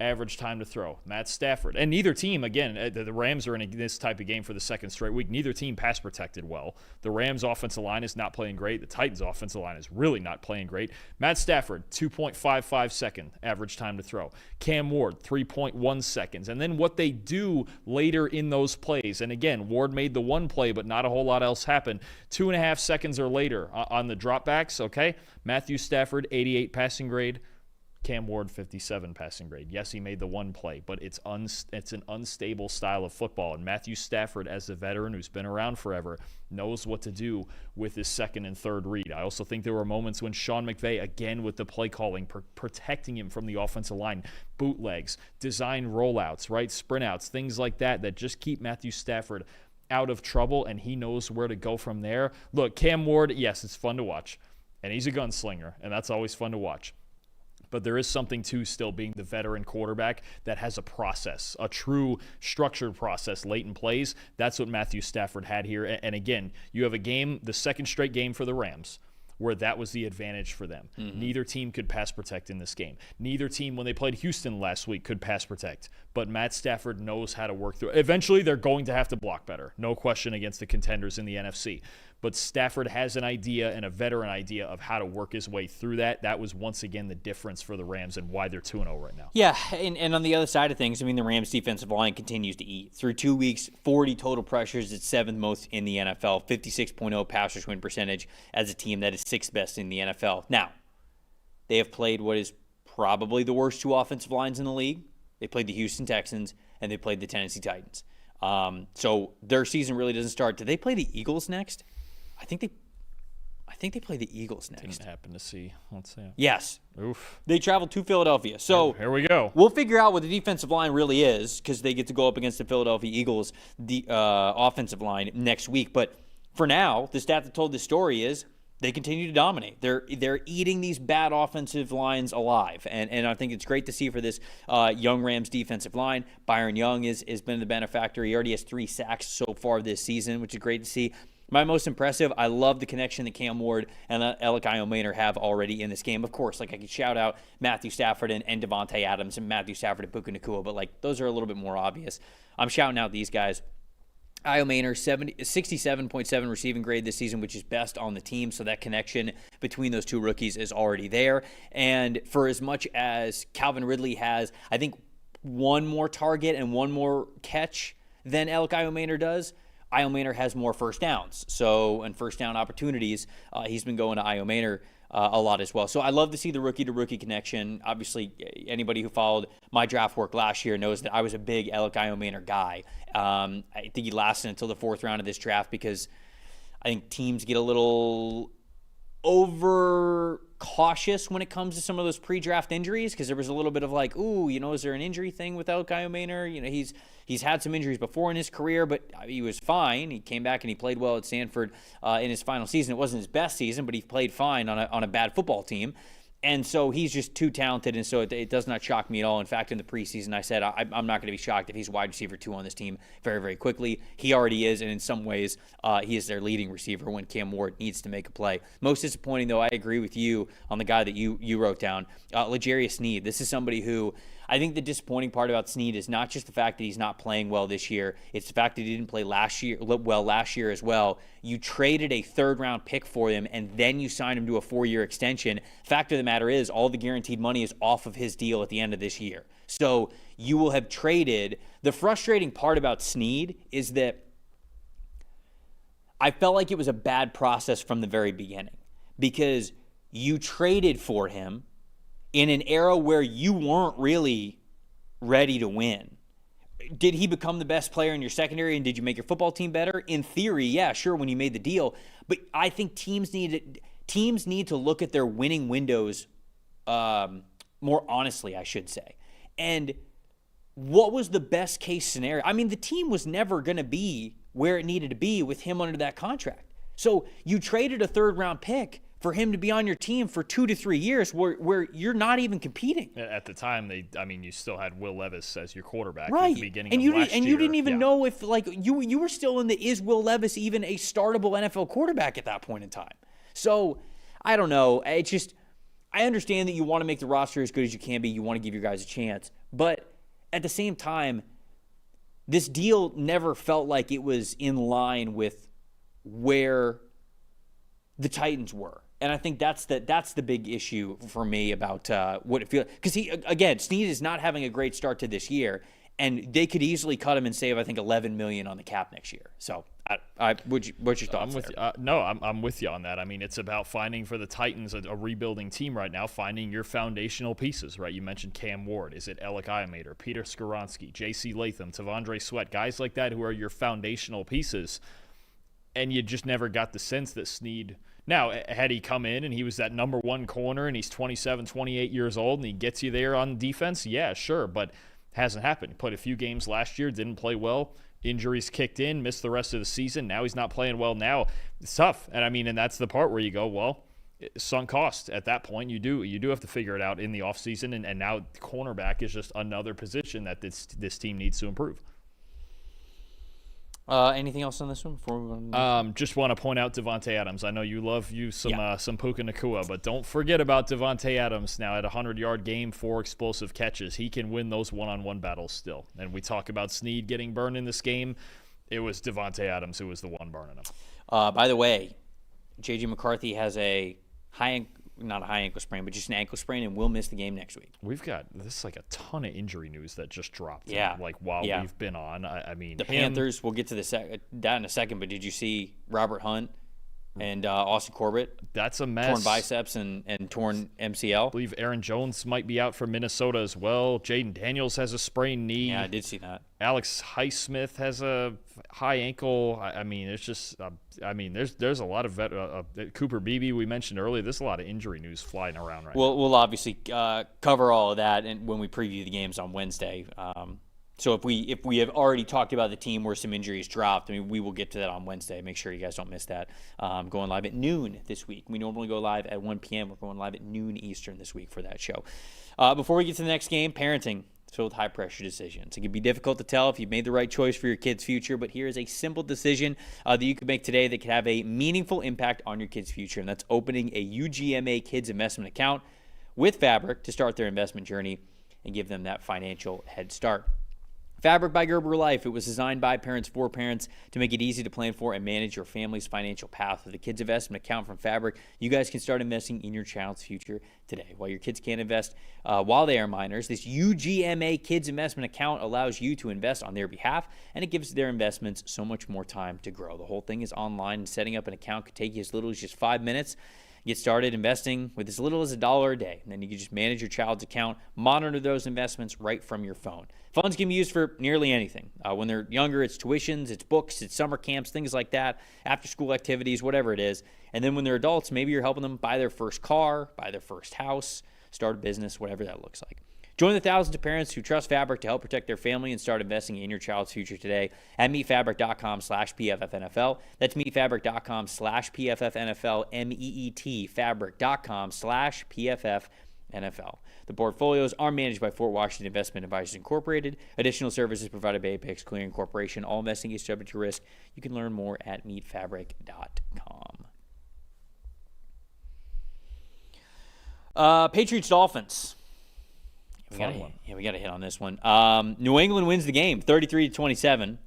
average time to throw, Matt Stafford, and neither team, again, the Rams are in this type of game for the second straight week. Neither team pass protected well. The Rams offensive line is not playing great. The Titans offensive line is really not playing great. Matt Stafford, 2.55 second average time to throw. Cam Ward, 3.1 seconds. And then what they do later in those plays, and again, Ward made the one play, but not a whole lot else happened. 2.5 seconds or later on the dropbacks, okay? Matthew Stafford, 88 passing grade. Cam Ward, 57 passing grade. Yes, he made the one play, but it's an unstable style of football. And Matthew Stafford, as a veteran who's been around forever, knows what to do with his second and third read. I also think there were moments when Sean McVay, again with the play calling, protecting him from the offensive line, bootlegs, design rollouts, right, sprint outs, things like that just keep Matthew Stafford out of trouble, and he knows where to go from there. Look, Cam Ward, yes, it's fun to watch, and he's a gunslinger, and that's always fun to watch. But there is something to still being the veteran quarterback that has a process, a true structured process late in plays. That's what Matthew Stafford had here. And again, you have a game, the second straight game for the Rams, where that was the advantage for them. Mm-hmm. Neither team could pass protect in this game. Neither team, when they played Houston last week, could pass protect. But Matt Stafford knows how to work through it. Eventually, they're going to have to block better. No question against the contenders in the NFC. but Stafford has an idea and a veteran idea of how to work his way through that. That was once again the difference for the Rams and why they're 2-0 right now. Yeah, and on the other side of things, I mean, the Rams' defensive line continues to eat. Through 2 weeks, 40 total pressures. It's 7th most in the NFL. 56.0 pass rush win percentage as a team that is 6th best in the NFL. Now, they have played what is probably the worst 2 offensive lines in the league. They played the Houston Texans, and they played the Tennessee Titans. So their season really doesn't start. Do they play the Eagles next? I think they play the Eagles next. Didn't happen to see. Let's see. Yes. Oof. They traveled to Philadelphia. So here we go. We'll figure out what the defensive line really is because they get to go up against the Philadelphia Eagles, the offensive line, next week. But for now, the stat that told this story is they continue to dominate. They're eating these bad offensive lines alive, and I think it's great to see for this young Rams defensive line. Byron Young has been the benefactor. He already has 3 sacks so far this season, which is great to see. My most impressive, I love the connection that Cam Ward and Alec Iomaner have already in this game. Of course, like I could shout out Matthew Stafford and Devontae Adams and Matthew Stafford and Puka Nacua, but like those are a little bit more obvious. I'm shouting out these guys. Iomaner, 67.7 receiving grade this season, which is best on the team. So that connection between those 2 rookies is already there. And for as much as Calvin Ridley has, I think, 1 more target and 1 more catch than Alec Iomaner does, Iomaner has more first downs. And first down opportunities, he's been going to Iomaner a lot as well. So I love to see the rookie-to-rookie connection. Obviously, anybody who followed my draft work last year knows that I was a big Alec Iomaner guy. I think he lasted until the 4th round of this draft because I think teams get a little over cautious when it comes to some of those pre-draft injuries because there was a little bit of like, ooh, is there an injury thing with Alec Iomaner? He's had some injuries before in his career, but he was fine. He came back and he played well at Stanford in his final season. It wasn't his best season, but he played fine on a bad football team. And so he's just too talented, and so it does not shock me at all. In fact, in the preseason, I said I'm not going to be shocked if he's wide receiver 2 on this team very, very quickly. He already is, and in some ways, he is their leading receiver when Cam Ward needs to make a play. Most disappointing, though, I agree with you on the guy that you wrote down, L'Jarius Sneed. This is somebody who I think the disappointing part about Sneed is not just the fact that he's not playing well this year. It's the fact that he didn't play last year as well. You traded a 3rd-round pick for him, and then you signed him to a 4-year extension. Fact of the matter is, all the guaranteed money is off of his deal at the end of this year. So you will have traded. The frustrating part about Sneed is that I felt like it was a bad process from the very beginning because you traded for him in an era where you weren't really ready to win. Did he become the best player in your secondary and did you make your football team better? In theory, yeah, sure, when you made the deal. But I think teams need to look at their winning windows more honestly, I should say. And what was the best case scenario? I mean, the team was never going to be where it needed to be with him under that contract. So you traded a 3rd-round pick for him to be on your team for 2 to 3 years where you're not even competing. At the time, you still had Will Levis as your quarterback right. at the beginning and of you last year. And you didn't even know if, you were still in the is Will Levis even a startable NFL quarterback at that point in time. So, I don't know. It's just, I understand that you want to make the roster as good as you can be. You want to give your guys a chance. But at the same time, this deal never felt like it was in line with where the Titans were. And I think that's the big issue for me about what it feels. Because Snead is not having a great start to this year, and they could easily cut him and save, I think, $11 million on the cap next year. So, what's your thoughts there? I'm with you on that. I mean, it's about finding for the Titans a rebuilding team right now, finding your foundational pieces, right? You mentioned Cam Ward. Is it Alec Iomater, Peter Skoronski, J.C. Latham, Tavondre Sweat, guys like that who are your foundational pieces, and you just never got the sense that Snead. Now, had he come in and he was that number 1 corner and he's 27, 28 years old and he gets you there on defense, yeah, sure, but hasn't happened. He played a few games last year, didn't play well. Injuries kicked in, missed the rest of the season. Now he's not playing well now. It's tough. And that's the part where you go, well, sunk cost at that point. You do have to figure it out in the offseason, and now cornerback is just another position that this team needs to improve. Anything else on this one before we move on? Just want to point out Devontae Adams. I know you love some Puka Nacua, but don't forget about Devontae Adams now at a 100-yard game, 4 explosive catches. He can win those one-on-one battles still. And we talk about Snead getting burned in this game. It was Devontae Adams who was the one burning him. By the way, J.J. McCarthy has not a high ankle sprain, but just an ankle sprain, and will miss the game next week. We've got this like a ton of injury news that just dropped. Yeah. We've been on. I mean, the Panthers. We'll get to that in a second. But did you see Robert Hunt and Austin Corbett? That's a mess. Torn biceps and torn MCL. I believe Aaron Jones might be out for Minnesota as well. Jaden Daniels has a sprained knee. Yeah, I did see that. Alex Highsmith has a high ankle. I mean, it's just. There's a lot of Cooper Beebe we mentioned earlier. There's a lot of injury news flying around right now. We'll obviously cover all of that when we preview the games on Wednesday. So if we have already talked about the team where some injuries dropped, I mean, we will get to that on Wednesday. Make sure you guys don't miss that. Going live at noon this week. We normally go live at 1 p.m. We're going live at noon Eastern this week for that show. Before we get to the next game, parenting is filled with high-pressure decisions. It can be difficult to tell if you've made the right choice for your kid's future, but here is a simple decision that you can make today that can have a meaningful impact on your kid's future, and that's opening a UGMA Kids Investment Account with Fabric to start their investment journey and give them that financial head start. Fabric by Gerber Life. It was designed by parents for parents to make it easy to plan for and manage your family's financial path. With a kids investment account from Fabric, you guys can start investing in your child's future today. While your kids can't invest while they are minors, this UGMA Kids Investment Account allows you to invest on their behalf, and it gives their investments so much more time to grow. The whole thing is online, and setting up an account could take you as little as just 5 minutes. Get started investing with as little as $1 a day, and then you can just manage your child's account, monitor those investments right from your phone. Funds can be used for nearly anything. When they're younger, it's tuitions, it's books, it's summer camps, things like that, after-school activities, whatever it is. And then when they're adults, maybe you're helping them buy their first car, buy their first house, start a business, whatever that looks like. Join the thousands of parents who trust Fabric to help protect their family and start investing in your child's future today at meetfabric.com/PFFNFL. That's meetfabric.com/PFFNFL, MEET, fabric.com/PFFNFL. The portfolios are managed by Fort Washington Investment Advisors Incorporated. Additional services provided by Apex Clearing Corporation. All investing is subject to risk. You can learn more at meetfabric.com. Patriots Dolphins. We got to hit on this one. New England wins the game, 33-27.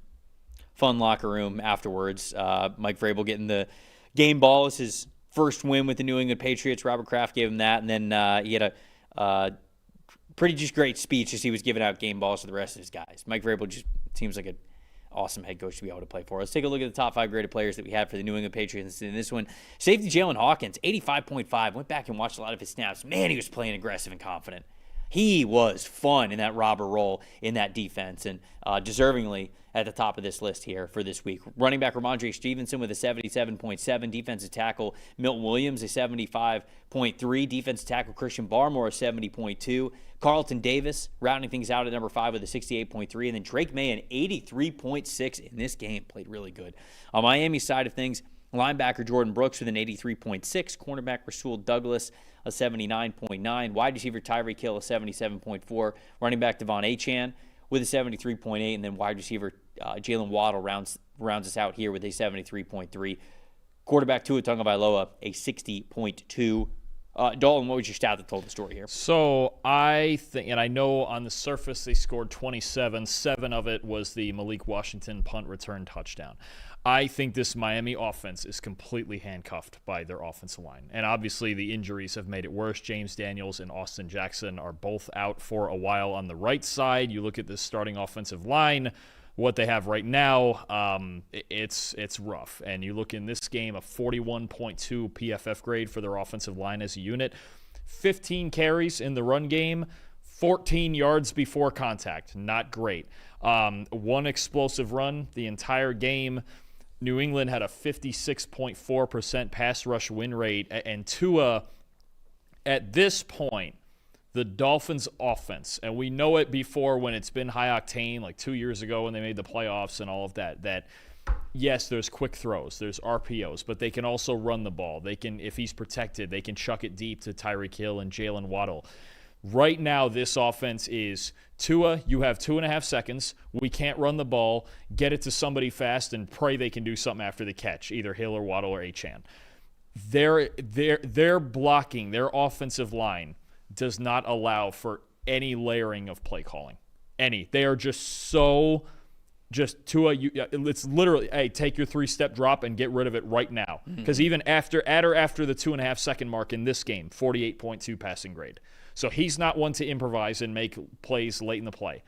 Fun locker room afterwards. Mike Vrabel getting the game ball as his first win with the New England Patriots. Robert Kraft gave him that, and then he had a pretty just great speech as he was giving out game balls to the rest of his guys. Mike Vrabel just seems like an awesome head coach to be able to play for. Let's take a look at the top 5 graded players that we had for the New England Patriots in this one. Safety Jalen Hawkins, 85.5. Went back and watched a lot of his snaps. Man, he was playing aggressive and confident. He was fun in that robber role in that defense, and deservingly at the top of this list here for this week. Running back Ramondre Stevenson with a 77.7. Defensive tackle Milton Williams, a 75.3. Defensive tackle Christian Barmore, a 70.2. Carlton Davis rounding things out at number 5 with a 68.3. And then Drake May, an 83.6 in this game. Played really good. On Miami's side of things, linebacker Jordan Brooks with an 83.6. Cornerback Rasul Douglas, a 79.9. Wide receiver Tyreek Hill, a 77.4. Running back Devon Achane with a 73.8. And then wide receiver Jalen Waddle rounds us out here with a 73.3. Quarterback Tua Tagovailoa, a 60.2. Dalton, what was your stat that told the story here? So I think, and I know on the surface they scored 27. 7 of it was the Malik Washington punt return touchdown. I think this Miami offense is completely handcuffed by their offensive line. And obviously the injuries have made it worse. James Daniels and Austin Jackson are both out for a while on the right side. You look at this starting offensive line, what they have right now, it's rough. And you look in this game, a 41.2 PFF grade for their offensive line as a unit. 15 carries in the run game, 14 yards before contact. Not great. One explosive run the entire game. New England had a 56.4% pass rush win rate. And Tua, at this point, the Dolphins offense, and we know it before when it's been high octane, like 2 years ago when they made the playoffs and all of that, that yes, there's quick throws, there's RPOs, but they can also run the ball. They can, if he's protected, they can chuck it deep to Tyreek Hill and Jalen Waddle. Right now, this offense is Tua, you have 2.5 seconds. We can't run the ball. Get it to somebody fast and pray they can do something after the catch, either Hill or Waddle or Achane. Their blocking, their offensive line does not allow for any layering of play calling. They are just so just Tua, it's literally, hey, take your 3-step drop and get rid of it right now. Because even after the 2.5 second mark in this game, 48.2 passing grade. So he's not one to improvise and make plays late in the play.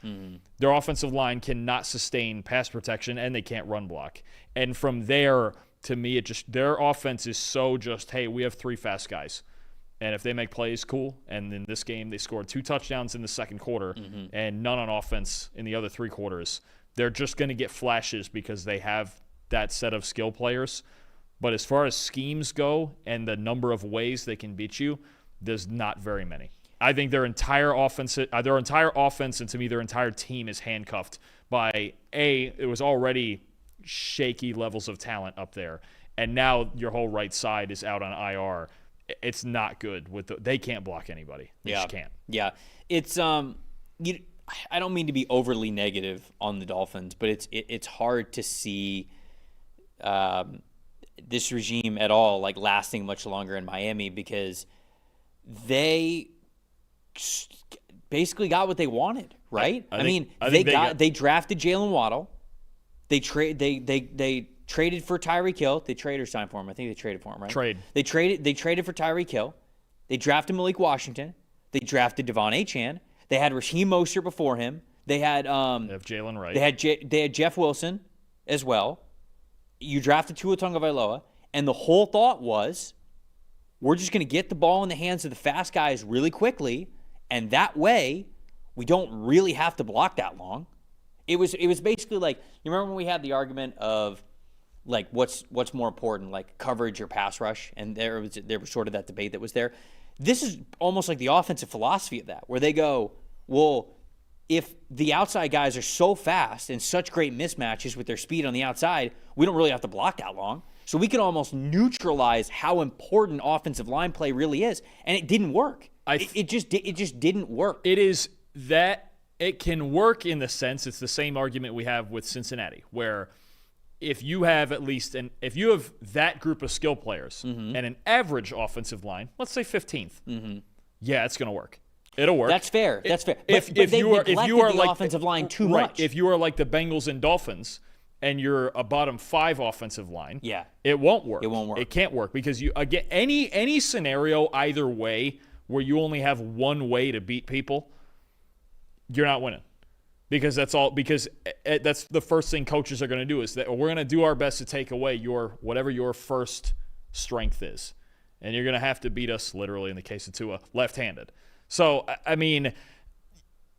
Their offensive line cannot sustain pass protection, and they can't run block. And from there, to me, their offense is so just, hey, we have 3 fast guys. And if they make plays, cool. And in this game, they scored 2 touchdowns in the second quarter and none on offense in the other 3 quarters. They're just going to get flashes because they have that set of skill players. But as far as schemes go and the number of ways they can beat you, there's not very many. I think their entire offense, and to me, their entire team is handcuffed by, it was already shaky levels of talent up there. And now your whole right side is out on IR. It's not good. They can't block anybody. They just can't. Yeah. It's I don't mean to be overly negative on the Dolphins, but it's hard to see this regime at all like lasting much longer in Miami because they basically got what they wanted, right? They drafted Jalen Waddle. They traded for Tyreek Hill. They traded or signed for him. I think they traded for him, right? They traded for Tyreek Hill. They drafted Malik Washington. They drafted Devon Achane. They had Raheem Mostert before him. They had they have Jalen Wright. They had Jeff Wilson as well. You drafted Tua Tagovailoa, and the whole thought was, we're just going to get the ball in the hands of the fast guys really quickly, and that way, we don't really have to block that long. It was basically like, you remember when we had the argument of like what's more important, like coverage or pass rush, and there was sort of that debate that was there. This is almost like the offensive philosophy of that, where they go, well, if the outside guys are so fast and such great mismatches with their speed on the outside, we don't really have to block that long. So we can almost neutralize how important offensive line play really is, and it didn't work. It just didn't work. It can work in the sense it's the same argument we have with Cincinnati, where if you have that group of skill players and an average offensive line, let's say 15th, yeah, it's going to work. It'll work. That's fair. But If you are like offensive line too right, much. If you are like the Bengals and Dolphins and you're a bottom 5 offensive line, it won't work. It can't work because you again any scenario either way where you only have one way to beat people, you're not winning. Because that's the first thing coaches are going to do is that we're going to do our best to take away whatever your first strength is. And you're going to have to beat us, literally in the case of Tua, left-handed. So, I mean,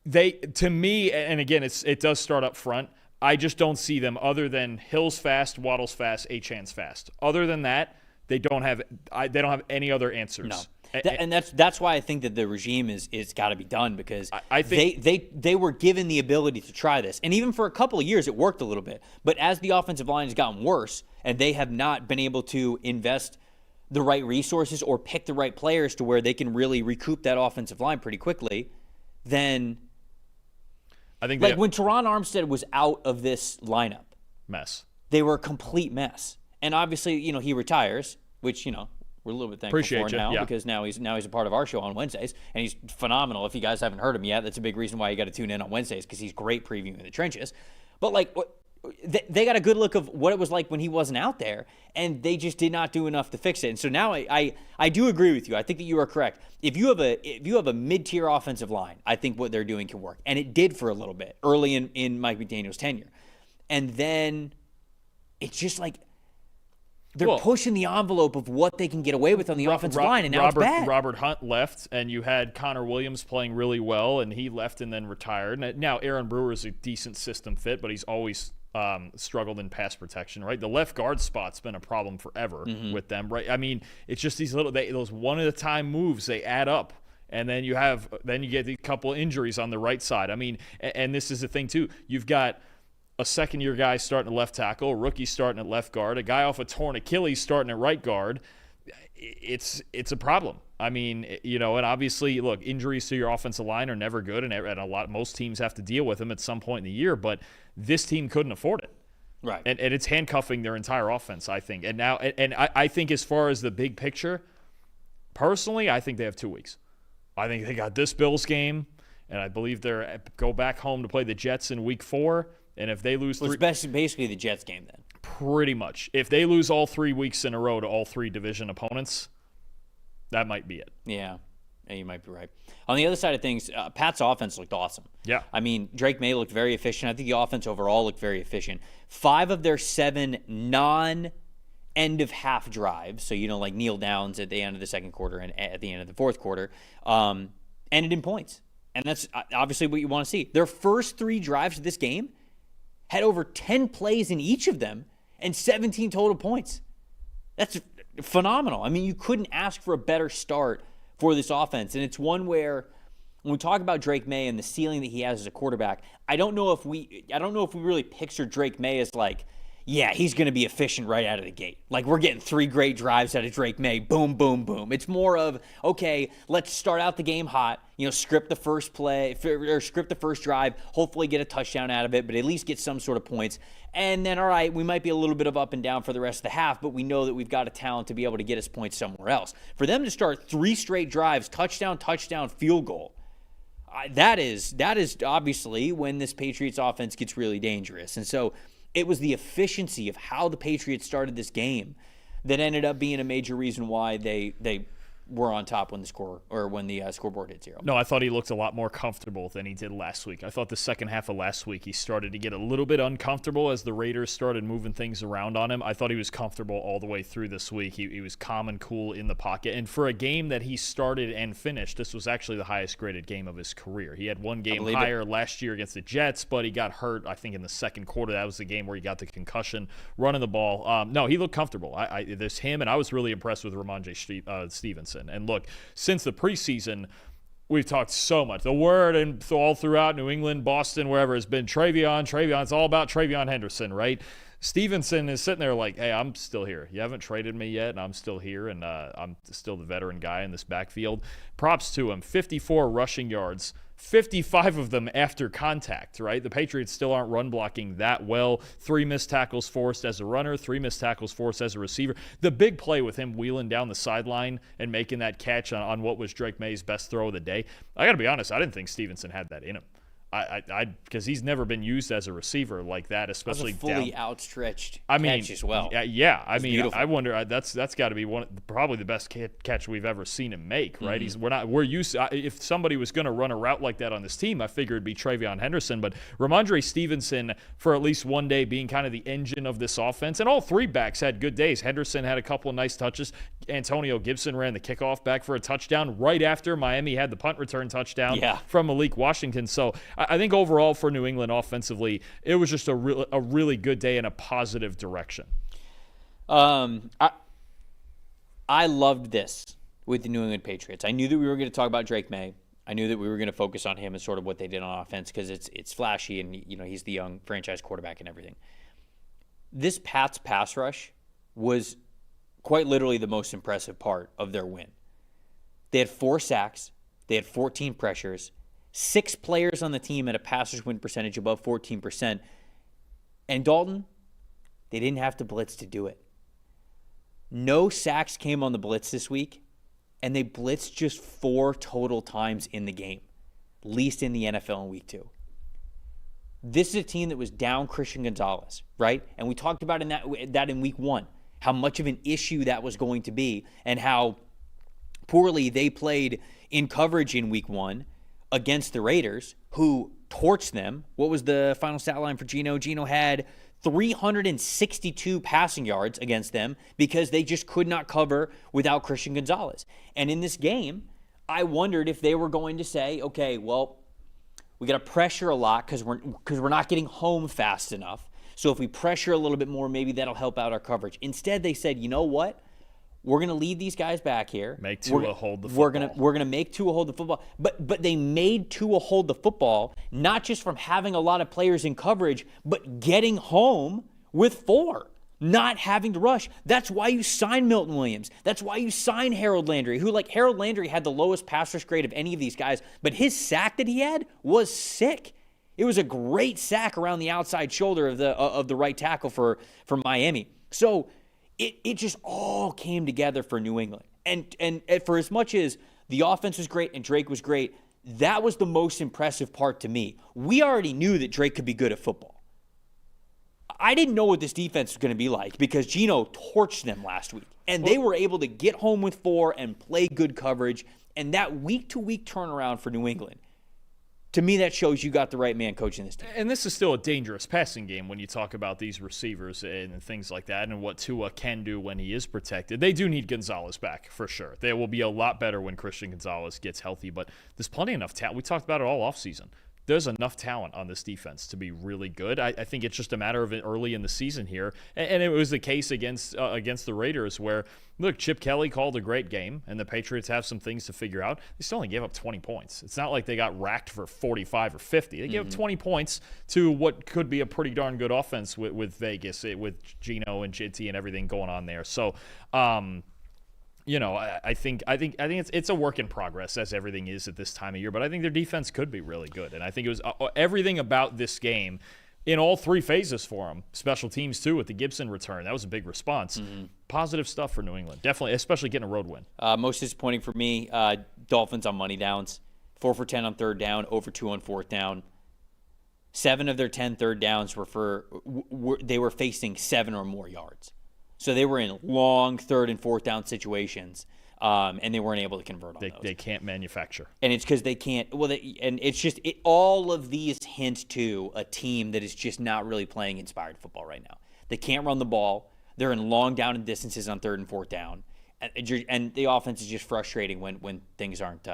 to me, and again, it does start up front, I just don't see them other than Hill's fast, Waddle's fast, Achane's fast. Other than that, they don't have any other answers. No. And that's why I think that the regime is got to be done because I think they were given the ability to try this. And even for a couple of years, it worked a little bit. But as the offensive line has gotten worse and they have not been able to invest the right resources or pick the right players to where they can really recoup that offensive line pretty quickly, then I think when Teron Armstead was out of this lineup, they were a complete mess. And obviously, he retires, which, we're a little bit thankful for now because now he's a part of our show on Wednesdays, and he's phenomenal. If you guys haven't heard him yet, that's a big reason why you got to tune in on Wednesdays because he's great previewing the trenches. But they got a good look of what it was like when he wasn't out there, and they just did not do enough to fix it. And so now I do agree with you. I think that you are correct. If you have a mid-tier offensive line, I think what they're doing can work, and it did for a little bit early in Mike McDaniel's tenure, and then it's just like. They're pushing the envelope of what they can get away with on the offensive line, and now it's bad. Robert Hunt left, and you had Connor Williams playing really well, and he left and then retired. Now Aaron Brewer is a decent system fit, but he's always struggled in pass protection, right? The left guard spot's been a problem forever with them, right? I mean, it's just these those one-at-a-time moves, they add up. And then you get a couple injuries on the right side. I mean, and this is the thing, too. You've got a second-year guy starting at left tackle, a rookie starting at left guard, a guy off a torn Achilles starting at right guard. It's a problem. I mean, and obviously, look, injuries to your offensive line are never good, and most teams have to deal with them at some point in the year. But this team couldn't afford it, right? And it's handcuffing their entire offense, I think. And now, I think as far as the big picture, personally, I think they have 2 weeks. I think they got this Bills game, and I believe they go back home to play the Jets in Week 4. And if they lose it's basically the Jets game then. Pretty much. If they lose all 3 weeks in a row to all 3 division opponents, that might be it. Yeah, you might be right. On the other side of things, Pat's offense looked awesome. Yeah. I mean, Drake May looked very efficient. I think the offense overall looked very efficient. 5 of their 7 non-end-of-half drives, so, like kneel downs at the end of the second quarter and at the end of the fourth quarter, ended in points. And that's obviously what you want to see. Their first 3 drives of this game had over 10 plays in each of them and 17 total points. That's phenomenal. I mean, you couldn't ask for a better start for this offense. And it's one where when we talk about Drake May and the ceiling that he has as a quarterback, I don't know if we really picture Drake May as like, yeah, he's going to be efficient right out of the gate. Like, we're getting 3 great drives out of Drake May. Boom, boom, boom. It's more of, okay, let's start out the game hot, script the first play, or script the first drive, hopefully get a touchdown out of it, but at least get some sort of points. And then, all right, we might be a little bit of up and down for the rest of the half, but we know that we've got a talent to be able to get us points somewhere else. For them to start 3 straight drives, touchdown, field goal, that is obviously when this Patriots offense gets really dangerous. And so it was the efficiency of how the Patriots started this game that ended up being a major reason why they were on top when the scoreboard hit 0. No, I thought he looked a lot more comfortable than he did last week. I thought the second half of last week he started to get a little bit uncomfortable as the Raiders started moving things around on him. I thought he was comfortable all the way through this week. He was calm and cool in the pocket. And for a game that he started and finished, this was actually the highest graded game of his career. He had one game higher last year against the Jets, but he got hurt, I think, in the second quarter. That was the game where he got the concussion running the ball. No, he looked comfortable. There's him, and I was really impressed with Ramondre Stevenson. And look, since the preseason, we've talked so much. The word and all throughout New England, Boston, wherever, has been Travion. It's all about Travion Henderson, right? Stevenson is sitting there like, hey, I'm still here. You haven't traded me yet, and I'm still here, and I'm still the veteran guy in this backfield. Props to him. 54 rushing yards. 55 of them after contact, right? The Patriots still aren't run blocking that well. 3 missed tackles forced as a runner, 3 missed tackles forced as a receiver. The big play with him wheeling down the sideline and making that catch on what was Drake May's best throw of the day. I got to be honest, I didn't think Stevenson had that in him. Because he's never been used as a receiver like that, especially that was a fully outstretched catch as well. Yeah. I mean, beautiful. I wonder that's got to be probably the best catch we've ever seen him make, right? We're used to, if somebody was going to run a route like that on this team, I figured it'd be Travion Henderson, but Ramondre Stevenson for at least one day being kind of the engine of this offense, and all 3 backs had good days. Henderson had a couple of nice touches. Antonio Gibson ran the kickoff back for a touchdown right after Miami had the punt return touchdown from Malik Washington. So I think overall for New England offensively, it was just a really good day in a positive direction. I loved this with the New England Patriots. I knew that we were going to talk about Drake May. I knew that we were going to focus on him and sort of what they did on offense because it's flashy and he's the young franchise quarterback and everything. This Pats pass rush was quite literally the most impressive part of their win. They had 4 sacks. They had 14 pressures. 6 players on the team at a passer's win percentage above 14%. And Dalton, they didn't have to blitz to do it. No sacks came on the blitz this week, and they blitzed just 4 total times in the game, least in the NFL in week 2. This is a team that was down Christian Gonzalez, right? And we talked about that in week 1, how much of an issue that was going to be and how poorly they played in coverage in week 1 against the Raiders, who torched them. What was the final stat line for Geno? Geno had 362 passing yards against them because they just could not cover without Christian Gonzalez. And in this game, I wondered if they were going to say, okay, well, we got to pressure a lot because we're not getting home fast enough. So if we pressure a little bit more, maybe that'll help out our coverage. Instead, they said, you know what? We're going to lead these guys back here. Make Tua hold the football. We're going to make Tua hold the football. But they made Tua hold the football, not just from having a lot of players in coverage, but getting home with 4, not having to rush. That's why you sign Milton Williams. That's why you sign Harold Landry, who, like, Harold Landry had the lowest pass rush grade of any of these guys, but his sack that he had was sick. It was a great sack around the outside shoulder of the right tackle for Miami. So it just all came together for New England. And for as much as the offense was great and Drake was great, that was the most impressive part to me. We already knew that Drake could be good at football. I didn't know what this defense was going to be like because Geno torched them last week. And they were able to get home with 4 and play good coverage. And that week-to-week turnaround for New England, to me, that shows you got the right man coaching this team. And this is still a dangerous passing game when you talk about these receivers and things like that and what Tua can do when he is protected. They do need Gonzalez back, for sure. They will be a lot better when Christian Gonzalez gets healthy, but there's plenty enough talent. We talked about it all offseason. There's enough talent on this defense to be really good. I think it's just a matter of it early in the season here. And it was the case against the Raiders where, look, Chip Kelly called a great game, and the Patriots have some things to figure out. They still only gave up 20 points. It's not like they got racked for 45 or 50. They gave up 20 points to what could be a pretty darn good offense with Vegas, with Geno and JT and everything going on there. So, I think it's a work in progress, as everything is at this time of year. But I think their defense could be really good, and I think it was everything about this game in all 3 phases for them. Special teams too, with the Gibson return, that was a big response. Positive stuff for New England, definitely, especially getting a road win. Most disappointing for me, Dolphins on money downs, 4 for 10 on third down, over 2 on fourth down. 7 of their 10 third downs they were facing 7 or more yards. So they were in long third and fourth down situations, and they weren't able to convert on those. They can't manufacture. And it's because they can't. Well, and it's just all of these hint to a team that is just not really playing inspired football right now. They can't run the ball. They're in long down and distances on third and fourth down. And the offense is just frustrating when things aren't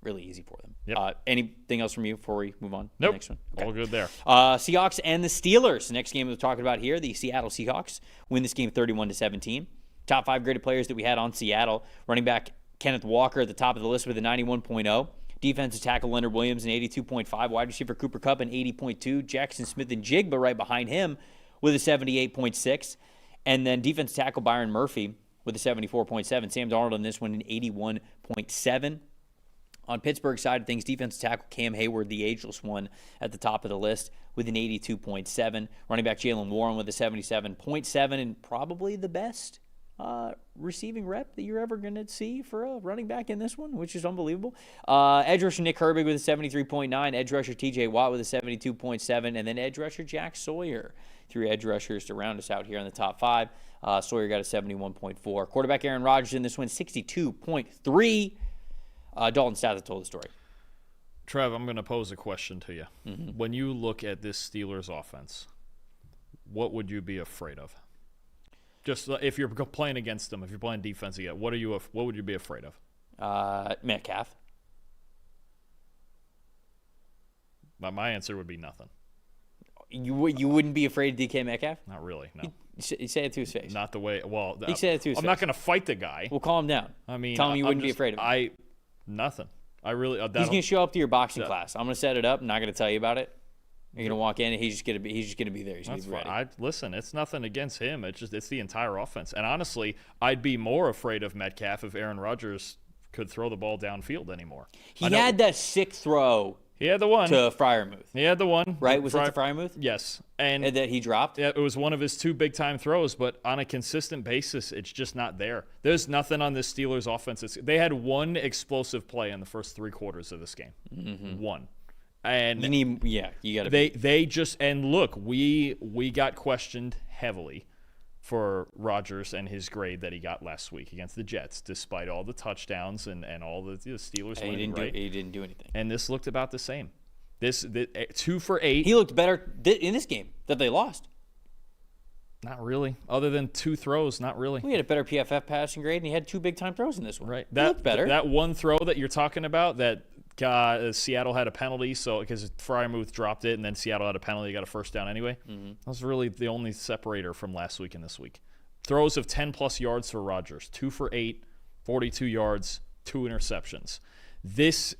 really easy for them. Yep. Anything else from you before we move on? Nope. The next one? Okay. All good there. Seahawks and the Steelers. The next game we're talking about here, the Seattle Seahawks win this game 31-17. Top 5 graded players that we had on Seattle. Running back Kenneth Walker at the top of the list with a 91.0. Defensive tackle Leonard Williams an 82.5. Wide receiver Cooper Kupp an 80.2. Jackson Smith and Jigba right behind him with a 78.6. And then defensive tackle Byron Murphy with a 74.7. Sam Darnold in this one an 81.7. On Pittsburgh's side of things, defensive tackle Cam Hayward, the ageless one, at the top of the list with an 82.7. Running back Jalen Warren with a 77.7, and probably the best receiving rep that you're ever going to see for a running back in this one, which is unbelievable. Edge rusher Nick Herbig with a 73.9. Edge rusher TJ Watt with a 72.7. And then edge rusher Jack Sawyer. 3 edge rushers to round us out here in the top 5. Sawyer got a 71.4. Quarterback Aaron Rodgers in this one, 62.3. Dalton Statham told the story. Trev, I'm going to pose a question to you. When you look at this Steelers offense, what would you be afraid of? Just if you're playing against them, if you're playing defense again, what would you be afraid of? Metcalf. My answer would be nothing. You wouldn't be afraid of DK Metcalf? Not really, no. You say it to his face. Not the way. Well, you say it to his face. I'm not going to fight the guy. Well, calm down. I mean, tell him you wouldn't be afraid of him. Nothing. I really. He's going to show up to your boxing class. I'm going to set it up. I'm not going to tell you about it. You're going to walk in, and he's just going to be there. He's going to be ready. Listen, it's nothing against him. It's the entire offense. And honestly, I'd be more afraid of Metcalf if Aaron Rodgers could throw the ball downfield anymore. He had that sick throw. He had the one to Freiermuth. He had the one, right? Was it to Freiermuth? Yes, and that he dropped. Yeah, it was one of his 2 big-time throws, but on a consistent basis, it's just not there. There's nothing on this Steelers offense. They had 1 explosive play in the first 3 quarters of this game. 1. And you got to. They just and look, we got questioned heavily for Rodgers and his grade that he got last week against the Jets, despite all the touchdowns and all the Steelers winning. He didn't do anything. And this looked about the same. This 2 for 8. He looked better in this game that they lost. Not really. Other than 2 throws, not really. We had a better PFF passing grade, and he had 2 big-time throws in this one. Right. That looked better. That one throw that you're talking about, that Seattle had a penalty, so because Freiermuth dropped it, and then Seattle had a penalty, got a first down anyway. That was really the only separator from last week and this week. Throws of 10-plus yards for Rodgers. 2 for 8, 42 yards, 2 interceptions. This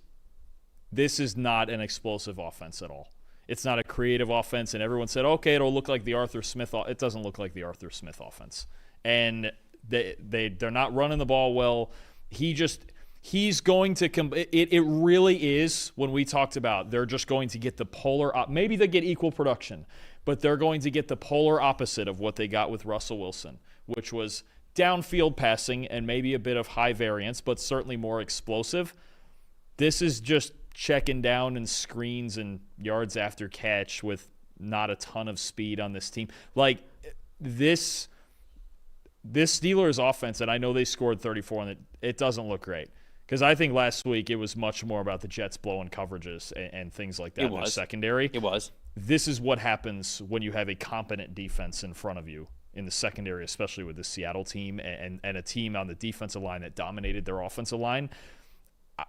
is not an explosive offense at all. It's not a creative offense, and everyone said, okay, it'll look like the Arthur Smith. It doesn't look like the Arthur Smith offense. And they're not running the ball well. He's going to it really is, when we talked about they're just going to get the polar maybe they get equal production, but they're going to get the polar opposite of what they got with Russell Wilson, which was downfield passing and maybe a bit of high variance, but certainly more explosive. This is just checking down and screens and yards after catch with not a ton of speed on this team. Like this Steelers offense, and I know they scored 34, and it doesn't look great. Because I think last week it was much more about the Jets blowing coverages and things like that in their secondary. It was. This is what happens when you have a competent defense in front of you in the secondary, especially with the Seattle team and a team on the defensive line that dominated their offensive line.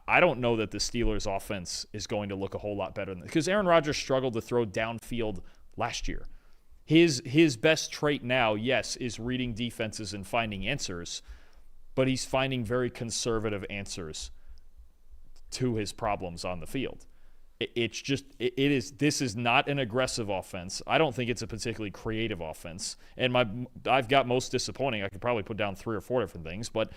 I don't know that the Steelers offense is going to look a whole lot better than because Aaron Rodgers struggled to throw downfield last year. His best trait now, yes, is reading defenses and finding answers, but he's finding very conservative answers to his problems on the field. This is not an aggressive offense. I don't think it's a particularly creative offense. And I've got most disappointing. I could probably put down 3 or 4 different things, but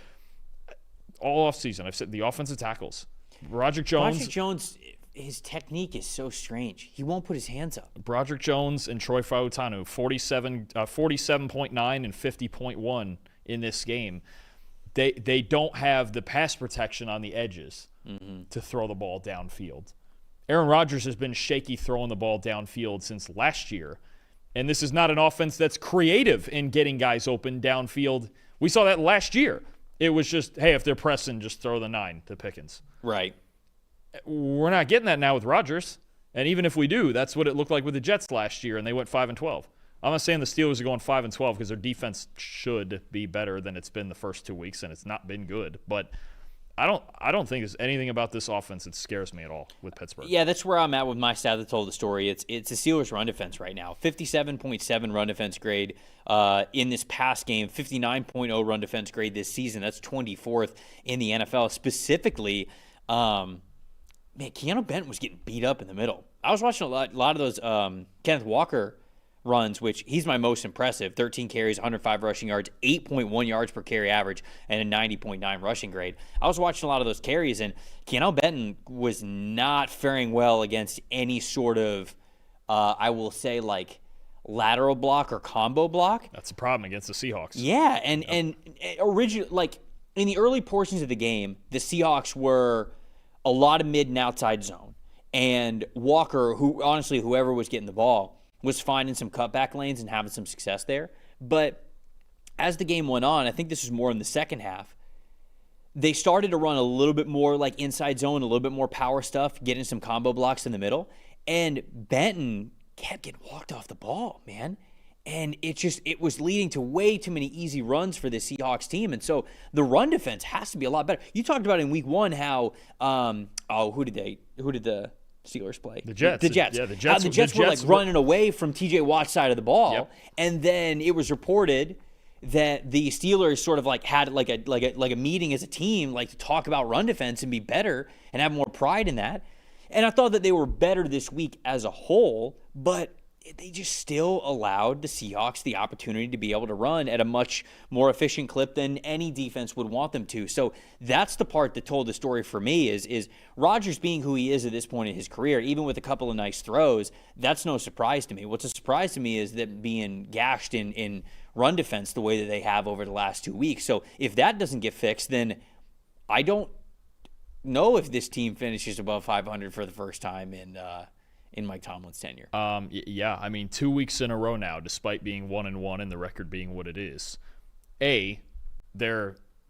all offseason I've said the offensive tackles. Broderick Jones, his technique is so strange. He won't put his hands up. Broderick Jones and Troy Fautanu, 47.9 and 50.1 in this game. They don't have the pass protection on the edges to throw the ball downfield. Aaron Rodgers has been shaky throwing the ball downfield since last year, and this is not an offense that's creative in getting guys open downfield. We saw that last year. It was just, hey, if they're pressing, just throw the 9 to Pickens. Right. We're not getting that now with Rodgers, and even if we do, that's what it looked like with the Jets last year, and they went 5-12. I'm not saying the Steelers are going 5-12 because their defense should be better than it's been the first 2 weeks, and it's not been good. But I don't think there's anything about this offense that scares me at all with Pittsburgh. Yeah, that's where I'm at with my stat that told the story. It's the Steelers' run defense right now. 57.7 run defense grade in this past game. 59.0 run defense grade this season. That's 24th in the NFL. Specifically, Keanu Benton was getting beat up in the middle. I was watching a lot of those Kenneth Walker runs, which he's my most impressive. 13 carries, 105 rushing yards, 8.1 yards per carry average, and a 90.9 rushing grade. I was watching a lot of those carries, and Keanu Benton was not faring well against any sort of, I will say, like, lateral block or combo block. That's a problem against the Seahawks. Yeah, and originally, like, in the early portions of the game, the Seahawks were a lot of mid and outside zone. And Walker, whoever was getting the ball, was finding some cutback lanes and having some success there. But as the game went on, I think this was more in the second half, they started to run a little bit more like inside zone, a little bit more power stuff, getting some combo blocks in the middle. And Benton kept getting walked off the ball, man. And it was leading to way too many easy runs for the Seahawks team. And so the run defense has to be a lot better. You talked about in week 1 how, who did the Steelers play? The Jets. The Jets. Yeah, the Jets. The Jets were like running away from T.J. Watt's side of the ball, yep. And then it was reported that the Steelers sort of like had like a meeting as a team, like to talk about run defense and be better and have more pride in that. And I thought that they were better this week as a whole, but they just still allowed the Seahawks the opportunity to be able to run at a much more efficient clip than any defense would want them to. So that's the part that told the story for me is Rodgers being who he is at this point in his career, even with a couple of nice throws, that's no surprise to me. What's a surprise to me is that being gashed in run defense the way that they have over the last 2 weeks. So if that doesn't get fixed, then I don't know if this team finishes above 500 for the first time in Mike Tomlin's tenure. Yeah, I mean, 2 weeks in a row now, despite being 1-1 and the record being what it is. They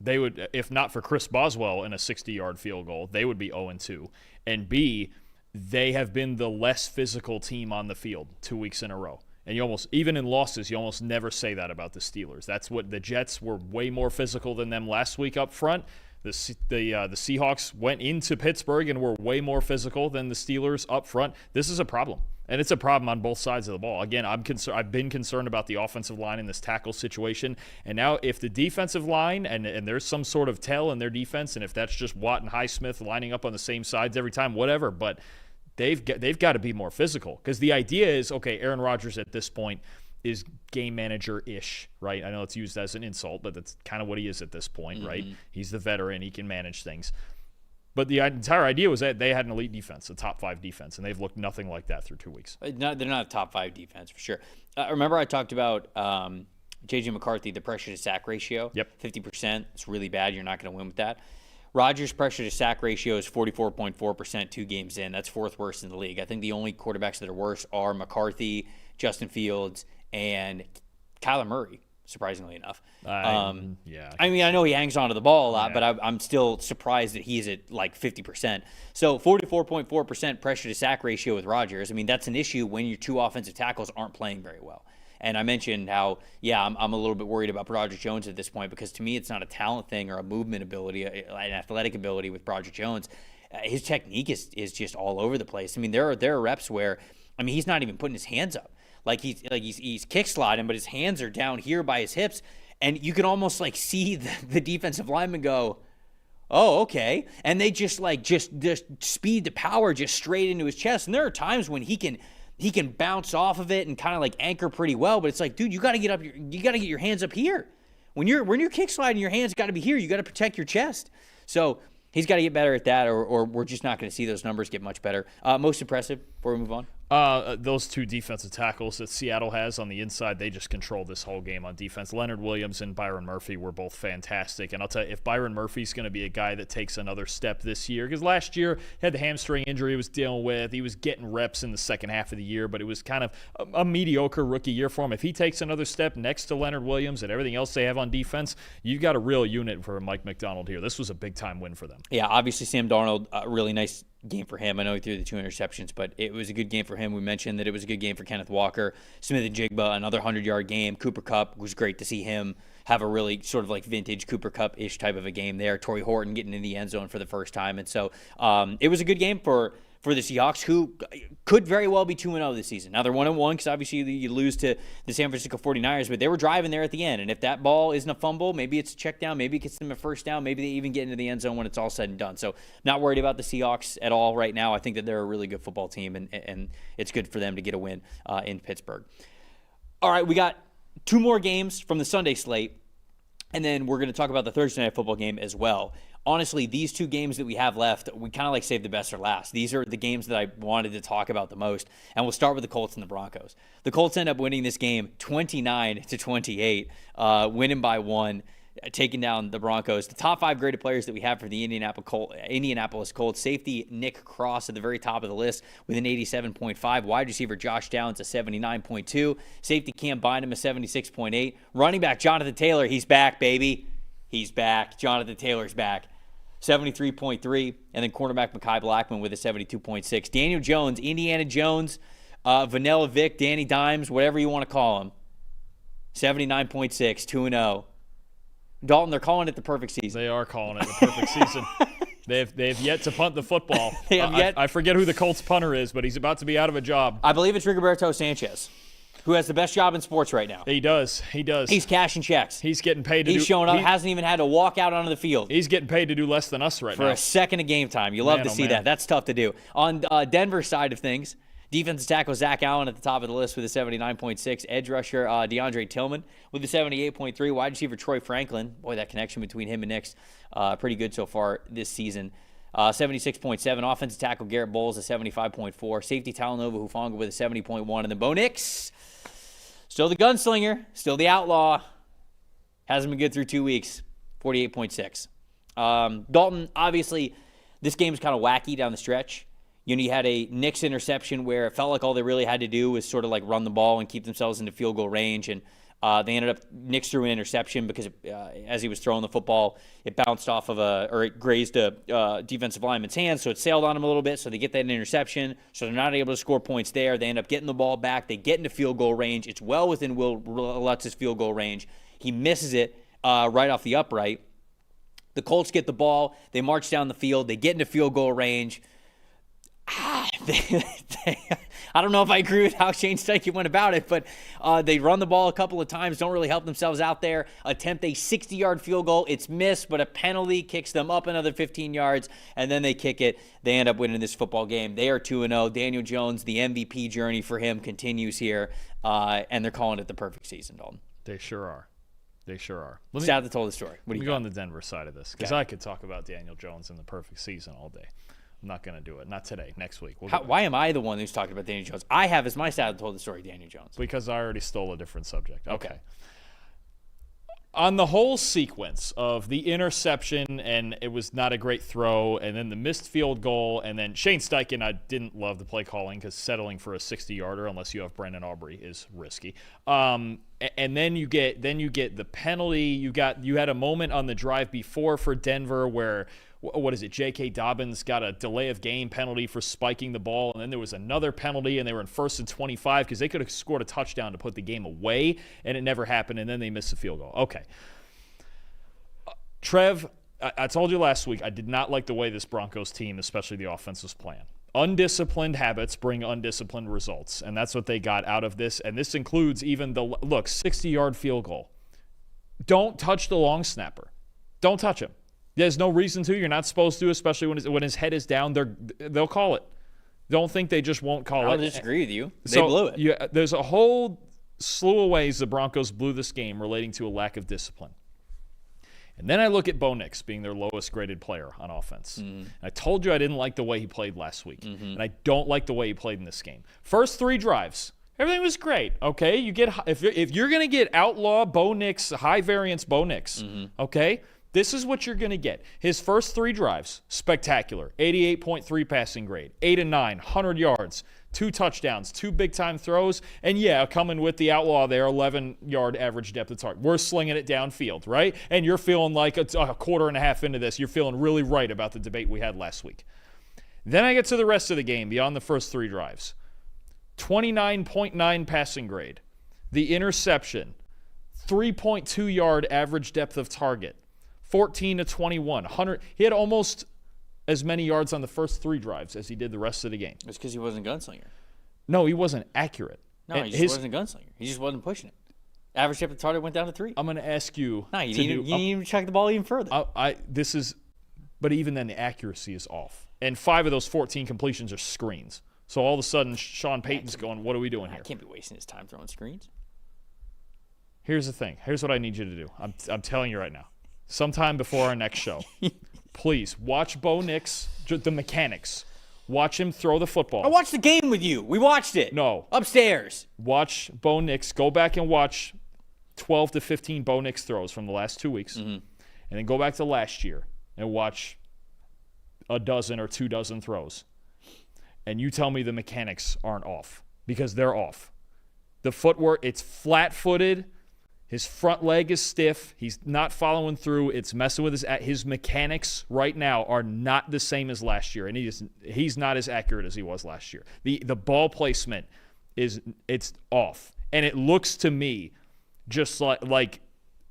would, if not for Chris Boswell and a 60-yard field goal, they would be 0-2. And B, they have been the less physical team on the field 2 weeks in a row. And even in losses, you almost never say that about the Steelers. That's what the Jets were way more physical than them last week up front. The Seahawks went into Pittsburgh and were way more physical than the Steelers up front. This is a problem, and it's a problem on both sides of the ball. Again, I've been concerned about the offensive line in this tackle situation, and now if the defensive line and there's some sort of tell in their defense, and if that's just Watt and Highsmith lining up on the same sides every time, whatever, but they've got to be more physical because the idea is, okay, Aaron Rodgers at this point is game manager-ish, right? I know it's used as an insult, but that's kind of what he is at this point, right? He's the veteran. He can manage things. But the entire idea was that they had an elite defense, a top 5 defense, and they've looked nothing like that through 2 weeks. They're not a top 5 defense for sure. Remember I talked about J.J. McCarthy, the pressure-to-sack ratio? Yep. 50%. It's really bad. You're not going to win with that. Rodgers' pressure to sack ratio is 44.4% 2 games in. That's 4th worst in the league. I think the only quarterbacks that are worse are McCarthy, Justin Fields, and Kyler Murray, surprisingly enough. Yeah. I mean, I know he hangs onto the ball a lot, but I'm still surprised that he's at like 50%. So 44.4% pressure to sack ratio with Rodgers. I mean, that's an issue when your 2 offensive tackles aren't playing very well. And I mentioned how, I'm a little bit worried about Broderick Jones at this point because to me it's not a talent thing or a movement ability, an athletic ability with Broderick Jones. His technique is just all over the place. I mean, there are reps where, I mean, he's not even putting his hands up. He's kick sliding, but his hands are down here by his hips, and you can almost like see the defensive lineman go, "Oh, okay," and they just speed the power just straight into his chest. And there are times when he can bounce off of it and kind of like anchor pretty well, but it's like, dude, you got to get your hands up here. When you're kick sliding, your hands got to be here. You got to protect your chest. So he's got to get better at that, or we're just not going to see those numbers get much better. Most impressive before we move on? Those 2 defensive tackles that Seattle has on the inside, they just controlled this whole game on defense. Leonard Williams and Byron Murphy were both fantastic. And I'll tell you, if Byron Murphy's going to be a guy that takes another step this year, because last year he had the hamstring injury he was dealing with. He was getting reps in the second half of the year, but it was kind of a mediocre rookie year for him. If he takes another step next to Leonard Williams and everything else they have on defense, you've got a real unit for Mike McDonald here. This was a big-time win for them. Yeah, obviously Sam Darnold, really nice game for him. I know he threw the 2 interceptions, but it was a good game for him. We mentioned that it was a good game for Kenneth Walker. Smith and Jigba, another 100-yard game. Cooper Kupp, was great to see him have a really sort of like vintage Cooper Kupp-ish type of a game there. Torrey Horton getting in the end zone for the first time. And so it was a good game for the Seahawks, who could very well be 2-0 this season. Now, they're 1-1 because obviously you lose to the San Francisco 49ers, but they were driving there at the end. And if that ball isn't a fumble, maybe it's a check down, maybe it gets them a first down, maybe they even get into the end zone when it's all said and done. So not worried about the Seahawks at all right now. I think that they're a really good football team, and it's good for them to get a win in Pittsburgh. All right, we got 2 more games from the Sunday slate, and then we're going to talk about the Thursday night football game as well. Honestly, these 2 games that we have left, we kind of like saved the best for last. These are the games that I wanted to talk about the most, and we'll start with the Colts and the Broncos. The Colts end up winning this game 29-28, winning by 1, taking down the Broncos. The top 5 graded players that we have for the Indianapolis Colts: safety Nick Cross at the very top of the list with an 87.5. Wide receiver Josh Downs a 79.2. Safety Cam Bynum a 76.8. Running back Jonathan Taylor, he's back, baby. He's back. Jonathan Taylor's back. 73.3, and then cornerback Mekhi Blackman with a 72.6. Daniel Jones, Indiana Jones, Vanilla Vic, Danny Dimes, whatever you want to call him, 79.6, 2-0. Dalton, they're calling it the perfect season. They are calling it the perfect season. They've yet to punt the football. I forget who the Colts punter is, but he's about to be out of a job. I believe it's Rigoberto Sanchez, who has the best job in sports right now. He does. He's cashing checks. He's getting paid to He's showing up, hasn't even had to walk out onto the field. He's getting paid to do less than us right now. For a second of game time. You love to see that. That's tough to do. On Denver's side of things, defensive tackle Zach Allen at the top of the list with a 79.6. Edge rusher DeAndre Tillman with a 78.3. Wide receiver Troy Franklin. Boy, that connection between him and Nix, pretty good so far this season. 76.7. Offensive tackle Garrett Bowles, a 75.4. Safety Talanoa Hufanga with a 70.1. And then Bo Nix, still the gunslinger, still the outlaw. Hasn't been good through 2 weeks. 48.6. Dalton, obviously, this game is kind of wacky down the stretch. You know, you had a Nix interception where it felt like all they really had to do was sort of like run the ball and keep themselves into field goal range. And they ended up, Nix threw an interception because as he was throwing the football, it bounced off of it grazed a defensive lineman's hand, so it sailed on him a little bit, so they get that interception, so they're not able to score points there. They end up getting the ball back. They get into field goal range. It's well within Will Lutz's field goal range. He misses it right off the upright. The Colts get the ball. They march down the field. They get into field goal range. I don't know if I agree with how Shane Steichen went about it, but they run the ball a couple of times, don't really help themselves out there, attempt a 60-yard field goal. It's missed, but a penalty kicks them up another 15 yards, and then they kick it. They end up winning this football game. They are 2-0. Daniel Jones, the MVP journey for him continues here, and they're calling it the perfect season, Dalton. They sure are. They sure are. Sad to tell the story. What do you go on the Denver side of this, because I could talk about Daniel Jones and the perfect season all day. I'm not going to do it. Not today. Next week. Why am I the one who's talking about Daniel Jones? I have as my sad to tell the story Daniel Jones. Because I already stole a different subject. Okay. On the whole sequence of the interception, and it was not a great throw, and then the missed field goal, and then Shane Steichen, I didn't love the play calling because settling for a 60-yarder, unless you have Brandon Aubrey, is risky. And then you get the penalty. You had a moment on the drive before for Denver where, what is it, J.K. Dobbins got a delay of game penalty for spiking the ball, and then there was another penalty, and they were in 1st and 25 because they could have scored a touchdown to put the game away, and it never happened, and then they missed the field goal. Okay. Trev, I told you last week, I did not like the way this Broncos team, especially the offense, was playing. Undisciplined habits bring undisciplined results, and that's what they got out of this, and this includes even 60-yard field goal. Don't touch the long snapper. Don't touch him. There's no reason to. You're not supposed to, especially when his head is down. They'll call it. Don't think they just won't call it. I'll disagree with you. They blew it. There's a whole slew of ways the Broncos blew this game relating to a lack of discipline. And then I look at Bo Nix being their lowest graded player on offense. Mm-hmm. I told you I didn't like the way he played last week. Mm-hmm. And I don't like the way he played in this game. First 3 drives, everything was great. Okay, if you're going to get outlaw Bo Nix, high variance Bo Nix, okay, this is what you're going to get. His first 3 drives, spectacular. 88.3 passing grade, 8 and 9, 100 yards, 2 touchdowns, 2 big-time throws, and coming with the outlaw there, 11-yard average depth of target. We're slinging it downfield, right? And you're feeling like a quarter and a half into this. You're feeling really right about the debate we had last week. Then I get to the rest of the game beyond the first 3 drives. 29.9 passing grade. The interception, 3.2-yard average depth of target. 14 to 21, 100. He had almost as many yards on the first 3 drives as he did the rest of the game. It's because he wasn't a gunslinger. No, he wasn't accurate. No, he just wasn't a gunslinger. He just wasn't pushing it. Average depth of target went down to 3. I'm going to ask you. No, you didn't even check the ball even further. But even then, the accuracy is off. And 5 of those 14 completions are screens. So all of a sudden, Sean Payton's going, what are we doing here? I can't be wasting his time throwing screens. Here's the thing. Here's what I need you to do. I'm telling you right now. Sometime before our next show, please watch Bo Nix, the mechanics. Watch him throw the football. I watched the game with you. We watched it. No. Upstairs. Watch Bo Nix. Go back and watch 12 to 15 Bo Nix throws from the last 2 weeks. Mm-hmm. And then go back to last year and watch a dozen or 2 dozen throws. And you tell me the mechanics aren't off, because they're off. The footwork, it's flat-footed. His front leg is stiff. He's not following through. It's messing with his mechanics right now are not the same as last year, and he's not as accurate as he was last year. The ball placement it's off, and it looks to me just like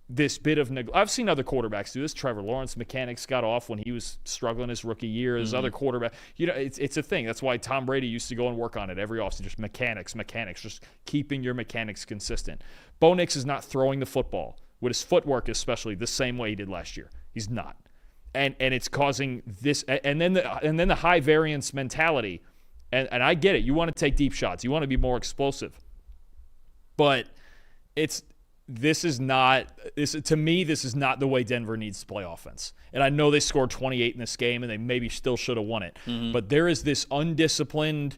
this bit of neglect. I've seen other quarterbacks do this. Trevor Lawrence mechanics got off when he was struggling his rookie year. His other quarterback, it's a thing. That's why Tom Brady used to go and work on it every offseason. Just mechanics, just keeping your mechanics consistent. Bo Nix is not throwing the football with his footwork, especially the same way he did last year. He's not, and it's causing this. And then the high variance mentality. And I get it. You want to take deep shots. You want to be more explosive, but This is not the way Denver needs to play offense. And I know they scored 28 in this game, and they maybe still should have won it. Mm-hmm. But there is this undisciplined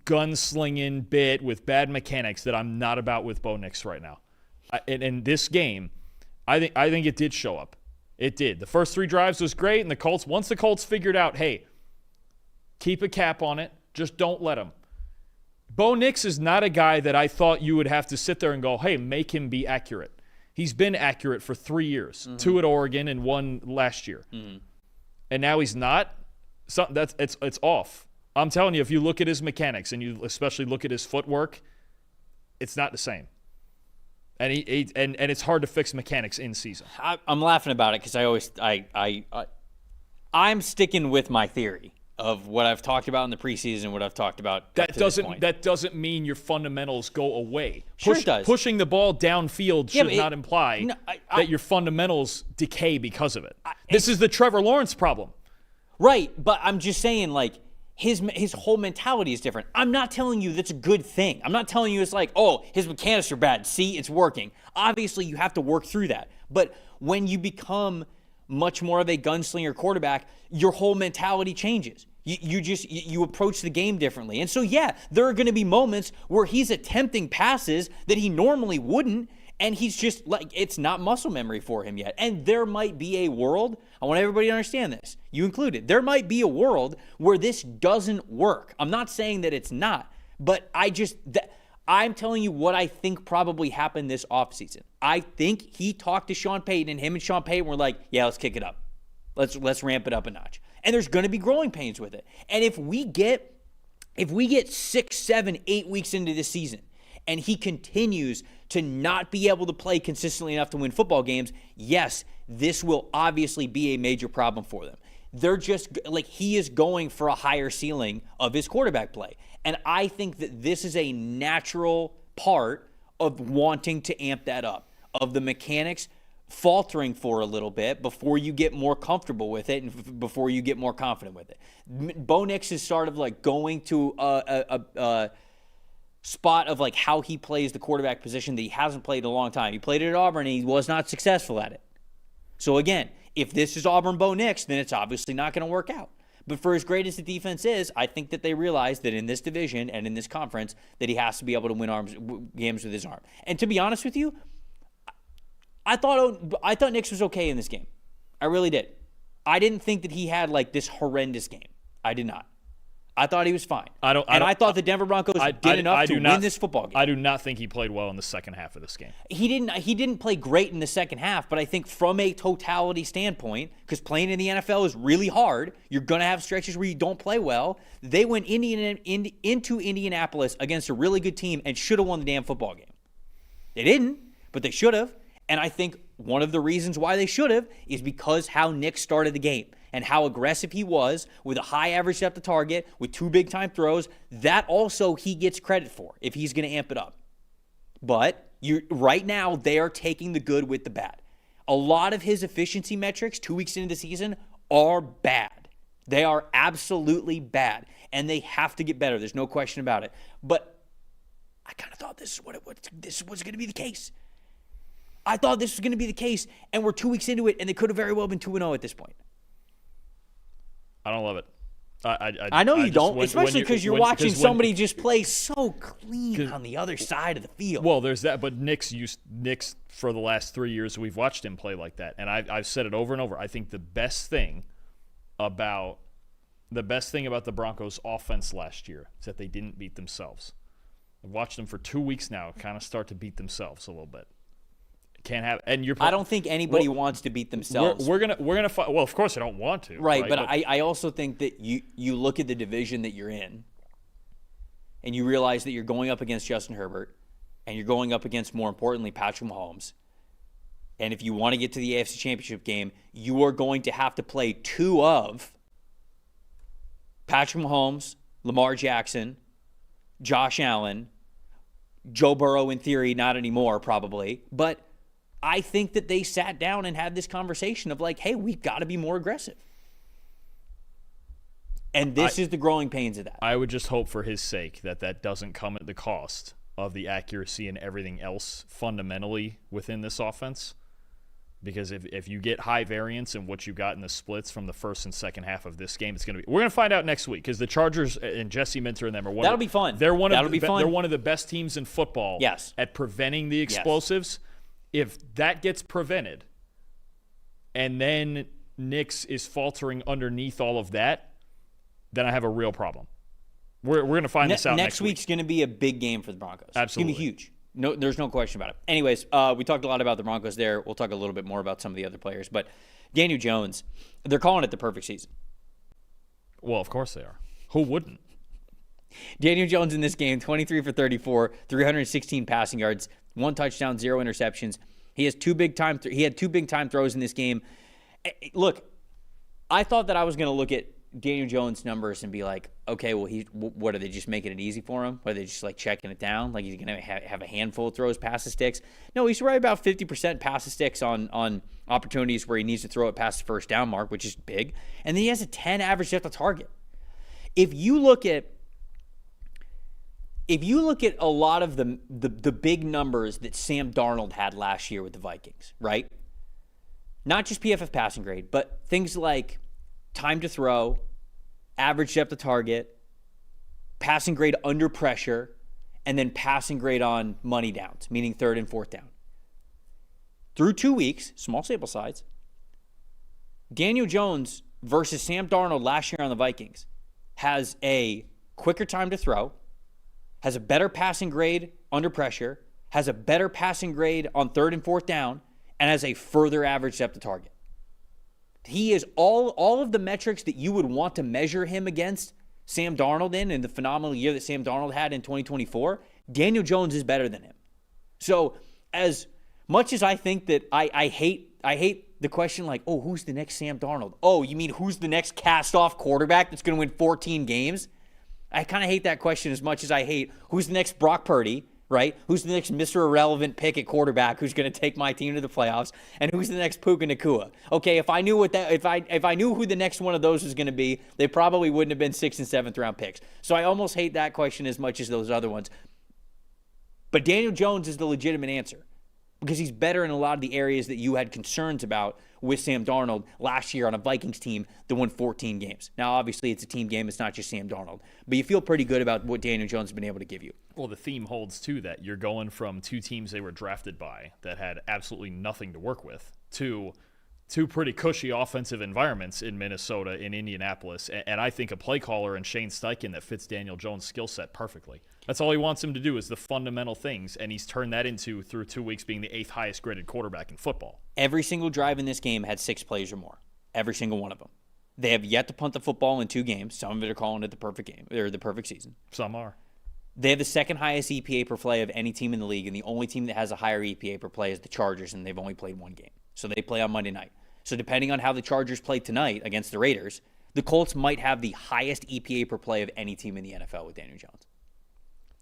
gunslinging bit with bad mechanics that I'm not about with Bo Nix right now. In this game, I think it did show up. It did. The first 3 drives was great, and once the Colts figured out, hey, keep a cap on it, just don't let them. Bo Nix is not a guy that I thought you would have to sit there and go, hey, make him be accurate. He's been accurate for 3 years, 2 at Oregon and 1 last year. Mm-hmm. And now he's not. It's off. I'm telling you, if you look at his mechanics and you especially look at his footwork, it's not the same. And it's hard to fix mechanics in season. I'm laughing about it because I'm sticking with my theory of what I've talked about in the preseason, what I've talked about. That doesn't mean your fundamentals go away. Sure it does. Pushing the ball downfield should not imply that your fundamentals decay because of it. This is the Trevor Lawrence problem. Right, but I'm just saying, like, his whole mentality is different. I'm not telling you that's a good thing. I'm not telling you it's like, oh, his mechanics are bad. See, it's working. Obviously, you have to work through that. But when you become much more of a gunslinger quarterback, your whole mentality changes. You approach the game differently. And so, yeah, there are going to be moments where he's attempting passes that he normally wouldn't, And he's just like, it's not muscle memory for him yet. And there might be a world, I want everybody to understand this, you included, there might be a world where this doesn't work. I'm not saying that it's not, but I'm telling you what I think probably happened this offseason. I think he talked to Sean Payton, and him and Sean Payton were like, yeah, let's kick it up. Let's ramp it up a notch. And there's going to be growing pains with it. And if we get 6, 7, 8 weeks into this season, and he continues to not be able to play consistently enough to win football games, yes, this will obviously be a major problem for them. They're just like, he is going for a higher ceiling of his quarterback play. And I think that this is a natural part of wanting to amp that up, of the mechanics faltering for a little bit before you get more comfortable with it and before you get more confident with it. Bo Nix is sort of like going to a spot of like how he plays the quarterback position that he hasn't played in a long time. He played it at Auburn and he was not successful at it. So again, if this is Auburn Bo Nix, then it's obviously not going to work out. But for as great as the defense is, I think that they realize that in this division and in this conference that he has to be able to win games with his arm. And to be honest with you, I thought Nix was okay in this game. I really did. I didn't think that he had like this horrendous game. I did not. I thought he was fine. I thought the Denver Broncos did enough to win this football game. I do not think he played well in the second half of this game. He didn't play great in the second half, but I think from a totality standpoint, because playing in the NFL is really hard, you're going to have stretches where you don't play well. They went into Indianapolis against a really good team and should have won the damn football game. They didn't, but they should have. And I think one of the reasons why they should have is because how Nick started the game and how aggressive he was with a high average depth of target, with 2 big-time throws. That also he gets credit for if he's going to amp it up. But right now, they are taking the good with the bad. A lot of his efficiency metrics 2 weeks into the season are bad. They are absolutely bad, and they have to get better. There's no question about it. But I kind of thought this was going to be the case. I thought this was going to be the case, and we're 2 weeks into it, and they could have very well been 2-0 at this point. I don't love it. I know you don't, especially because you're watching somebody just play so clean on the other side of the field. Well, there's that, but Nick's for the last 3 years, we've watched him play like that, and I've said it over and over. I think the best thing about the Broncos' offense last year is that they didn't beat themselves. I've watched them for 2 weeks now, kind of start to beat themselves a little bit. Can't have, and I don't think anybody wants to beat themselves. We're gonna fight. Well, of course I don't want to. Right, but I also think that you look at the division that you're in, and you realize that you're going up against Justin Herbert, and you're going up against, more importantly, Patrick Mahomes. And if you want to get to the AFC Championship game, you are going to have to play 2 of Patrick Mahomes, Lamar Jackson, Josh Allen, Joe Burrow in theory, not anymore probably, but I think that they sat down and had this conversation of like, hey, we've got to be more aggressive. And this is the growing pains of that. I would just hope for his sake that doesn't come at the cost of the accuracy and everything else fundamentally within this offense. Because if you get high variance in what you got in the splits from the first and second half of this game, we're going to find out next week, because the Chargers and Jesse Minter and them are one. That'll be fun. They're one of the best teams in football. Yes. At preventing the explosives. Yes. If that gets prevented, and then Nix is faltering underneath all of that, then I have a real problem. We're going to find this out next week. Next week's going to be a big game for the Broncos. Absolutely. It's going to be huge. No, there's no question about it. Anyways, we talked a lot about the Broncos there. We'll talk a little bit more about some of the other players. But Daniel Jones, they're calling it the perfect season. Well, of course they are. Who wouldn't? Daniel Jones in this game, 23 for 34, 316 passing yards, 1 touchdown, 0 interceptions. He has 2 big-time throws in this game. Look, I thought that I was going to look at Daniel Jones' numbers and be like, okay, well, what are they just making it easy for him? Are they just like checking it down? Like he's going to have a handful of throws past the sticks? No, he's right about 50% past the sticks on opportunities where he needs to throw it past the first down mark, which is big. And then he has a 10 average depth of target. If you look at a lot of the big numbers that Sam Darnold had last year with the Vikings, right? Not just PFF passing grade, but things like time to throw, average depth of target, passing grade under pressure, and then passing grade on money downs, meaning 3rd and 4th down. through 2 weeks, small sample size, Daniel Jones versus Sam Darnold last year on the Vikings has a quicker time to throw, has a better passing grade under pressure, has a better passing grade on 3rd and 4th down, and has a further average depth of target. He is all of the metrics that you would want to measure him against Sam Darnold in the phenomenal year that Sam Darnold had in 2024. Daniel Jones is better than him. So as much as I think that I hate the question like, oh, who's the next Sam Darnold? Oh, you mean who's the next cast-off quarterback that's going to win 14 games? I kind of hate that question as much as I hate who's the next Brock Purdy, right? Who's the next Mr. Irrelevant pick at quarterback who's going to take my team to the playoffs? And who's the next Puka Nacua? Okay, if I knew if I knew who the next one of those was going to be, they probably wouldn't have been 6th and 7th round picks. So I almost hate that question as much as those other ones. But Daniel Jones is the legitimate answer because he's better in a lot of the areas that you had concerns about with Sam Darnold last year on a Vikings team that won 14 games. Now, obviously, it's a team game. It's not just Sam Darnold. But you feel pretty good about what Daniel Jones has been able to give you. Well, the theme holds, too, that you're going from 2 teams they were drafted by that had absolutely nothing to work with to 2 pretty cushy offensive environments in Minnesota, in Indianapolis, and I think a play caller in Shane Steichen that fits Daniel Jones' skill set perfectly. That's all he wants him to do is the fundamental things, and he's turned that into, through 2 weeks, being the 8th highest graded quarterback in football. Every single drive in this game had 6 plays or more. Every single one of them. They have yet to punt the football in 2 games. Some of it are calling it the perfect game, or the perfect season. Some are. They have the 2nd highest EPA per play of any team in the league, and the only team that has a higher EPA per play is the Chargers, and they've only played 1 game. So they play on Monday night. So depending on how the Chargers play tonight against the Raiders, the Colts might have the highest EPA per play of any team in the NFL with Daniel Jones.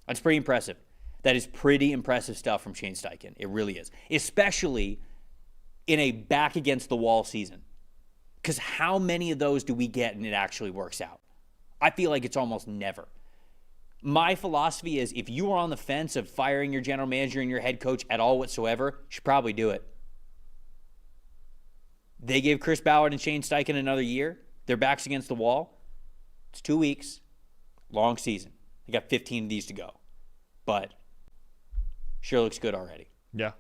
That's pretty impressive. That is pretty impressive stuff from Shane Steichen. It really is. Especially in a back-against-the-wall season. Because how many of those do we get and it actually works out? I feel like it's almost never. My philosophy is if you are on the fence of firing your general manager and your head coach at all whatsoever, you should probably do it. They gave Chris Ballard and Shane Steichen another year. Their back's against the wall. It's 2 weeks. Long season. They got 15 of these to go. But sure looks good already. Yeah.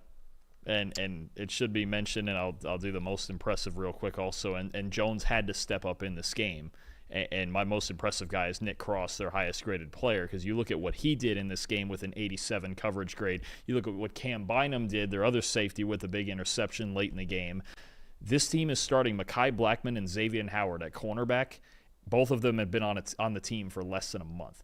And it should be mentioned, and I'll do the most impressive real quick also, and Jones had to step up in this game. And my most impressive guy is Nick Cross, their highest graded player, because you look at what he did in this game with an 87 coverage grade. You look at what Cam Bynum did, their other safety, with a big interception late in the game. This team is starting Mekhi Blackmon and Xavier Howard at cornerback. Both of them have been on the team for less than a month.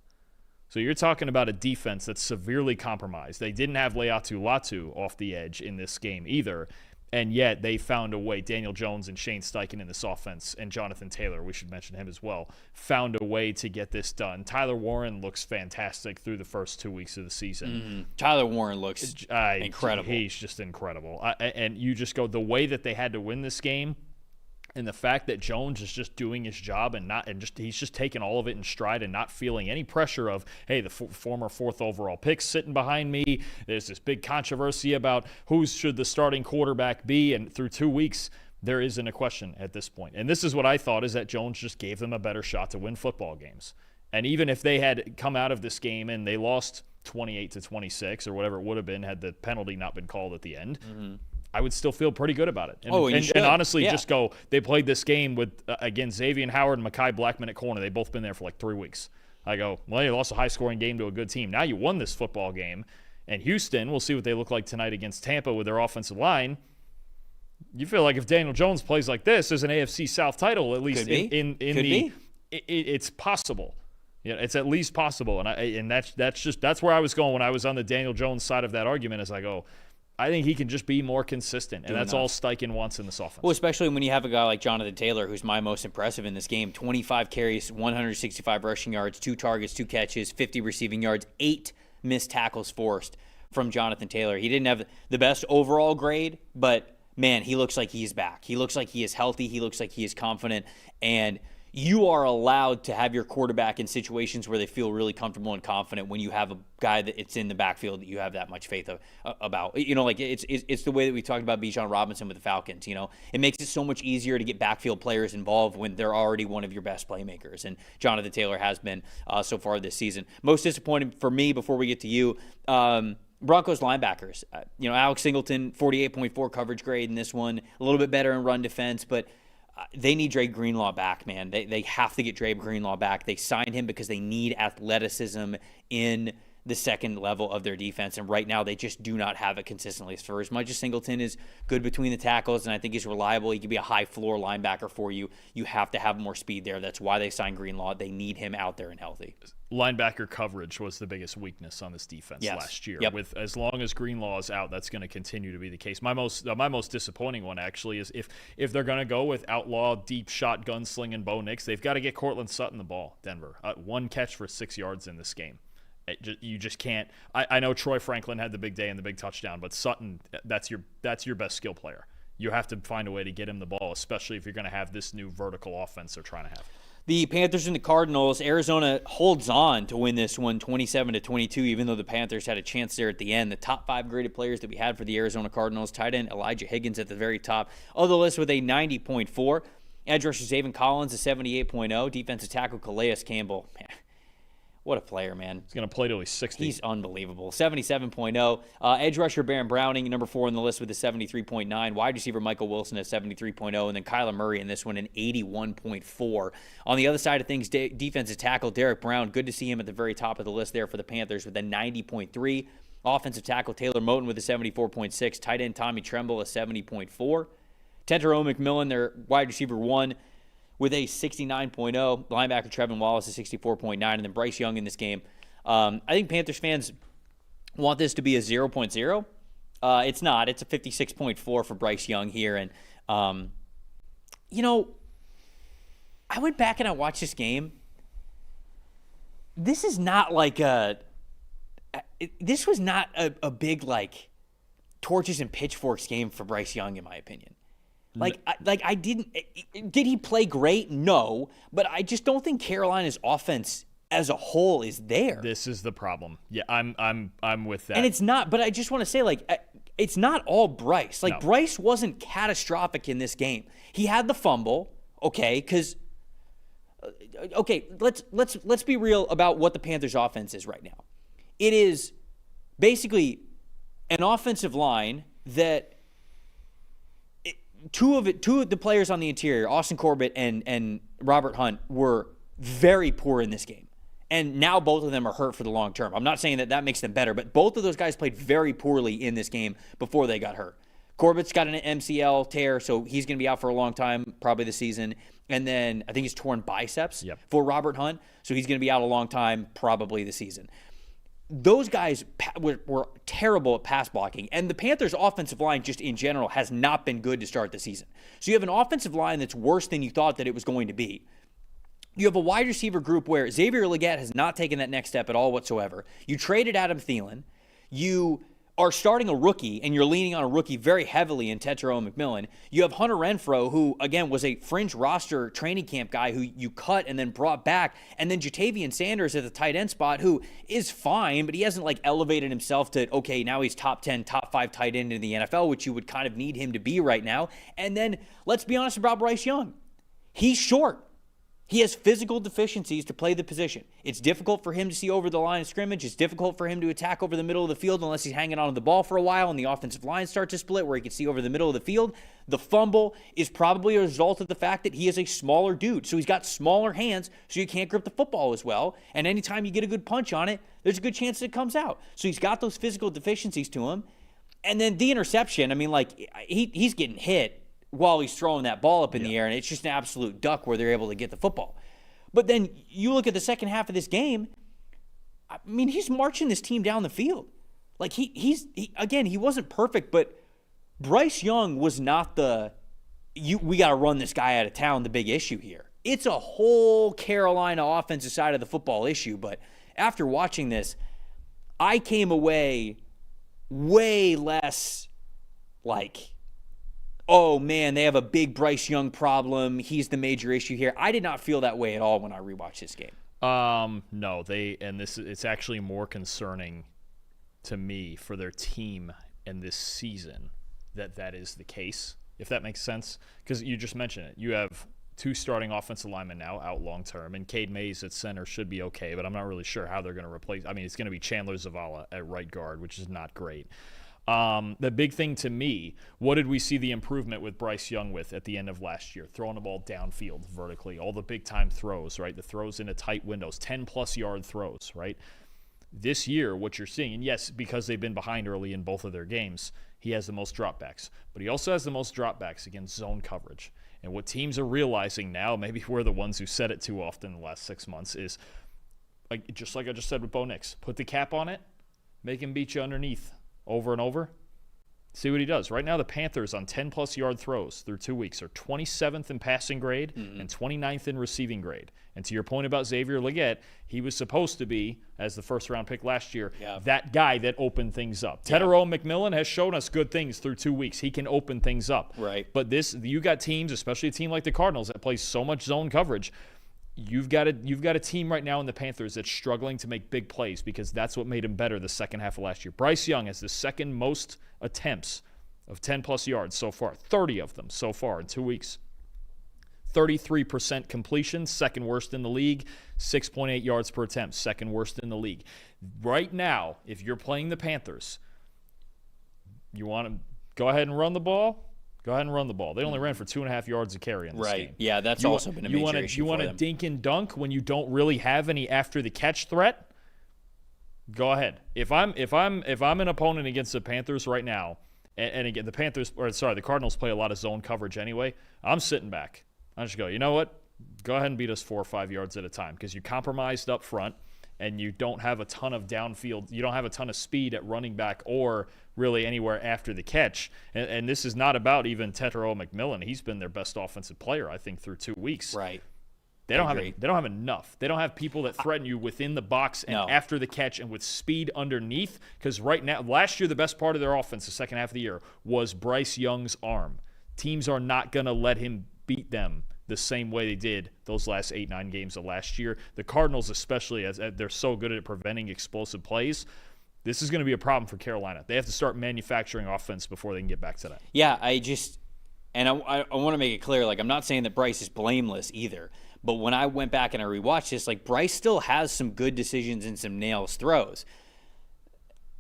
So you're talking about a defense that's severely compromised. They didn't have Leatu Latu off the edge in this game either, and yet they found a way. Daniel Jones and Shane Steichen in this offense, and Jonathan Taylor, we should mention him as well, found a way to get this done. Tyler Warren looks fantastic through the first 2 weeks of the season. Mm-hmm. Tyler Warren looks incredible. He's just incredible. And you just go, the way that they had to win this game, and the fact that Jones is just doing his job he's just taking all of it in stride and not feeling any pressure of, hey, the former 4th overall pick sitting behind me. There's this big controversy about who should the starting quarterback be, and through 2 weeks, there isn't a question at this point. And this is what I thought, is that Jones just gave them a better shot to win football games. And even if they had come out of this game and they lost 28-26 or whatever it would have been had the penalty not been called at the end, I would still feel pretty good about it. And honestly, just go, they played this game with, again, Xavier Howard and Mekhi Blackmon at corner. They've both been there for like 3 weeks. I go, well, you lost a high-scoring game to a good team. Now you won this football game. And Houston, we'll see what they look like tonight against Tampa with their offensive line. You feel like if Daniel Jones plays like this, there's an AFC South title, at least it's possible. Yeah, it's at least possible. And that's where I was going when I was on the Daniel Jones side of that argument, as I go, I think he can just be more consistent, and that's all Steichen wants in this offense. Well, especially when you have a guy like Jonathan Taylor, who's my most impressive in this game. 25 carries, 165 rushing yards, 2 targets, 2 catches, 50 receiving yards, 8 missed tackles forced from Jonathan Taylor. He didn't have the best overall grade, but, man, he looks like he's back. He looks like he is healthy. He looks like he is confident, and you are allowed to have your quarterback in situations where they feel really comfortable and confident when you have a guy that it's in the backfield that you have that much faith about. You know, like it's the way that we talked about Bijan Robinson with the Falcons. You know, it makes it so much easier to get backfield players involved when they're already one of your best playmakers, and Jonathan Taylor has been so far this season. Most disappointing for me, before we get to you, Broncos linebackers, Alex Singleton, 48.4 coverage grade in this one, a little bit better in run defense, but they need Dre Greenlaw back, man. They have to get Dre Greenlaw back. They signed him because they need athleticism in the second level of their defense, and right now they just do not have it consistently. For as much as Singleton is good between the tackles, and I think he's reliable, he can be a high floor linebacker for you. You have to have more speed there. That's why they signed Greenlaw. They need him out there and healthy. Linebacker coverage was the biggest weakness on this defense last year. Yep. With as long as Greenlaw is out, that's going to continue to be the case. My most disappointing one actually is if they're going to go with outlaw deep shot gunslinging Bo Nix, they've got to get Cortland Sutton the ball. Denver, 1 catch for 6 yards in this game. You just can't. I know Troy Franklin had the big day and the big touchdown, but Sutton, that's your best skill player. You have to find a way to get him the ball, especially if you're going to have this new vertical offense they're trying to have. The Panthers and the Cardinals, Arizona holds on to win this one 27-22, even though the Panthers had a chance there at the end. The top 5 graded players that we had for the Arizona Cardinals, tight end Elijah Higgins at the very top of the list with a 90.4. Edge rusher Zaven Collins, a 78.0. Defensive tackle Calais Campbell, man, what a player, man. He's going to play till he's 60. He's unbelievable. 77.0. Edge rusher Baron Browning, number 4 on the list with a 73.9. Wide receiver Michael Wilson at 73.0. And then Kyler Murray in this one, an 81.4. On the other side of things, defensive tackle Derek Brown. Good to see him at the very top of the list there for the Panthers with a 90.3. Offensive tackle Taylor Moton with a 74.6. Tight end Tommy Tremble, a 70.4. Tetero McMillan, their wide receiver 1, with a 69.0. Linebacker Trevin Wallace, a 64.9. And then Bryce Young in this game. I think Panthers fans want this to be a 0.0. It's not. It's a 56.4 for Bryce Young here. And, I went back and I watched this game. This is not like this was not a big, torches and pitchforks game for Bryce Young, in my opinion. Did he play great? No, but I just don't think Carolina's offense as a whole is there. This is the problem. Yeah, I'm with that. And it's not, but I just want to say, it's not all Bryce. No. Bryce wasn't catastrophic in this game. He had the fumble, okay, let's be real about what the Panthers offense is right now. It is basically an offensive line that two of the players on the interior, Austin Corbett and Robert Hunt, were very poor in this game. And now both of them are hurt for the long term. I'm not saying that makes them better, but both of those guys played very poorly in this game before they got hurt. Corbett's got an MCL tear, so he's going to be out for a long time, probably the season. And then I think he's torn biceps for Robert Hunt, so he's going to be out a long time, probably the season. Those guys were terrible at pass blocking, and the Panthers' offensive line just in general has not been good to start the season. So you have an offensive line that's worse than you thought that it was going to be. You have a wide receiver group where Xavier Legette has not taken that next step at all whatsoever. You traded Adam Thielen. You are starting a rookie, and you're leaning on a rookie very heavily in Tetero McMillan. You have Hunter Renfrow, who, again, was a fringe roster training camp guy who you cut and then brought back. And then Jatavian Sanders at the tight end spot, who is fine, but he hasn't, elevated himself to, okay, now he's top 10, top 5 tight end in the NFL, which you would kind of need him to be right now. And then, let's be honest about Bryce Young. He's short. He has physical deficiencies to play the position. It's difficult for him to see over the line of scrimmage. It's difficult for him to attack over the middle of the field unless he's hanging on to the ball for a while and the offensive line starts to split where he can see over the middle of the field. The fumble is probably a result of the fact that he is a smaller dude. So he's got smaller hands, so you can't grip the football as well. And anytime you get a good punch on it, there's a good chance that it comes out. So he's got those physical deficiencies to him. And then the interception, he's getting hit while he's throwing that ball up in the air, and it's just an absolute duck where they're able to get the football. But then you look at the second half of this game, he's marching this team down the field. He wasn't perfect, but Bryce Young was not we got to run this guy out of town, the big issue here. It's a whole Carolina offensive side of the football issue, but after watching this, I came away way less oh man, they have a big Bryce Young problem. He's the major issue here. I did not feel that way at all when I rewatched this game. No, it's actually more concerning to me for their team in this season that is the case, if that makes sense. Because you just mentioned it. You have 2 starting offensive linemen now out long term, and Cade Mays at center should be okay, but I'm not really sure how they're going to replace. I mean, it's going to be Chandler Zavala at right guard, which is not great. The big thing to me, what did we see the improvement with Bryce Young with at the end of last year? Throwing the ball downfield vertically, all the big-time throws, right? The throws into tight windows, 10-plus yard throws, right? This year, what you're seeing, and yes, because they've been behind early in both of their games, he has the most dropbacks. But he also has the most dropbacks against zone coverage. And what teams are realizing now, maybe we're the ones who said it too often in the last 6 months, is just like I just said with Bo Nix, put the cap on it, make him beat you underneath over and over. See what he does. Right now, the Panthers on 10-plus yard throws through 2 weeks are 27th in passing grade and 29th in receiving grade. And to your point about Xavier Legette, he was supposed to be, as the first-round pick last year, that guy that opened things up. Tetairoa McMillan has shown us good things through 2 weeks. He can open things up. Right. But you got teams, especially a team like the Cardinals, that plays so much zone coverage. You've got a team right now in the Panthers that's struggling to make big plays because that's what made him better the second half of last year. Bryce Young has the second most attempts of 10-plus yards so far, 30 of them so far in 2 weeks. 33% completion, second worst in the league. 6.8 yards per attempt, second worst in the league. Right now, if you're playing the Panthers, you want to go ahead and run the ball? Go ahead and run the ball. They only ran for 2.5 yards a carry in this game. Yeah, that's also been a major issue You want to dink and dunk when you don't really have any after the catch threat? Go ahead. If I'm an opponent against the Panthers right now, and again the Cardinals play a lot of zone coverage anyway, I'm sitting back. I just go, you know what? Go ahead and beat us 4 or 5 yards at a time because you compromised up front and you don't have a ton of downfield. You don't have a ton of speed at running back or really anywhere after the catch. And this is not about even Tetairoa McMillan. He's been their best offensive player, I think, through 2 weeks. Right. They don't have enough. They don't have people that threaten you within the box and after the catch and with speed underneath. Because right now, last year, the best part of their offense, the second half of the year, was Bryce Young's arm. Teams are not going to let him beat them the same way they did those last 8-9 games of last year. The Cardinals especially, as they're so good at preventing explosive plays, this is going to be a problem for Carolina. They have to start manufacturing offense before they can get back to that. Yeah, I want to make it clear, I'm not saying that Bryce is blameless either, but when I went back and I rewatched this, Bryce still has some good decisions and some nails throws.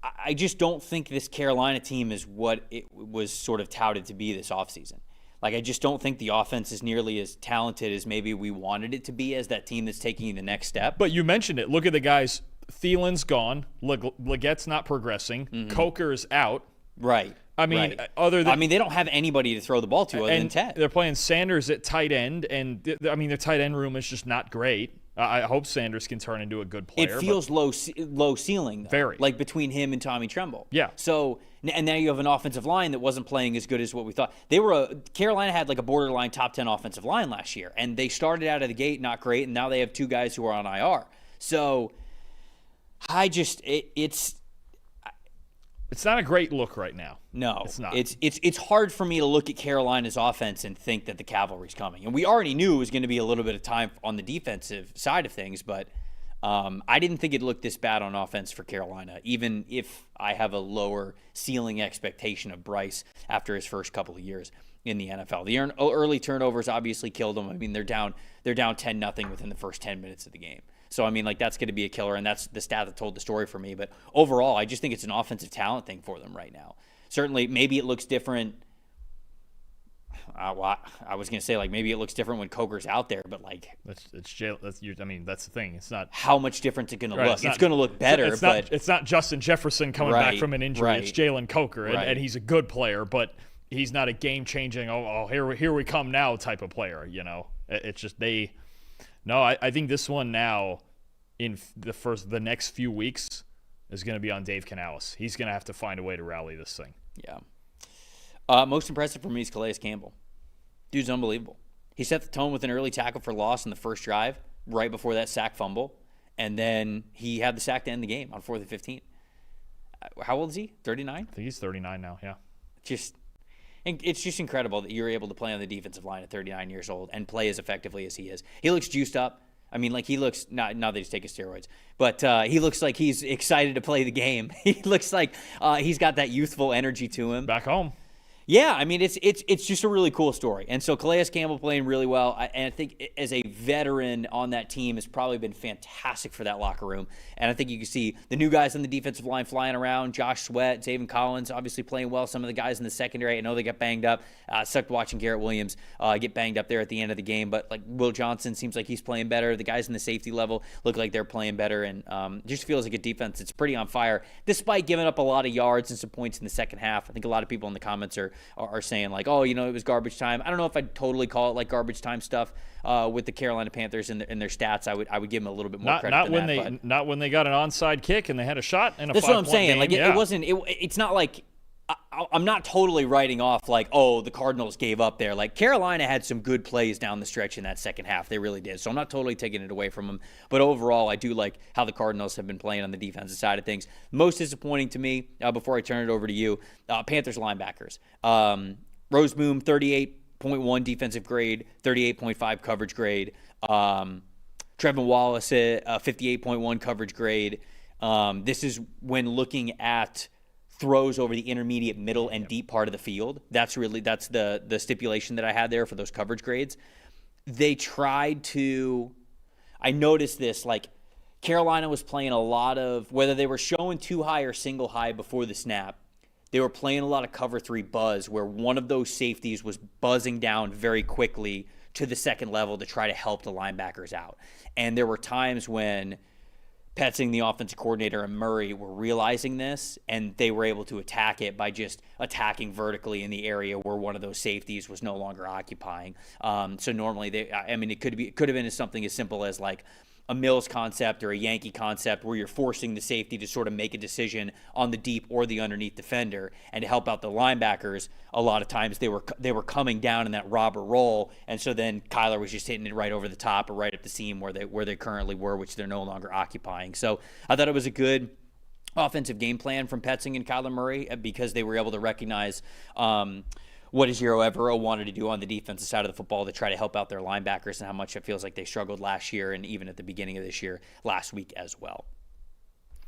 I just don't think this Carolina team is what it was sort of touted to be this offseason. I just don't think the offense is nearly as talented as maybe we wanted it to be as that team that's taking the next step. But you mentioned it. Look at the guys. Thielen's gone. Legette's not progressing. Coker's out. Right. They don't have anybody to throw the ball to other than Ted. They're playing Sanders at tight end, and their tight end room is just not great. I hope Sanders can turn into a good player. It feels low ceiling, though. Very. Between him and Tommy Tremble. Yeah. So, and now you have an offensive line that wasn't playing as good as what we thought. Carolina had a borderline top 10 offensive line last year, and they started out of the gate not great, and now they have 2 guys who are on IR. So, it's not a great look right now. No, it's not. It's hard for me to look at Carolina's offense and think that the cavalry's coming. And we already knew it was going to be a little bit of time on the defensive side of things, but I didn't think it looked this bad on offense for Carolina, even if I have a lower ceiling expectation of Bryce after his first couple of years in the NFL. The early turnovers obviously killed them. I mean, they're down 10-0 within the first 10 minutes of the game. So, that's going to be a killer, and that's the stat that told the story for me. But overall, I just think it's an offensive talent thing for them right now. Certainly, maybe it looks different. I was going to say, maybe it looks different when Coker's out there, but, that's the thing. It's not. How much different it's going to look. It's going to look better, it's not Justin Jefferson coming back from an injury. Right. It's Jalen Coker, and he's a good player, but he's not a game-changing, here we come now type of player, It's just No, I think this one now, in the next few weeks, is going to be on Dave Canales. He's going to have to find a way to rally this thing. Yeah. Most impressive for me is Calais Campbell. Dude's unbelievable. He set the tone with an early tackle for loss in the first drive, right before that sack fumble, and then he had the sack to end the game on 4th and 15. How old is he? 39? I think he's 39 now, yeah. It's just incredible that you're able to play on the defensive line at 39 years old and play as effectively as he is. He looks juiced up. He looks, not that he's taking steroids, but he looks like he's excited to play the game. He looks like he's got that youthful energy to him. Back home. Yeah, I mean, it's just a really cool story. And so Calais Campbell playing really well. And I think as a veteran on that team has probably been fantastic for that locker room. And I think you can see the new guys on the defensive line flying around. Josh Sweat, Zaven Collins obviously playing well. Some of the guys in the secondary, I know they got banged up. Sucked watching Garrett Williams get banged up there at the end of the game. But like Will Johnson seems like he's playing better. The guys in the safety level look like they're playing better. And just feels like a defense that's pretty on fire, despite giving up a lot of yards and some points in the second half. I think a lot of people in the comments are saying like, oh, it was garbage time. I don't know if I'd totally call it like garbage time stuff with the Carolina Panthers and their stats. I would give them a little bit more credit. Not when they got an onside kick and they had a shot in a 5-point game. That's what I'm saying. Like it wasn't. It's not like I'm not totally writing off like, oh, the Cardinals gave up there. Like Carolina had some good plays down the stretch in that second half. They really did. So I'm not totally taking it away from them. But overall, I do like how the Cardinals have been playing on the defensive side of things. Most disappointing to me, before I turn it over to you, Panthers linebackers. Roseboom, 38.1 defensive grade, 38.5 coverage grade. Trevor Wallace, 58.1 coverage grade. This is when looking at throws over the intermediate, middle, and deep part of the field. That's the stipulation that I had there for those coverage grades. They tried to, I noticed this, like Carolina was playing a lot of, whether they were showing too high or single high before the snap, they were playing a lot of cover 3 buzz where one of those safeties was buzzing down very quickly to the second level to try to help the linebackers out. And there were times when Petzing, the offensive coordinator, and Murray were realizing this, and they were able to attack it by just attacking vertically in the area where one of those safeties was no longer occupying. So normally, it could have been something as simple as like a Mills concept or a Yankee concept where you're forcing the safety to sort of make a decision on the deep or the underneath defender. And to help out the linebackers, a lot of times they were coming down in that robber roll, and so then Kyler was just hitting it right over the top or right at the seam where they currently were, which they're no longer occupying. So I thought it was a good offensive game plan from Petzing and Kyler Murray because they were able to recognize what Ejiro Evero wanted to do on the defensive side of the football to try to help out their linebackers, and how much it feels like they struggled last year and even at the beginning of this year, last week as well.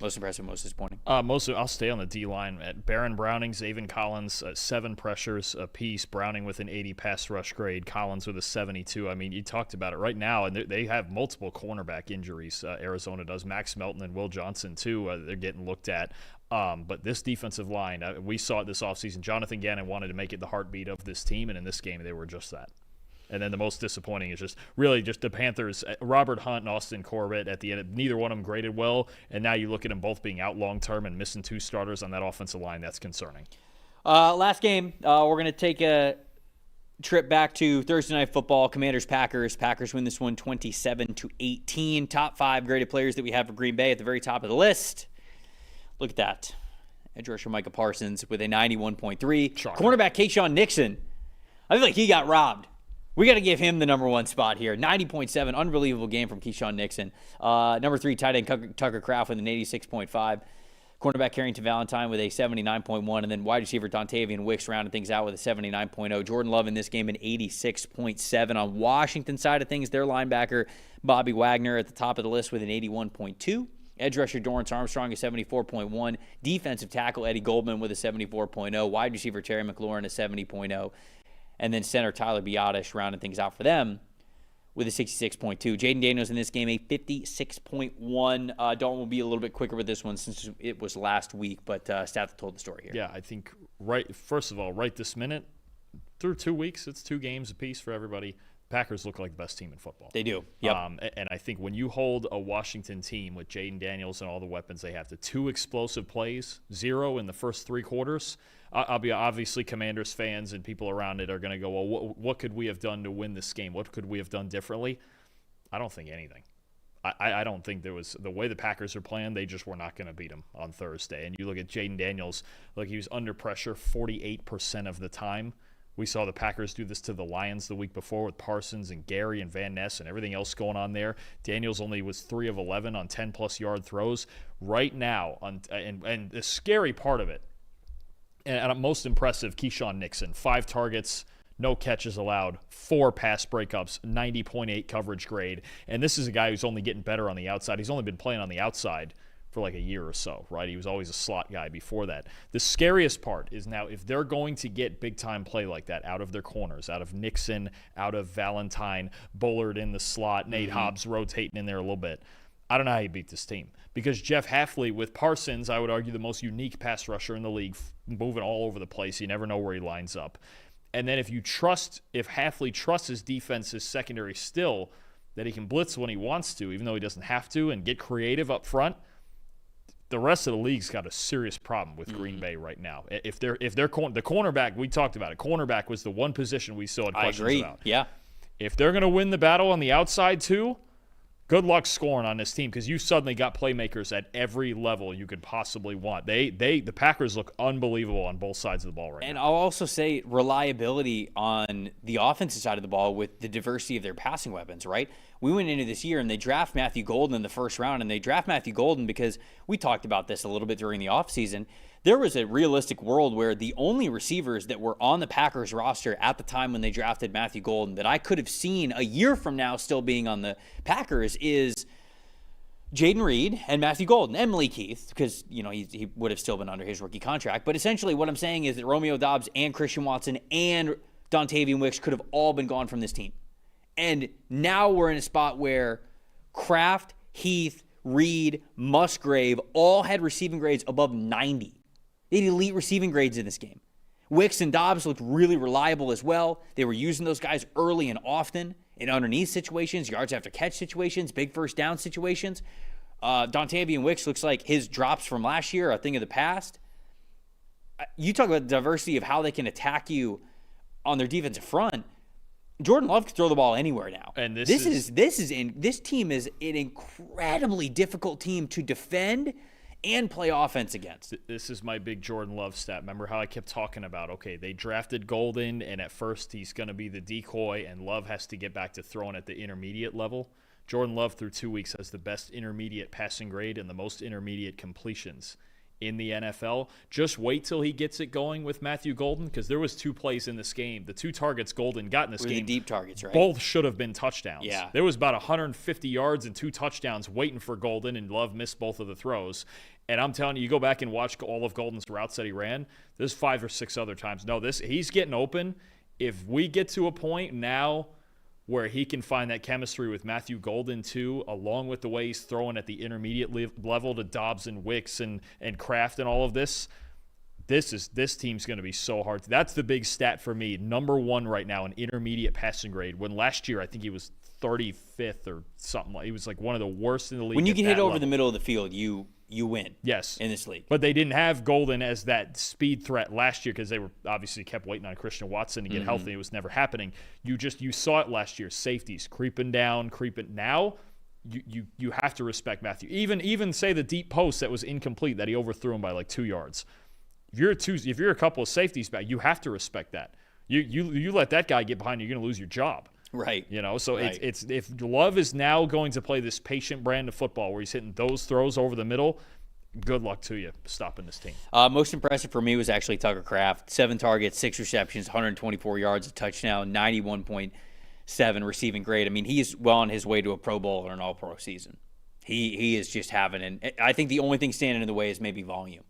Most impressive, most disappointing. I'll stay on the D-line. At Barron Browning, Zaven Collins, 7 pressures apiece. Browning with an 80 pass rush grade. Collins with a 72. I mean, you talked about it right now, and they have multiple cornerback injuries. Arizona does. Max Melton and Will Johnson, too. They're getting looked at. But this defensive line, we saw it this offseason. Jonathan Gannon wanted to make it the heartbeat of this team, and in this game, they were just that. And then the most disappointing is just the Panthers, Robert Hunt and Austin Corbett at the end. Neither one of them graded well, and now you look at them both being out long-term and missing 2 starters on that offensive line. That's concerning. Last game, we're going to take a trip back to Thursday Night Football, Commanders-Packers. Packers win this one 27-18. Top 5 graded players that we have for Green Bay at the very top of the list. Look at that. Edge rusher Micah Parsons with a 91.3. Shocker. Cornerback Keyshawn Nixon. I feel like he got robbed. We got to give him the number 1 spot here. 90.7. Unbelievable game from Keyshawn Nixon. Number 3, tight end Tucker Kraft with an 86.5. Cornerback Carrington Valentine with a 79.1. And then wide receiver Dontavian Wicks rounding things out with a 79.0. Jordan Love in this game an 86.7. On Washington side of things, their linebacker Bobby Wagner at the top of the list with an 81.2. Edge rusher Dorrance Armstrong, a 74.1. Defensive tackle Eddie Goldman with a 74.0. Wide receiver Terry McLaurin, a 70.0. And then center Tyler Biotish rounding things out for them with a 66.2. Jaden Daniels in this game, a 56.1. Dalton will be a little bit quicker with this one since it was last week, but Staff told the story here. Yeah, I think first of all, right this minute, through 2 weeks, it's 2 games apiece for everybody. Packers look like the best team in football. They do. Yep. And I think when you hold a Washington team with Jaden Daniels and all the weapons they have to 2 explosive plays, 0 in the first 3 quarters, I'll be obviously Commanders fans and people around it are going to go, well, what could we have done to win this game? What could we have done differently? I don't think anything. I don't think there was – the way the Packers are playing, they just were not going to beat them on Thursday. And you look at Jaden Daniels, like he was under pressure 48% of the time. We saw the Packers do this to the Lions the week before with Parsons and Gary and Van Ness and everything else going on there. Daniels only was 3 of 11 on 10-plus yard throws. Right now, and the scary part of it, and most impressive, Keyshawn Nixon, 5 targets, no catches allowed, 4 pass breakups, 90.8 coverage grade. And this is a guy who's only getting better on the outside. He's only been playing on the outside for like a year or so, right? He was always a slot guy before that. The scariest part is now if they're going to get big-time play like that out of their corners, out of Nixon, out of Valentine, Bullard in the slot, Nate Hobbs rotating in there a little bit, I don't know how you beat this team. Because Jeff Hafley, with Parsons, I would argue the most unique pass rusher in the league, moving all over the place. You never know where he lines up. And then if Hafley trusts his defense's secondary still, that he can blitz when he wants to, even though he doesn't have to, and get creative up front, the rest of the league's got a serious problem with Green Bay right now. If they're the cornerback, we talked about it. Cornerback was the one position we still had questions about. Yeah. If they're going to win the battle on the outside too, good luck scoring on this team, because you suddenly got playmakers at every level you could possibly want. The Packers look unbelievable on both sides of the ball right now. And I'll also say reliability on the offensive side of the ball with the diversity of their passing weapons, right? We went into this year and they draft Matthew Golden in the first round, and they draft Matthew Golden because we talked about this a little bit during the offseason. There was a realistic world where the only receivers that were on the Packers roster at the time when they drafted Matthew Golden that I could have seen a year from now still being on the Packers is Jaden Reed and Matthew Golden and Malik Heath, because he would have still been under his rookie contract. But essentially what I'm saying is that Romeo Doubs and Christian Watson and Dontavian Wicks could have all been gone from this team. And now we're in a spot where Kraft, Heath, Reed, Musgrave all had receiving grades above 90. They had elite receiving grades in this game. Wicks and Dobbs looked really reliable as well. They were using those guys early and often in underneath situations, yards after catch situations, big first down situations. Dontavian Wicks looks like his drops from last year are a thing of the past. You talk about the diversity of how they can attack you on their defensive front. Jordan Love can throw the ball anywhere now. And this team is an incredibly difficult team to defend and play offense against. This is my big Jordan Love stat. Remember how I kept talking about, okay, they drafted Golden, and at first he's going to be the decoy, and Love has to get back to throwing at the intermediate level. Jordan Love through 2 weeks has the best intermediate passing grade and the most intermediate completions in the NFL. Just wait till he gets it going with Matthew Golden, because there was 2 plays in this game. The 2 targets Golden got in this game, deep targets, right? Both should have been touchdowns. Yeah. There was about 150 yards and 2 touchdowns waiting for Golden, and Love missed both of the throws. And I'm telling you, you go back and watch all of Golden's routes that he ran, there's 5 or 6 other times. No, he's getting open. If we get to a point now where he can find that chemistry with Matthew Golden too, along with the way he's throwing at the intermediate level to Dobbs and Wicks and Kraft and all of this team's going to be so hard. That's the big stat for me. Number 1 right now in intermediate passing grade, when last year I think he was 35th or something. He was like one of the worst in the league. When you get hit over the middle of the field, you win. Yes. In this league. But they didn't have Golden as that speed threat last year, because they were obviously kept waiting on Christian Watson to get healthy. It was never happening. You saw it last year. Safeties creeping down. Now you have to respect Matthew. Even say the deep post that was incomplete that he overthrew him by like 2 yards. If you're a couple of safeties back, you have to respect that. You let that guy get behind you, you're going to lose your job. Right. So right. It's if Love is now going to play this patient brand of football where he's hitting those throws over the middle, good luck to you stopping this team. Most impressive for me was actually Tucker Kraft. 7 targets, 6 receptions, 124 yards, a touchdown, 91.7 receiving grade. I mean, he's well on his way to a Pro Bowl or an All-Pro season. He is just having, and I think the only thing standing in the way is maybe volume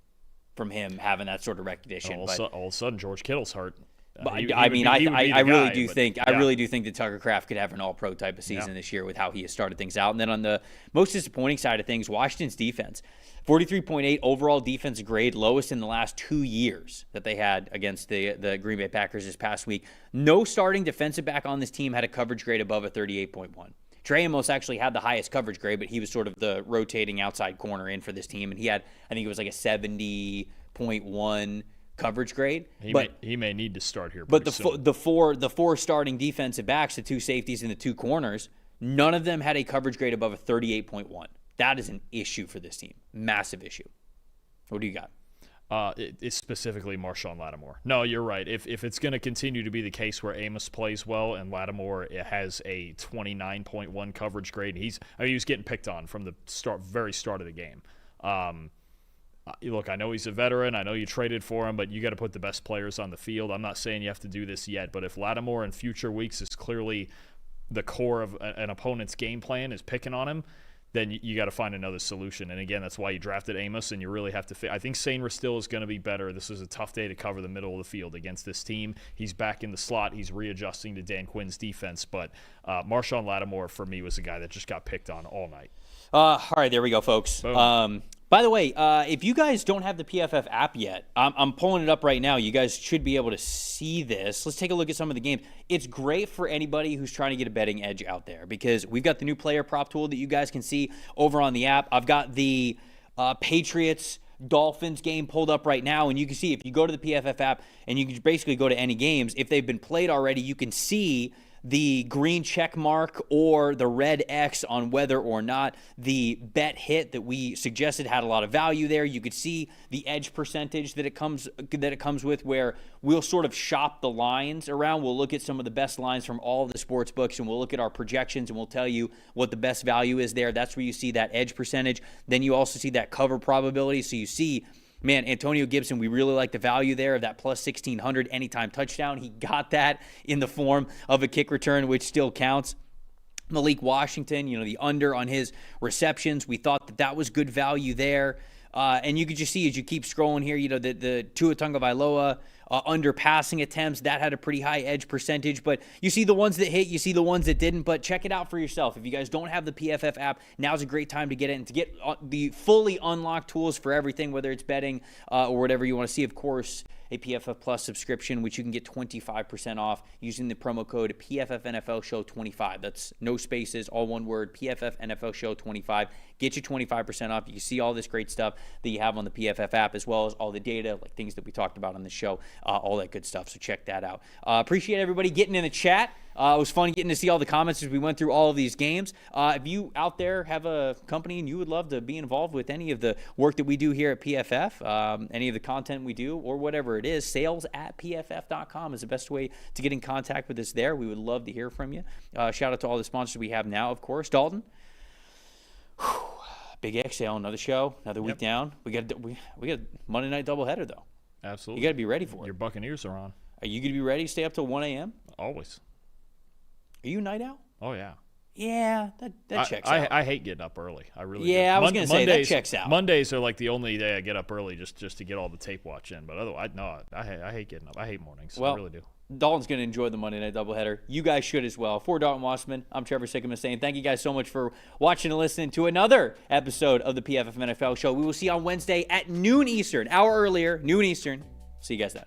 from him having that sort of recognition. All of a sudden, George Kittle's hurt. I really do think that Tucker Kraft could have an all-pro type of season this year with how he has started things out. And then on the most disappointing side of things, Washington's defense, 43.8 overall defense grade, lowest in the last 2 years that they had against the Green Bay Packers this past week. No starting defensive back on this team had a coverage grade above a 38.1. Trey Amos actually had the highest coverage grade, but he was sort of the rotating outside corner in for this team, and he had, I think it was like a 70.1 coverage grade. He may need to start here. But the four starting defensive backs, the 2 safeties and the 2 corners, none of them had a coverage grade above a 38.1. That is an issue for this team. Massive issue. What do you got? It's specifically Marshawn Lattimore. No, you're right. If it's going to continue to be the case where Amos plays well and Lattimore has a 29.1 coverage grade, he was getting picked on from the very start of the game. Look, I know he's a veteran. I know you traded for him, but you got to put the best players on the field. I'm not saying you have to do this yet, but if Lattimore in future weeks is clearly the core of an opponent's game plan is picking on him, then you got to find another solution. And again, that's why you drafted Amos, and you really have to I think Sain Ristil is going to be better. This is a tough day to cover the middle of the field against this team. He's back in the slot. He's readjusting to Dan Quinn's defense. But Marshawn Lattimore, for me, was a guy that just got picked on all night. All right, there we go, folks. By the way, if you guys don't have the PFF app yet, I'm pulling it up right now. You guys should be able to see this. Let's take a look at some of the games. It's great for anybody who's trying to get a betting edge out there because we've got the new player prop tool that you guys can see over on the app. I've got the Patriots Dolphins game pulled up right now, and you can see if you go to the PFF app and you can basically go to any games, if they've been played already, you can see the green check mark or the red X on whether or not the bet hit that we suggested had a lot of value there. You could see the edge percentage that it comes with, where we'll sort of shop the lines around. We'll look at some of the best lines from all of the sports books, and we'll look at our projections, and we'll tell you what the best value is there. That's where you see that edge percentage. Then you also see that cover probability. So you see, man, Antonio Gibson, we really like the value there of that plus 1,600 anytime touchdown. He got that in the form of a kick return, which still counts. Malik Washington, the under on his receptions. We thought that was good value there. And you could just see as you keep scrolling here, the Tua Tagovailoa under passing attempts, that had a pretty high edge percentage. But you see the ones that hit, you see the ones that didn't. But check it out for yourself. If you guys don't have the PFF app, now's a great time to get it and to get the fully unlocked tools for everything, whether it's betting or whatever you want to see. Of course, a PFF Plus subscription, which you can get 25% off using the promo code PFFNFLShow25. That's no spaces, all one word, PFFNFLShow25. Get you 25% off. You can see all this great stuff that you have on the PFF app, as well as all the data, like things that we talked about on the show, all that good stuff. So check that out. Appreciate everybody getting in the chat. It was fun getting to see all the comments as we went through all of these games. If you out there have a company and you would love to be involved with any of the work that we do here at PFF, any of the content we do, or whatever it is, sales@pff.com is the best way to get in contact with us there. We would love to hear from you. Shout out to all the sponsors we have now, of course. Dalton, big exhale, another show, another week down. We got Monday night doubleheader, though. Absolutely. You got to be ready for it. Your Buccaneers are on. Are you going to be ready to stay up till 1 a.m.? Always. Are you a night owl? Oh, yeah. Yeah, that checks out. I hate getting up early. I really do. I was going to say, that checks out. Mondays are like the only day I get up early just to get all the tape watch in. But otherwise, no, I hate getting up. I hate mornings. Well, I really do. Dalton's going to enjoy the Monday night doubleheader. You guys should as well. For Dalton Wasserman, I'm Trevor Sikkema saying thank you guys so much for watching and listening to another episode of the PFF NFL Show. We will see you on Wednesday at noon Eastern, hour earlier, noon Eastern. See you guys then.